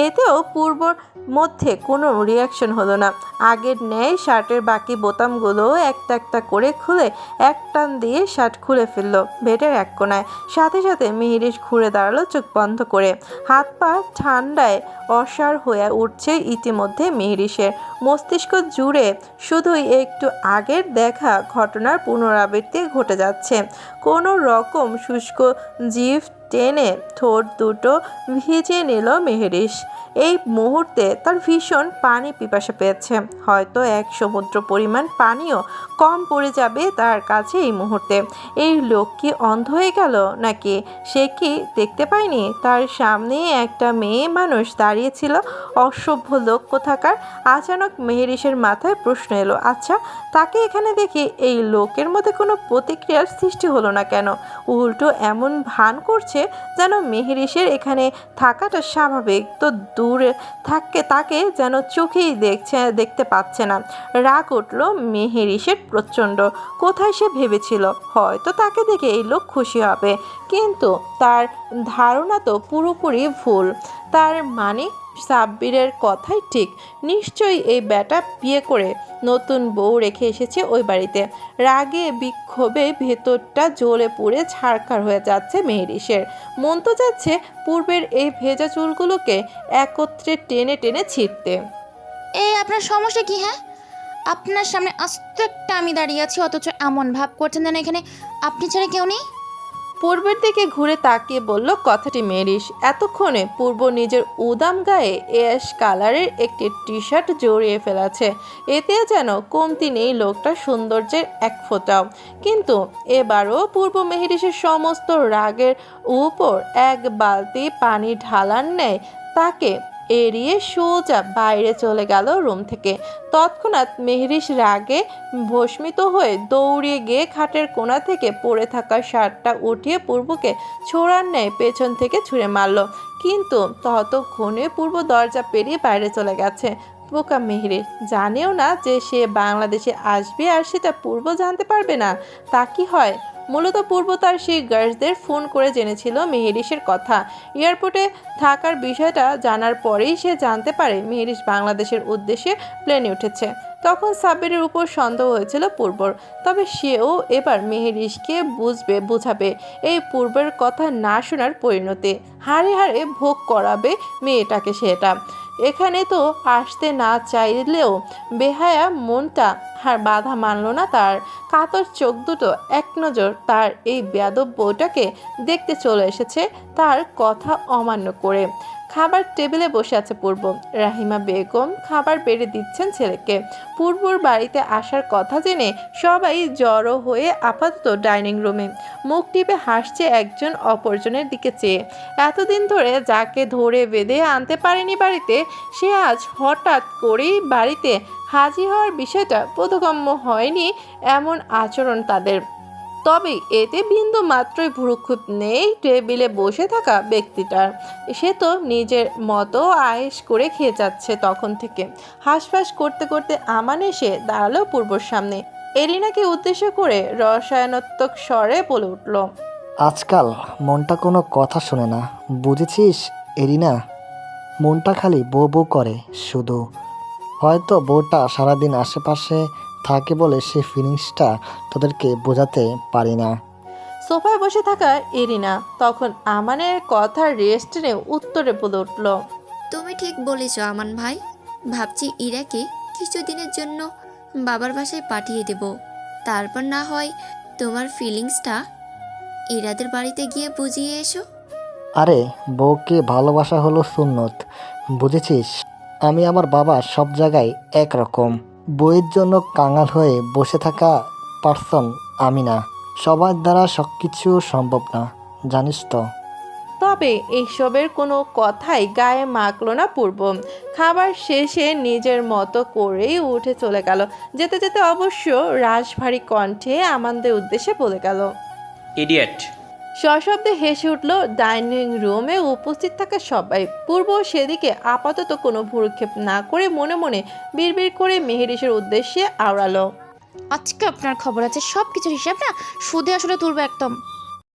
এতেও পূর্বর মধ্যে কোনো রিয়াকশন হলো না। আগের ন্যায় শার্টের বাকি বোতামগুলো একটা একটা করে খুলে এক টান দিয়ে শার্ট খুলে ফেললো বেডের এক কোনায়। সাথে সাথে মেহেরিস ঘুরে দাঁড়ালো চোখ বন্ধ করে। হাত পা ঠান্ডায় অসাড় হয়ে উঠছে ইতিমধ্যে মেহেরিসের। মস্তিষ্ক জুড়ে শুধুই একটু আগের দেখা ঘটনার পুনরাবৃত্তি ঘটে যাচ্ছে। কোনো রকম শুষ্ক জিভ টেনে ঠোঁট দুটো ভিজিয়ে নিল মেহেরিস। এই মুহূর্তে তার ভীষণ পানি পিপাসা পেয়েছে। হয়তো এক সমুদ্র পরিমাণ পানিও কম পড়ে যাবে তার কাছে এই মুহূর্তে। এই লোক কি অন্ধ হয়ে গেল নাকি? সে কি দেখতে পায়নি তার সামনে একটা মেয়ে মানুষ দাঁড়িয়েছিল? অসভ্য লোক কোথাকার। আচানক মেহেরিসের মাথায় প্রশ্ন এলো, আচ্ছা তাকে এখানে দেখে এই লোকের মধ্যে কোনো প্রতিক্রিয়ার সৃষ্টি হলো না কেন? উল্টো এমন ভান করছে লাগছে যেন মেহেরিসের এখানে থাকাটা স্বাভাবিক, তো দূরে থাকে তাকে যেন চোখেই দেখতে পাচ্ছে না। রাগ উঠল মেহেরিসের প্রচণ্ড। কোথায় সে ভেবেছিল হয়তো তাকে দেখে এই লোক খুশি হবে, কিন্তু তার ধারণা তো পুরোপুরি ভুল। তার মানে সাব্বিরের কথাই ঠিক, নিশ্চয়ই এই ব্যাটা বিয়ে করে নতুন বউ রেখে এসেছে ওই বাড়িতে। রাগে বিক্ষোভে ভেতরটা জ্বলে পুড়ে ছারখার হয়ে যাচ্ছে মেহেরিসের। মন তো যাচ্ছে পূর্বের এই ভেজা চুলগুলোকে একত্রে টেনে টেনে ছিঁড়তে। এই আপনার সমস্যা কি? হ্যাঁ, আপনার সামনে আস্ত একটা আমি দাঁড়িয়ে আছি, অথচ এমন ভাব করছেন যেন এখানে আপনি ছাড়া কেউ নেই। পূর্বের দিকে ঘুরে তাকিয়ে বলল কথাটি মেহেরিস। এতক্ষণে পূর্ব নিজের উদাম গায়ে অ্যাশ কালারের একটি টি শার্ট জড়িয়ে ফেলেছে, এতে যেন কমতি নেই লোকটার সৌন্দর্যের এক ফোঁটাও। কিন্তু এবারও পূর্ব মেহেরিসের সমস্ত রাগের উপর এক বালতি পানি ঢালার ন্যায় তাকে এড়িয়ে সোজা বাইরে চলে গেল রুম থেকে। তৎক্ষণাৎ মেহেরিস রাগে ভস্মিত হয়ে দৌড়িয়ে গিয়ে খাটের কোণা থেকে পড়ে থাকা শার্টটা উঠিয়ে পূর্বকে ছোড়ার ন্যায় পেছন থেকে ছুঁড়ে মারল, কিন্তু ততক্ষণে পূর্ব দরজা পেরিয়ে বাইরে চলে গেছে। বোকা মেহেরিস জানেও না যে সে বাংলাদেশে আসবে আর সেটা পূর্ব জানতে পারবে না। তা কি হয়? মূলত পূর্ব তার সেই গার্ডসদের ফোন করে জেনেছিল মেহেরিসের কথা। এয়ারপোর্টে থাকার বিষয়টা জানার পরেই সে জানতে পারে মেহেরিস বাংলাদেশের উদ্দেশ্যে প্লেনে উঠেছে। তখন সাব্বিরের উপর সন্দেহ হয়েছিল পূর্বর, তবে সেও এবার মেহেরিসকে বুঝাবে এই পূর্বের কথা না শোনার পরিণতি। হাড়ে হাড়ে ভোগ করাবে মেয়েটাকে সেটা। এখানে তো আসতে না চাইলেও বেহায়া মনটা আর বাধা মানল না তার। কাতর চোখ দুটো এক নজর তার এই বেয়াদব বউটাকে দেখতে চলে এসেছে তার কথা অমান্য করে। খাবার টেবিলে বসে আছে পূর্ব। রাহিমা বেগম খাবার বেড়ে দিচ্ছেন ছেলেকে। পূর্বর বাড়িতে আসার কথা জেনে সবাই জড়ো হয়ে আপাতত ডাইনিং রুমে মুখ টিপে হাসছে একজন অপরজনের দিকে চেয়ে। এতদিন ধরে যাকে ধরে বেঁধে আনতে পারেনি বাড়িতে, সে আজ হঠাৎ করেই বাড়িতে হাজির হওয়ার বিষয়টা বোধগম্য হয়নি এমন আচরণ তাদের। তবে এতে বিন্দু মাত্রই ভ্রুক্ষেপ নেই টেবিলে বসে থাকা ব্যক্তিটার। সে তো নিজের মতো আয়েশ করে খেয়ে যাচ্ছে তখন থেকে। হাঁসফাঁস করতে করতে আমান এসে দাঁড়ালো পূর্বর সামনে। এরিনাকে উদ্দেশ্য করে রসায়নাত্মক স্বরে বলে উঠল, আজকাল মনটা কোনো কথা শোনে না, বুঝেছিস এরিনা? মনটা খালি বউ বউ করে শুধু। হয়তো বউটা সারাদিন আশেপাশে থাকে বলে সে ফিলিংসটা তোদেরকে বোঝাতে পারি না। সোফায় বসে থাকা এরিনা তখন আমানের কথা রেস্ট নিয়ে উত্তরে বলে উঠল, তুমি ঠিক বলেছ আমান ভাই। ভাবছি ইরাকে কিছুদিনের জন্য বাবার বাসায় পাঠিয়ে দেব, তারপর না হয় তোমার ফিলিংসটা ইরাদের বাড়িতে গিয়ে বুঝিয়ে এসো। আরে বউকে ভালোবাসা হলো সুন্নত, বুঝেছিস? আমি আমার বাবা সব জায়গায় একরকম। বইয়ের জন্য কাঙাল হয়ে বসে থাকা পার্সন আমি না। সবার দ্বারা সব কিছু সম্ভব না, জানিস তো। তবে এইসবের কোনো কথাই গায়ে মাখলো না পূর্ব। খাবার শেষে নিজের মতো করেই উঠে চলে গেল। যেতে যেতে অবশ্য রাশভারী কণ্ঠে আমাদের উদ্দেশ্যে বলে গেল, ইডিয়েট। সশব্দে হেসে উঠল ডাইনিং রুমে উপস্থিত থাকা সবাই। পূর্ব সেদিকে আপাতত কোনো ভ্রুক্ষেপ না করে মনে মনে বিড়বিড় করে মেহেরিসের উদ্দেশ্যে আওড়ালো, আজকে আপনার খবর আছে, সব কিছুর হিসাব না সুদে আসলে তুলবো একদম।